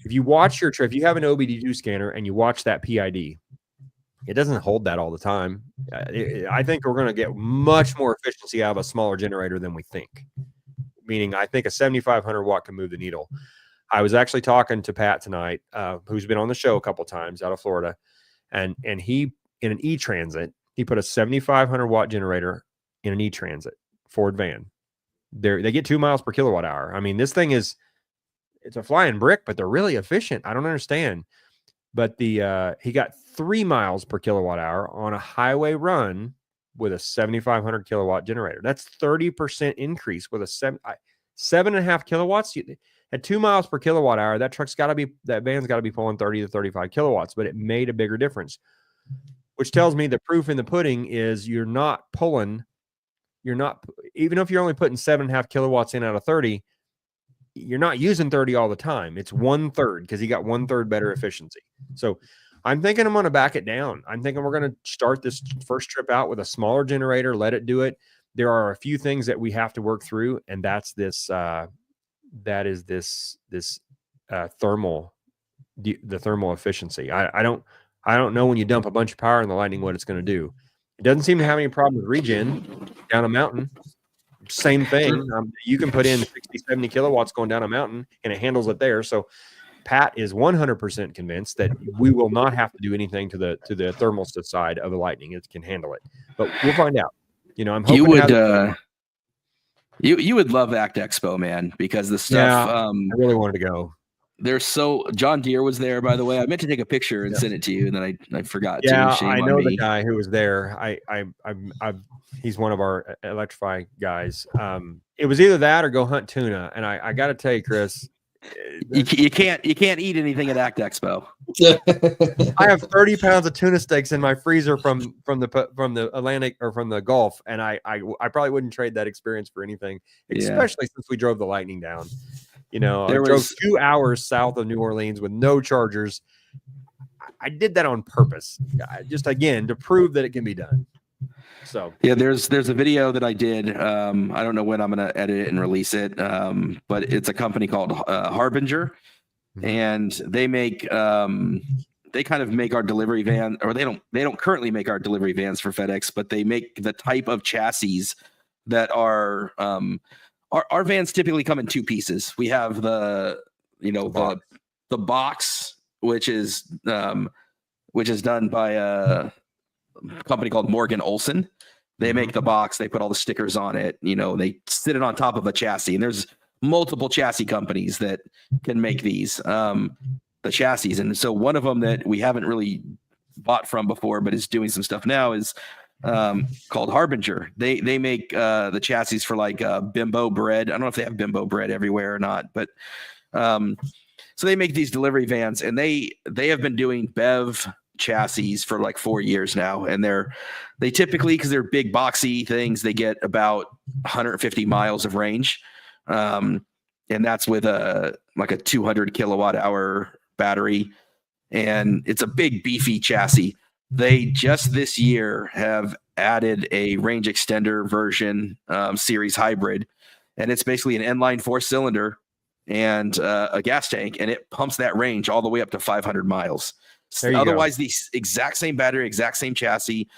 your truck, if you have an OBD2 scanner and you watch that PID, it doesn't hold that all the time. I think we're going to get much more efficiency out of a smaller generator than we think. Meaning, I think a 7,500 watt can move the needle. I was actually talking to Pat tonight, who's been on the show a couple times out of Florida, and he, in an E-Transit, he put a 7,500 watt generator in an E-Transit Ford van. They get 2 miles per kilowatt hour. I mean, this thing it's a flying brick, but they're really efficient. I don't understand. But he got 3 miles per kilowatt hour on a highway run with a 7,500 kilowatt generator. That's 30% increase with a 7.5 kilowatts. At 2 miles per kilowatt hour, that van's got to be pulling 30 to 35 kilowatts, but it made a bigger difference, which tells me the proof in the pudding is even if you're only putting 7.5 kilowatts in out of 30, you're not using 30 all the time. It's 1/3 because he got 1/3 better efficiency. So I'm thinking I'm going to back it down. I'm thinking we're going to start this first trip out with a smaller generator, let it do it. There are a few things that we have to work through, and that's this, thermal efficiency. I don't know when you dump a bunch of power in the Lightning what it's going to do. It doesn't seem to have any problem with regen down a mountain. Same thing. You can put in 60, 70 kilowatts going down a mountain and it handles it there. So Pat is 100% convinced that we will not have to do anything to the thermostat side of the Lightning. It can handle it, but we'll find out. I'm hoping you would love Act Expo, man, because the stuff. I really wanted to go. John Deere was there, by the way. I meant to take a picture and send it to you, and then I forgot. Yeah, Shame I know on me. the guy who was there. He's one of our Electrify guys. It was either that or go hunt tuna, and I got to tell you, Chris, you can't eat anything at Act Expo. I have 30 pounds of tuna steaks in my freezer from the Atlantic or from the Gulf, and I probably wouldn't trade that experience for anything, especially since we drove the Lightning down. I drove 2 hours south of New Orleans with no chargers. I did that on purpose, just again to prove that it can be done. So yeah, there's a video that I did. I don't know when I'm going to edit it and release it, but it's a company called Harbinger, and they make they kind of make our delivery van, or they don't currently make our delivery vans for FedEx, but they make the type of chassis that are our vans typically come in two pieces. We have the box, which is done by a company called Morgan Olson. They make the box, they put all the stickers on it, they sit it on top of a chassis, and there's multiple chassis companies that can make these the chassis. And so one of them that we haven't really bought from before but is doing some stuff now is called Harbinger. They make the chassis for like Bimbo bread. I don't know if they have Bimbo bread everywhere or not, but so they make these delivery vans, and they have been doing BEV chassis for like 4 years now, and they typically, because they're big boxy things, they get about 150 miles of range, and that's with a 200 kilowatt hour battery, and it's a big beefy chassis. They just this year have added a range extender version, series hybrid, and it's basically an inline 4-cylinder and a gas tank, and it pumps that range all the way up to 500 miles. Otherwise, the exact same battery, exact same chassis,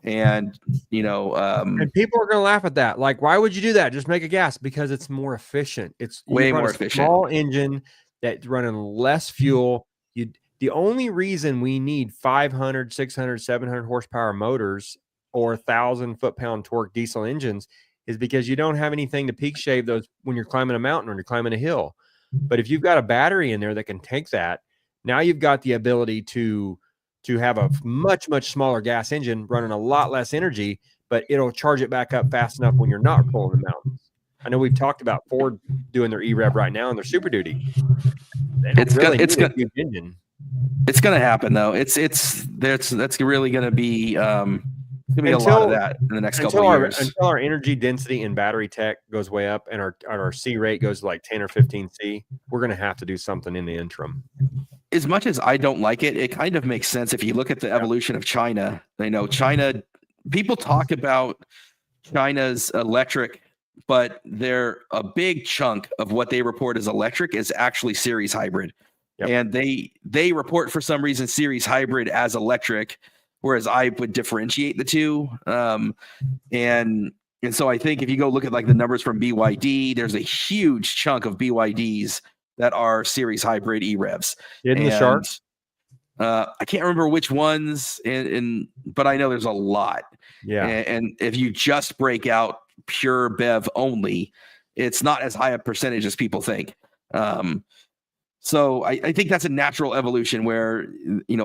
and and people are going to laugh at that. Like, why would you do that? Just make a gas. Because it's more efficient. It's way more efficient. Small engine that's running less fuel. The only reason we need 500, 600, 700 horsepower motors or 1,000 foot-pound torque diesel engines is because you don't have anything to peak shave those when you're climbing a mountain or you're climbing a hill. But if you've got a battery in there that can take that, now you've got the ability to have a much, much smaller gas engine running a lot less energy, but it'll charge it back up fast enough when you're not pulling the mountains. I know we've talked about Ford doing their E-Rev right now and their Super Duty. It's going to happen though. That's really going to be a lot of that in the next couple of years. Until our energy density in battery tech goes way up and our C rate goes to like 10 or 15 C, we're going to have to do something in the interim. As much as I don't like it, it kind of makes sense if you look at the evolution of China. China, people talk about China's electric, but a big chunk of what they report as electric is actually series hybrid. Yep. And they report for some reason series hybrid as electric, whereas I would differentiate the two. And so I think if you go look at like the numbers from BYD, there's a huge chunk of BYDs that are series hybrid E-Revs. In the Sharks? I can't remember which ones, but I know there's a lot. Yeah. And if you just break out pure BEV only, it's not as high a percentage as people think. So I think that's a natural evolution where,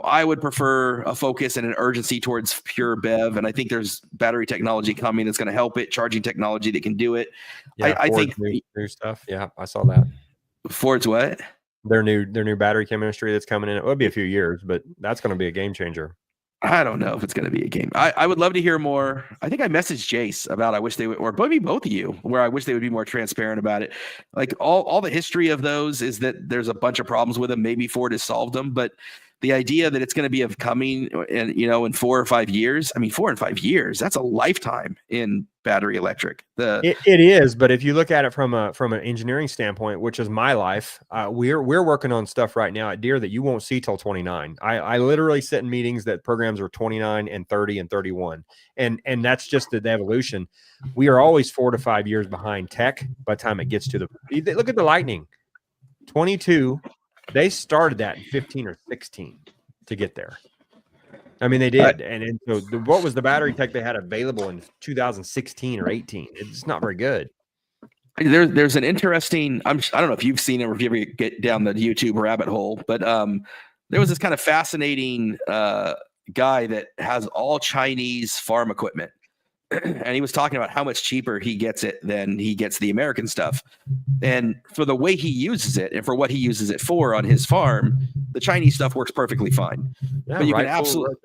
I would prefer a focus and an urgency towards pure BEV. And I think there's battery technology coming that's going to help it, charging technology that can do it. Yeah, I think new stuff. Yeah, I saw that. Ford's what? Their new battery chemistry that's coming in. It will be a few years, but that's going to be a game changer. I don't know if it's going to be a game. I would love to hear more. I think I messaged Jace about, I wish they would, or maybe both of you, where I wish they would be more transparent about it. Like all the history of those is that there's a bunch of problems with them. Maybe Ford has solved them, but the idea that it's going to be coming and, in 4 or 5 years, 4 and 5 years, that's a lifetime in battery electric. It is, but if you look at it from an engineering standpoint, which is my life, we're working on stuff right now at Deere that you won't see till 29. I literally sit in meetings that programs are 29 and 30 and 31, and that's just the evolution. We are always 4 to 5 years behind tech by the time it gets to look at the Lightning 22. They started that in 15 or 16 to get there. They did. And so what was the battery tech they had available in 2016 or 18? It's not very good. There's an interesting, I don't know if you've seen it or if you ever get down the YouTube rabbit hole, but there was this kind of fascinating guy that has all Chinese farm equipment. And he was talking about how much cheaper he gets it than he gets the American stuff. And for the way he uses it and for what he uses it for on his farm, the Chinese stuff works perfectly fine. Yeah, but you can absolutely.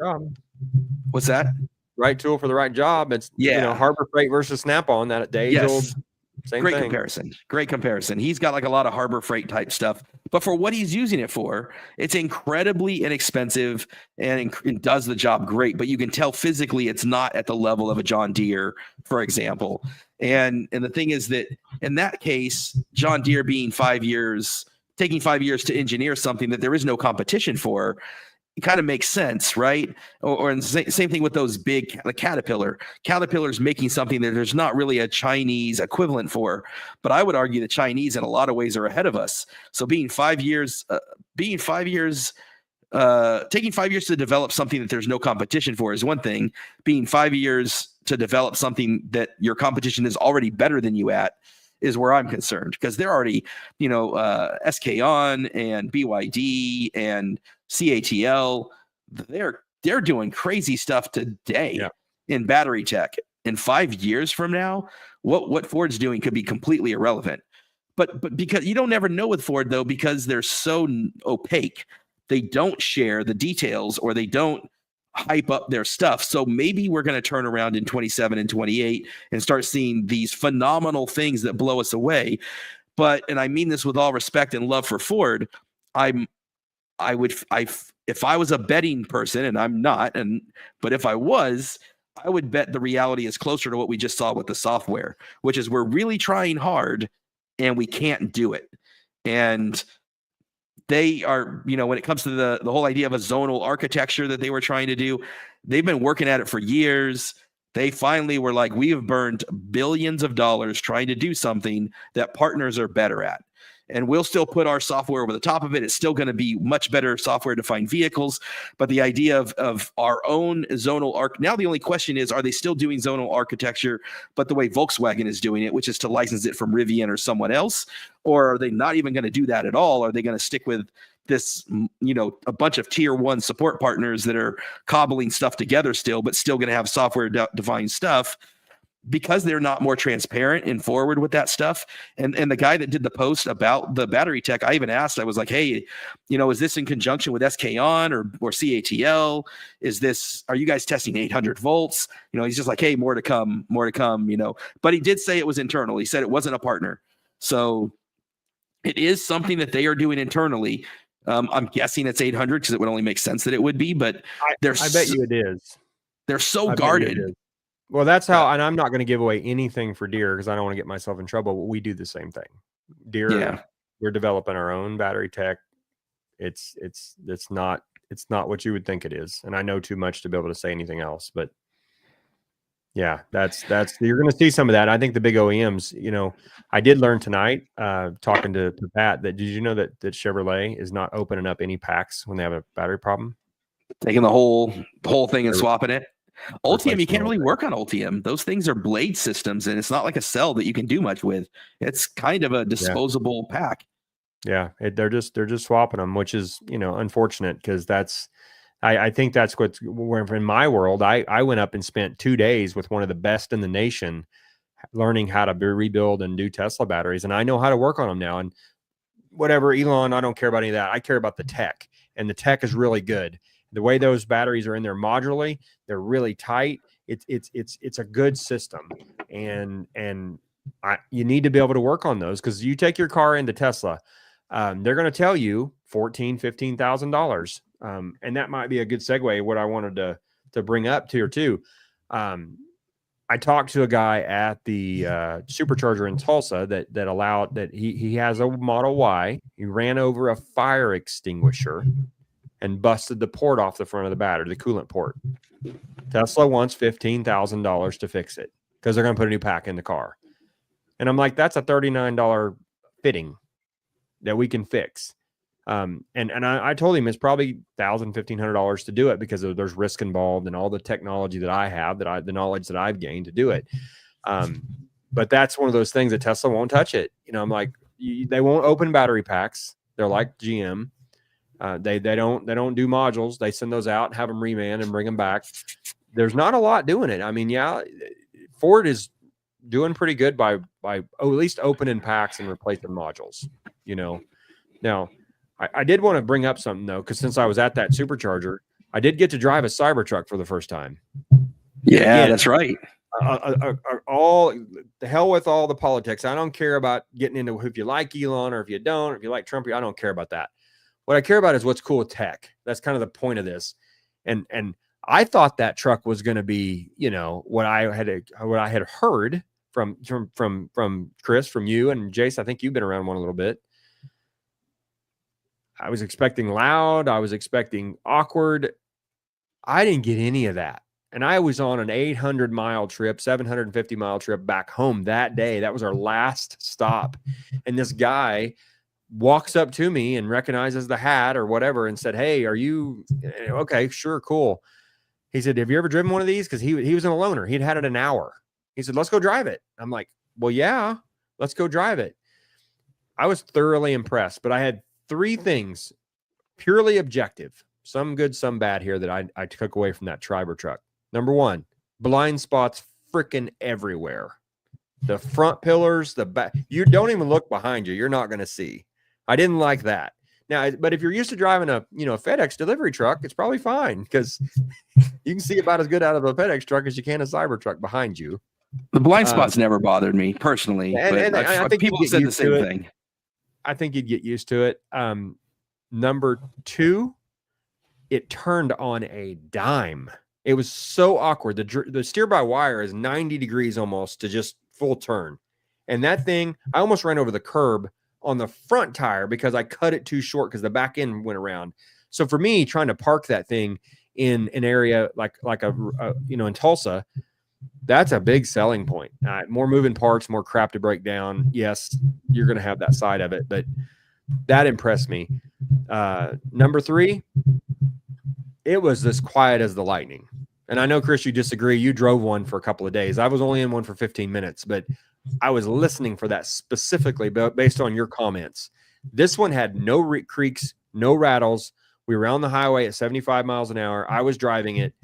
What's that? Right tool for the right job. It's Harbor Freight versus Snap-on, that days old. Same Great thing. Great comparison. He's got like a lot of Harbor Freight type stuff, but for what he's using it for, it's incredibly inexpensive and does the job great. But you can tell physically it's not at the level of a John Deere, for example. And the thing is that in that case, John Deere being 5 years, taking 5 years to engineer something that there is no competition for, it kind of makes sense, right? Or the same thing with those big, the Caterpillar's making something that there's not really a Chinese equivalent for. But I would argue the Chinese in a lot of ways are ahead of us. So taking 5 years to develop something that there's no competition for is one thing. Being 5 years to develop something that your competition is already better than you at is where I'm concerned, because they're already, SK On and BYD and CATL, they're doing crazy stuff today. in battery tech. In 5 years from now, what Ford's doing could be completely irrelevant. But because you don't ever know with Ford, though, because they're so opaque, they don't share the details or they don't hype up their stuff. So maybe we're going to turn around in 27 and 28 and start seeing these phenomenal things that blow us away. But, and I mean this with all respect and love for Ford, if I was a betting person, and I'm not, but if I was, I would bet the reality is closer to what we just saw with the software, which is we're really trying hard and we can't do it. And they are, when it comes to the whole idea of a zonal architecture that they were trying to do, they've been working at it for years. They finally were like, we have burned billions of dollars trying to do something that partners are better at. And we'll still put our software over the top of it. It's still going to be much better software-defined vehicles. But the idea of our own zonal arc, now the only question is, are they still doing zonal architecture, but the way Volkswagen is doing it, which is to license it from Rivian or someone else? Or are they not even going to do that at all? Are they going to stick with this, a bunch of tier one support partners that are cobbling stuff together still, but still going to have software-defined stuff? Because they're not more transparent and forward with that stuff. And the guy that did the post about the battery tech, I even asked, I was like, hey, is this in conjunction with SK-On or CATL? Are you guys testing 800 volts? He's just like, hey, more to come, but he did say it was internal. He said it wasn't a partner. So it is something that they are doing internally. I'm guessing it's 800 because it would only make sense that it would be, but I bet you it is. They're so guarded. Well, that's how, and I'm not going to give away anything for Deere because I don't want to get myself in trouble. But we do the same thing. Deere, we're developing our own battery tech. It's not what you would think it is, and I know too much to be able to say anything else. But yeah, that's you're going to see some of that. I think the big OEMs. I did learn tonight talking to Pat that did you know that Chevrolet is not opening up any packs when they have a battery problem, taking the whole thing and swapping it. Ultium, you can't really work on Ultium. Those things are blade systems, and it's not like a cell that you can do much with. It's kind of a disposable pack. Yeah, they're just swapping them, which is unfortunate because I think that's what's where in my world. I went up and spent 2 days with one of the best in the nation, learning how to rebuild and do Tesla batteries, and I know how to work on them now. And whatever, Elon, I don't care about any of that. I care about the tech, and the tech is really good. The way those batteries are in there modularly, they're really tight. It's a good system, and you need to be able to work on those because you take your car into Tesla, they're going to tell you $14,000-$15,000, and that might be a good segue. What I wanted to bring up here too. I talked to a guy at the supercharger in Tulsa that allowed that he has a Model Y. He ran over a fire extinguisher and busted the port off the front of the battery, the coolant port. Tesla wants $15,000 to fix it because they're going to put a new pack in the car. And I'm like, that's a $39 fitting that we can fix. And I told him it's probably $1,000, $1,500 to do it because there's risk involved and all the technology that I have, the knowledge that I've gained to do it. But that's one of those things that Tesla won't touch it. I'm like, they won't open battery packs. They're like GM. They don't do modules. They send those out, have them remanned, and bring them back. There's not a lot doing it. I mean, yeah, Ford is doing pretty good by at least opening packs and replacing modules. Now I did want to bring up something though, because since I was at that supercharger, I did get to drive a Cybertruck for the first time. Yeah, again, that's right. All the hell with all the politics. I don't care about getting into if you like Elon or if you don't, or if you like Trump. I don't care about that. What I care about is what's cool with tech. That's kind of the point of this. And I thought that truck was going to be, what I had heard from Chris, from you and Jace. I think you've been around one a little bit. I was expecting loud. I was expecting awkward. I didn't get any of that. And I was on an 800-mile trip, 750-mile trip back home that day. That was our last stop. And this guy walks up to me and recognizes the hat or whatever and said, "Hey, are you okay? Sure, cool." He said, "Have you ever driven one of these?" Because he was in a loaner. He'd had it an hour. He said, "Let's go drive it." I'm like, "Well, yeah, let's go drive it." I was thoroughly impressed, but I had 3 things purely objective, some good, some bad here that I took away from that Cybertruck. Number 1, blind spots freaking everywhere. The front pillars, the back, you don't even look behind you. You're not going to see. I didn't like that. Now, but if you're used to driving a FedEx delivery truck, it's probably fine because you can see about as good out of a FedEx truck as you can a Cybertruck behind you. The blind spots never bothered me personally, and I think people said the same thing. I think you'd get used to it. Number 2, it turned on a dime. It was so awkward. The steer by wire is 90 degrees almost to just full turn. And that thing, I almost ran over the curb on the front tire because I cut it too short because the back end went around. So for me, trying to park that thing in an area like in Tulsa, that's a big selling point. More moving parts, more crap to break down. Yes, you're going to have that side of it, but that impressed me. Number 3, it was as quiet as the Lightning. And I know, Chris, you disagree. You drove one for a couple of days. I was only in one for 15 minutes, but I was listening for that specifically based on your comments. This one had no creaks, no rattles. We were on the highway at 75 miles an hour. I was driving it.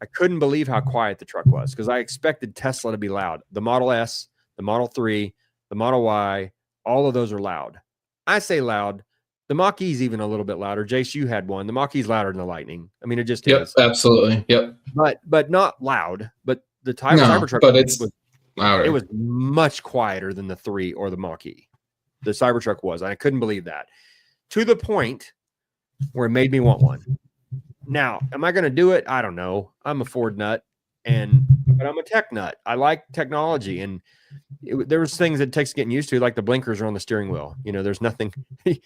I couldn't believe how quiet the truck was because I expected Tesla to be loud. The Model S, the Model 3, the Model Y, all of those are loud. I say loud. The Mach-E is even a little bit louder. Jace, you had one. The Mach-E is louder than the Lightning. I mean, it just is. Yep, absolutely. Yep. But not loud. But the Cybertruck, but it's louder. It was much quieter than the 3 or the Mach-E. The Cybertruck was. I couldn't believe that. To the point where it made me want one. Now, am I going to do it? I don't know. I'm a Ford nut, but I'm a tech nut. I like technology, and there was things that takes getting used to, like the blinkers are on the steering wheel. There's nothing.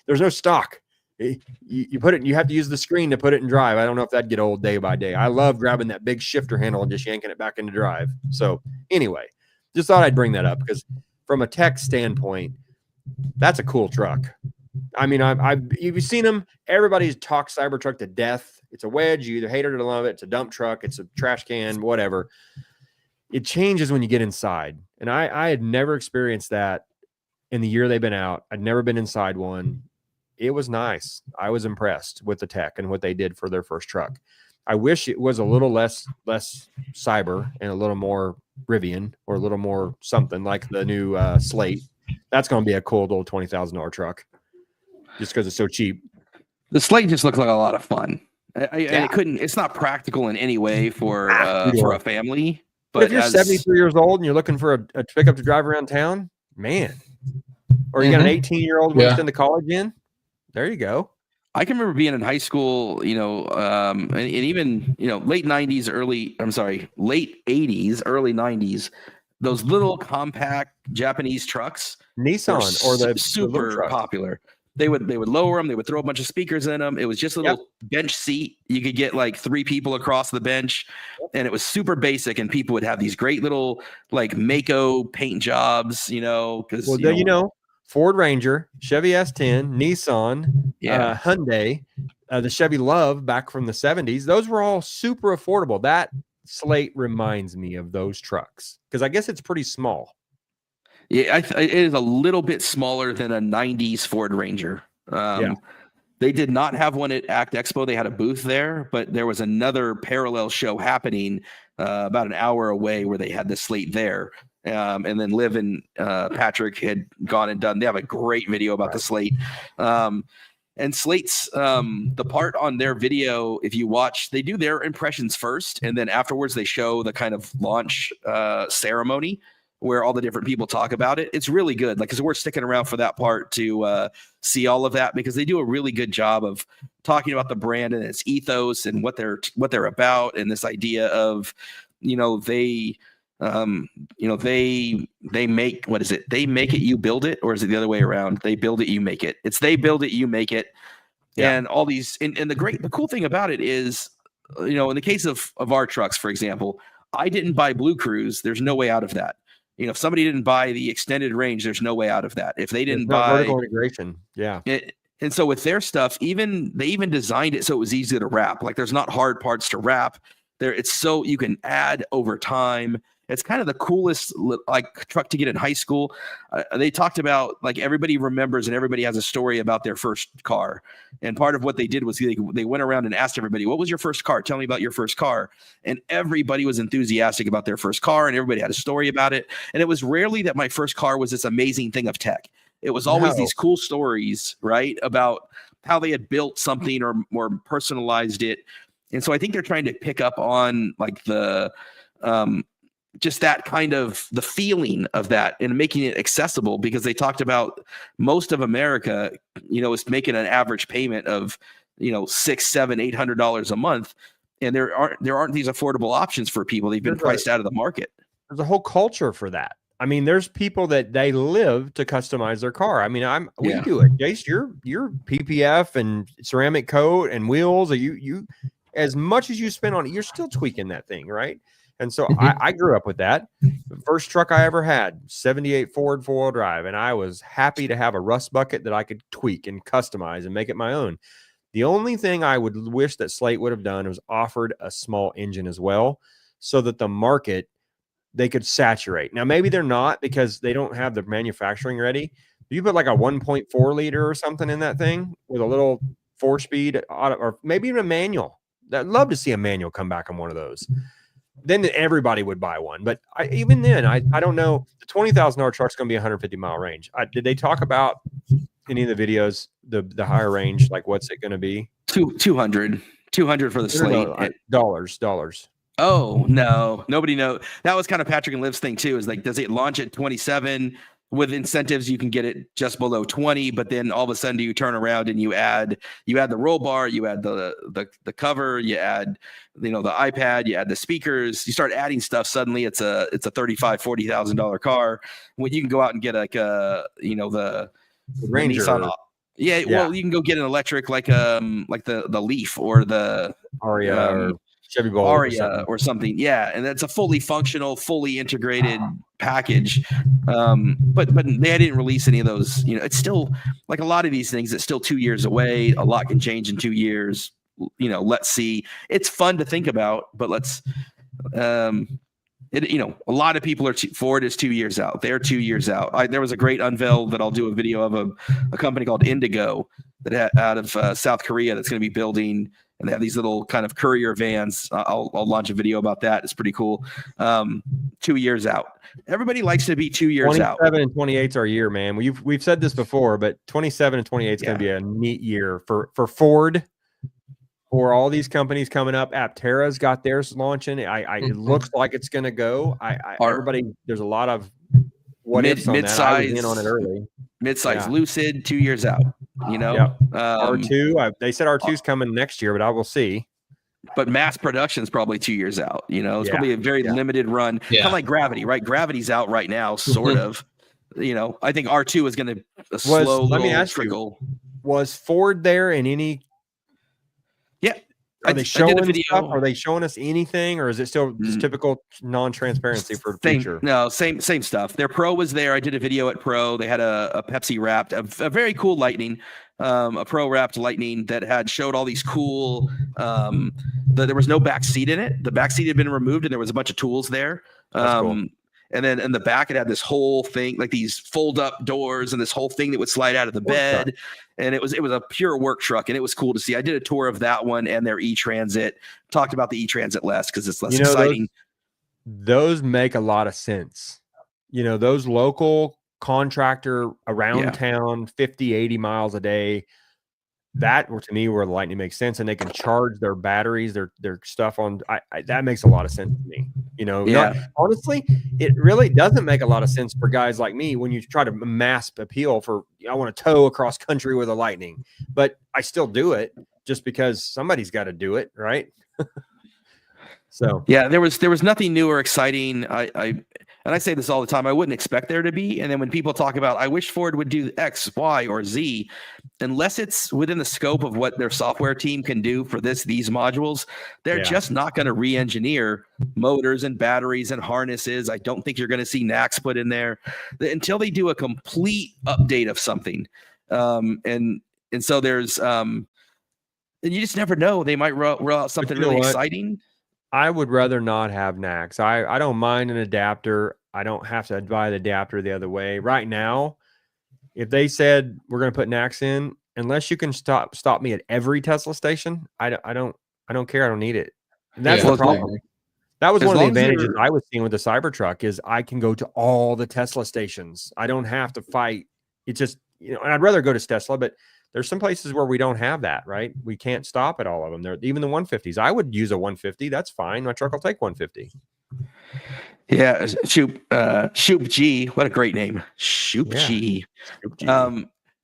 There's no stock. You put it. You have to use the screen to put it in drive. I don't know if that'd get old day by day. I love grabbing that big shifter handle and just yanking it back into drive. So anyway, just thought I'd bring that up because from a tech standpoint, that's a cool truck. I mean, you've seen them. Everybody's talked Cybertruck to death. It's a wedge. You either hate it or love it. It's a dump truck. It's a trash can, whatever. It changes when you get inside. And I had never experienced that in the year they've been out. I'd never been inside one. It was nice. I was impressed with the tech and what they did for their first truck. I wish it was a little less cyber and a little more Rivian or a little more something like the new Slate. That's going to be a cool little $20,000 truck just because it's so cheap. The Slate just looks like a lot of fun. It's not practical in any way for a family. But if you're 73 years old and you're looking for a pickup to drive around town, man, or you got an 18-year-old who's in the college in, there you go. I can remember being in high school, and even, late 80s, early 90s, those little compact Japanese trucks, Nissan or the super popular. They would lower them. They would throw a bunch of speakers in them. It was just a little bench seat. You could get like 3 people across the bench, and it was super basic. And people would have these great little like Mako paint jobs, because Ford Ranger, Chevy S10, Nissan, Hyundai, the Chevy Love back from the 70s. Those were all super affordable. That Slate reminds me of those trucks because I guess it's pretty small. Yeah, it is a little bit smaller than a 90s Ford Ranger. They did not have one at ACT Expo. They had a booth there, but there was another parallel show happening about an hour away where they had the Slate there. And then Liv and Patrick had gone and done. They have a great video about the Slate. And Slate's the part on their video, if you watch, they do their impressions first, and then afterwards they show the kind of launch ceremony where all the different people talk about it. It's really good. Like, because we're sticking around for that part to see all of that because they do a really good job of talking about the brand and its ethos and what they're about, and this idea of, they make, what is it? They make it, you build it, or is it the other way around? They build it, you make it. It's they build it, you make it. Yeah. And all these, and the cool thing about it is, in the case of our trucks, for example, I didn't buy Blue Cruise. There's no way out of that. If somebody didn't buy the extended range, there's no way out of that. If they didn't buy vertical integration, and so with their stuff, they even designed it so it was easy to wrap. Like, there's not hard parts to wrap. It's so you can add over time. It's kind of the coolest like truck to get in high school. They talked about like everybody remembers and everybody has a story about their first car. And part of what they did was they went around and asked everybody, what was your first car? Tell me about your first car. And everybody was enthusiastic about their first car and everybody had a story about it. And it was rarely that my first car was this amazing thing of tech. It was always these cool stories, right? About how they had built something or more personalized it. And so I think they're trying to pick up on like the, just that kind of the feeling of that and making it accessible, because they talked about most of America, is making an average payment of, $600, $700, $800 a month. And there aren't these affordable options for people. They've been priced out of the market. There's a whole culture for that. I mean, there's people that they live to customize their car. I mean, we do it. Jace, your PPF and ceramic coat and wheels, you as much as you spend on it, you're still tweaking that thing, right? And so I grew up with that. The first truck I ever had, 78 Ford 4-wheel drive, and I was happy to have a rust bucket that I could tweak and customize and make it my own. The only thing I would wish that Slate would have done was offered a small engine as well, so that the market, they could saturate. Now, maybe they're not because they don't have the manufacturing ready. You put like a 1.4 liter or something in that thing with a little 4-speed auto, or maybe even a manual. I'd love to see a manual come back on one of those. Then everybody would buy one. But even then, I don't know. The $20,000 truck's going to be 150-mile range. Did they talk about any of the videos, the higher range? Like, what's it going to be? 200 for the Slate. Dollars. Oh, no, nobody knows. That was kind of Patrick and Liv's thing too, is like, does it launch at 27 with incentives? You can get it just below 20, but then all of a sudden you turn around and you add the roll bar, you add the cover, you add, the iPad, you add the speakers, you start adding stuff. Suddenly it's a $35,000-$40,000 car. When you can go out and get like the Ranger. Nissan. Yeah, well, you can go get an electric like the Leaf or the Aria or Chevy Bolt or something. Yeah, and that's a fully functional, fully integrated package. But they didn't release any of those. It's still like a lot of these things. It's still 2 years away. A lot can change in 2 years. Let's see. It's fun to think about, but let's. A lot of people Ford is 2 years out. They're 2 years out. There was a great unveil that I'll do a video of a company called Indigo that out of South Korea that's going to be building. And they have these little kind of courier vans. I'll launch a video about that. It's pretty cool. 2 years out. Everybody likes to be 2 years out. 27 and 28 are a year, man. We've said this before, but 27 and 28 is going to be a neat year for Ford. For all these companies coming up. Aptera's got theirs launching. It looks like it's going to go. Everybody, there's a lot of what ifs on that. I was in on it early. Mid-size Lucid, 2 years out. R2. They said R2's coming next year, but I will see. But mass production is probably 2 years out. It's probably a very limited run. Kind of like Gravity, right? Gravity's out right now, sort of. I think R2 is going to slow. Let me ask trickle. Was Ford there in any? Yeah. Are they showing stuff? Are they showing us anything, or is it still just typical non-transparency for the future? No, same stuff. Their Pro was there. I did a video at Pro. They had a Pepsi wrapped, a very cool Lightning, a Pro wrapped Lightning that showed all these cool. There was no back seat in it. The back seat had been removed, and there was a bunch of tools there. That's cool. And then in the back, it had this whole thing, like these fold-up doors and this whole thing that would slide out of the bed. Truck. And it was a pure work truck, and it was cool to see. I did a tour of that one and their e-Transit. Talked about the e-Transit less because it's less exciting. Those make a lot of sense. Those local contractor around town, 50, 80 miles a day, that to me where the Lightning makes sense, and they can charge their batteries, their stuff on. That makes a lot of sense to me. Honestly, it really doesn't make a lot of sense for guys like me when you try to mass appeal for. I want to tow across country with a Lightning, but I still do it just because somebody's got to do it, right? So there was nothing new or exciting. I say this all the time. I wouldn't expect there to be. And then when people talk about, I wish Ford would do X, Y, or Z, unless it's within the scope of what their software team can do for these modules, they're just not going to re-engineer motors and batteries and harnesses. I don't think you're going to see NACS put in there until they do a complete update of something. And so there's, and you just never know. They might roll out something really exciting. I would rather not have NACs. I don't mind an adapter. I don't have to buy the adapter the other way. Right now, if they said we're going to put NACs in, unless you can stop me at every Tesla station, I don't care. I don't need it. And that's the problem. That was one of the advantages I was seeing with the Cybertruck is I can go to all the Tesla stations. I don't have to fight. It's just, and I'd rather go to Tesla, but there's some places where we don't have that, right? We can't stop at all of them. There, even the 150s. I would use a 150. That's fine. My truck will take 150. Yeah, Shoop G. What a great name, Shoop G. Shoop G.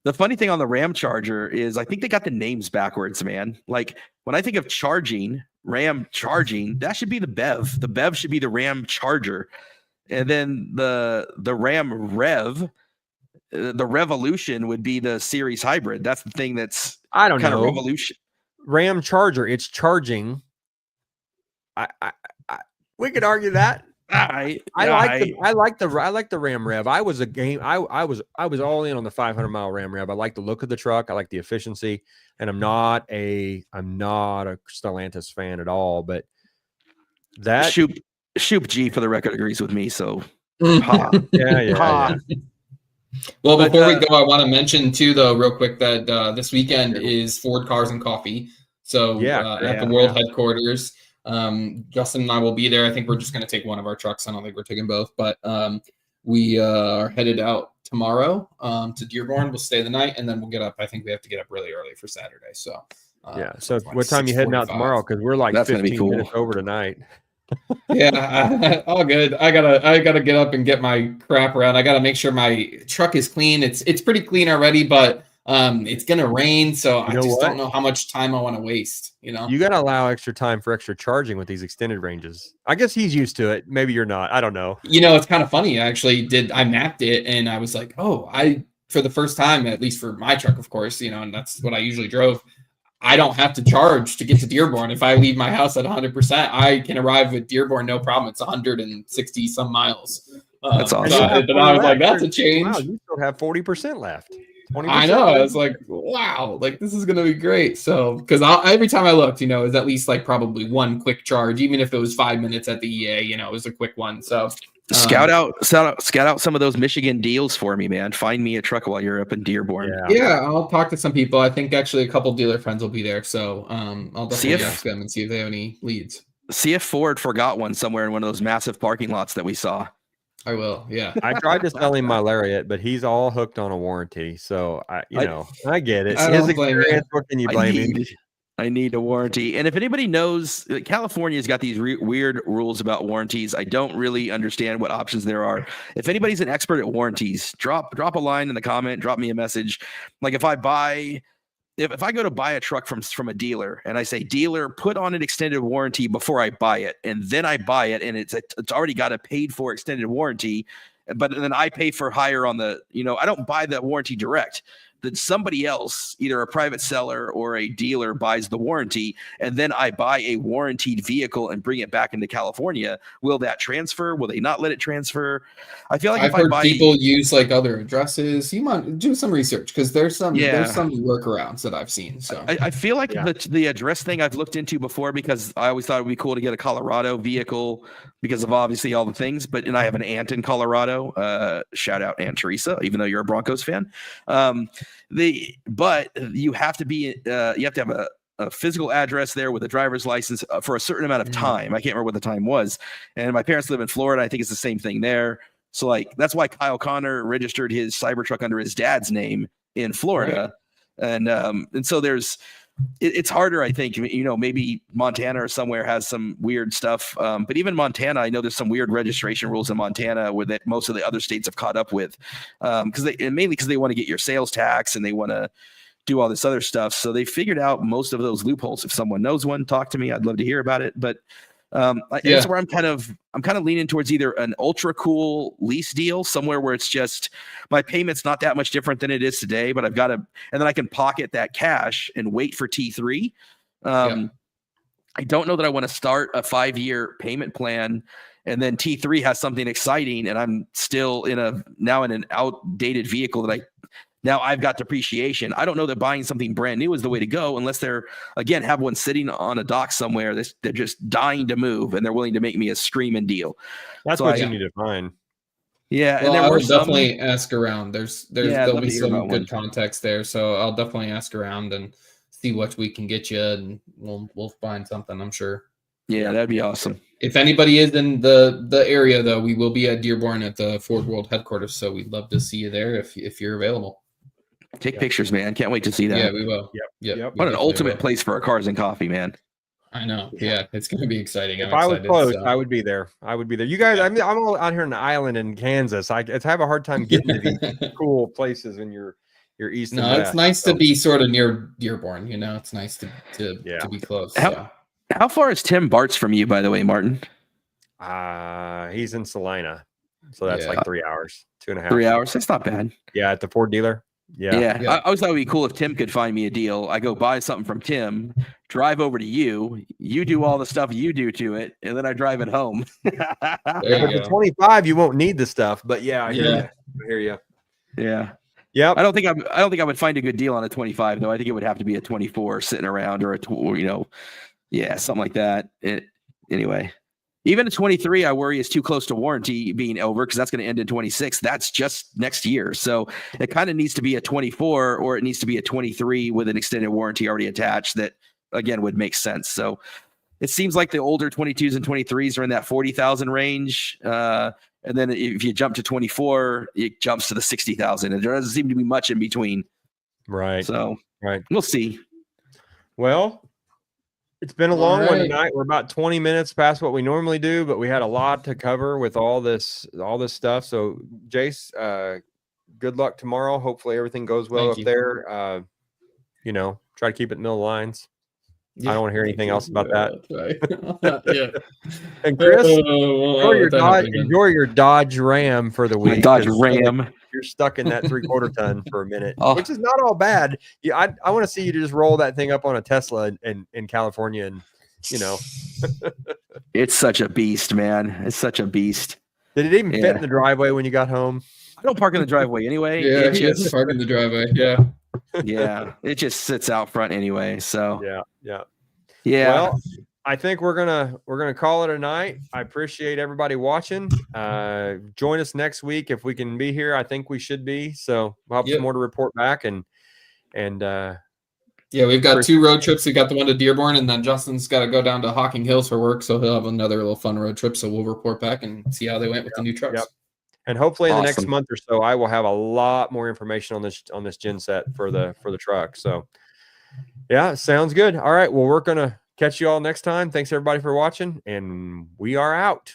The funny thing on the Ram Charger is I think they got the names backwards, man. Like when I think of charging, Ram charging, that should be the BEV. The BEV should be the Ram Charger, and then the Ram Rev. The Revolution would be the Series Hybrid. That's the thing that's I don't kind know. of Revolution. Ram Charger, it's charging. We could argue that. I like the Ram Rev. I was all in on the 500-mile Ram Rev. I like the look of the truck. I like the efficiency, and I'm not a Stellantis fan at all. But that Shoop G for the record agrees with me. So yeah. Well, before we go, I want to mention too, though, real quick, that this weekend is Ford Cars and Coffee. So at the World headquarters, Justin and I will be there. I think we're just going to take one of our trucks. I don't think we're taking both, but we are headed out tomorrow to Dearborn. We'll stay the night, and then we'll get up. I think we have to get up really early for Saturday. So So what time you heading out tomorrow? Because we're like 15 minutes over tonight. Yeah, all good. I gotta get up and get my crap around. I gotta make sure my truck is clean. It's pretty clean already, but it's gonna rain, so I just don't know how much time I want to waste. You gotta allow extra time for extra charging with these extended ranges. I guess he's used to it. Maybe you're not. I don't know. It's kind of funny. I mapped it, and I was like, for the first time, at least for my truck, of course, and that's what I usually drove. I don't have to charge to get to Dearborn. If I leave my house at 100%, I can arrive at Dearborn, no problem. It's 160 some miles. That's awesome. And I was like, that's a change. Wow, you still have 40% left. 20%. I know. I was like, wow, this is going to be great. So, because every time I looked, it's at least probably one quick charge, even if it was 5 minutes at the EA, it was a quick one. So, scout out some of those Michigan deals for me, man. Find me a truck while you're up in Dearborn. Yeah, I'll talk to some people. I think actually a couple dealer friends will be there, so I'll definitely ask them and see if they have any leads. See if Ford forgot one somewhere in one of those massive parking lots that we saw. I will. Yeah, I tried to sell him my Lariat, but he's all hooked on a warranty. So I get it. His experience, what can you blame him? I need a warranty. And if anybody knows, California's got these weird rules about warranties. I don't really understand what options there are. If anybody's an expert at warranties, drop a line in the comment, drop me a message. Like if I go to buy a truck from a dealer and I say, dealer, put on an extended warranty before I buy it, and then I buy it and it's already got a paid for extended warranty, but then I pay for higher on the, I don't buy that warranty direct. That somebody else, either a private seller or a dealer, buys the warranty, and then I buy a warranted vehicle and bring it back into California. Will that transfer? Will they not let it transfer? I feel like I've heard people use other addresses. You might do some research because there's some workarounds that I've seen. So I feel like the address thing I've looked into before because I always thought it would be cool to get a Colorado vehicle because of obviously all the things. And I have an aunt in Colorado. Shout out Aunt Teresa, even though you're a Broncos fan. But you have to have a physical address there with a driver's license for a certain amount of time. I can't remember what the time was. And my parents live in Florida. I think it's the same thing there. So that's why Kyle Connor registered his Cybertruck under his dad's name in Florida. Right. And so it's harder, I think, maybe Montana or somewhere has some weird stuff. But even Montana, I know there's some weird registration rules in Montana where that most of the other states have caught up with, mainly because they want to get your sales tax and they want to do all this other stuff. So they figured out most of those loopholes. If someone knows one, talk to me. I'd love to hear about it. But that's where I'm kind of leaning towards either an ultra cool lease deal somewhere where it's just my payment's not that much different than it is today, but and then I can pocket that cash and wait for T3. I don't know that I want to start a 5-year payment plan and then T3 has something exciting and I'm still in an outdated vehicle that Now I've got depreciation. I don't know that buying something brand new is the way to go unless they're, again, have one sitting on a dock somewhere. They're just dying to move and they're willing to make me a screaming deal. That's what you need to find. Yeah, Well, and there I were will definitely ask around. There'll be some good context there, so I'll definitely ask around and see what we can get you, and we'll find something. I'm sure. Yeah, that'd be awesome. If anybody is in the area, though, we will be at Dearborn at the Ford World headquarters, so we'd love to see you there if you're available. Take pictures, man. Can't wait to see that. Yeah, we will. Yep. What an ultimate place for a cars and coffee, man. I know. Yeah, it's going to be exciting. If I was close, I would be there. You guys, I'm all out here in the island in Kansas. I have a hard time getting to these cool places when you're east. No, it's nice to be sort of near Dearborn. It's nice to be close. How far is Tim Bart's from you, by the way, Martin? He's in Salina, so that's like 3 hours, 2.5. 3 hours. That's not bad. Yeah, at the Ford dealer. Yeah. I always thought it would be cool if Tim could find me a deal. I go buy something from Tim, drive over to you, you do all the stuff you do to it, and then I drive it home. The 25, you won't need the stuff, but I hear you. Yeah. Yep. I don't think I would find a good deal on a 25 though. I think it would have to be a 24 sitting around or something like that. Anyway. Even a 23, I worry is too close to warranty being over because that's going to end in 26. That's just next year. So it kind of needs to be a 24 or it needs to be a 23 with an extended warranty already attached that, again, would make sense. So it seems like the older 22s and 23s are in that 40,000 range. And then if you jump to 24, it jumps to the 60,000. And there doesn't seem to be much in between. Right. So we'll see. Well, it's been a long one tonight. We're about 20 minutes past what we normally do, but we had a lot to cover with all this stuff. So, Jace, good luck tomorrow. Hopefully everything goes well up there. Try to keep it in the lines. I don't want to hear anything else about that. Yeah. And Chris, enjoy your Dodge Ram for the week. My Dodge Ram. You're stuck in that 3/4 ton for a minute, which is not all bad. Yeah, I want to see you just roll that thing up on a Tesla in California, and it's such a beast, man. It's such a beast. Did it even fit in the driveway when you got home? I don't park in the driveway anyway. Yeah, it just park in the driveway. Yeah. Yeah, it just sits out front anyway. So yeah. Well, I think we're gonna call it a night. I appreciate everybody watching. Join us next week if we can be here. I think we should be. So we'll have some more to report back and we've got 2 road trips. We got the one to Dearborn, and then Justin's got to go down to Hocking Hills for work, so he'll have another little fun road trip. So we'll report back and see how they went with the new trucks. Yep. And hopefully in the next month or so, I will have a lot more information on this gen set for the truck. So yeah, sounds good. All right. Well, we're gonna catch you all next time. Thanks everybody for watching, and we are out.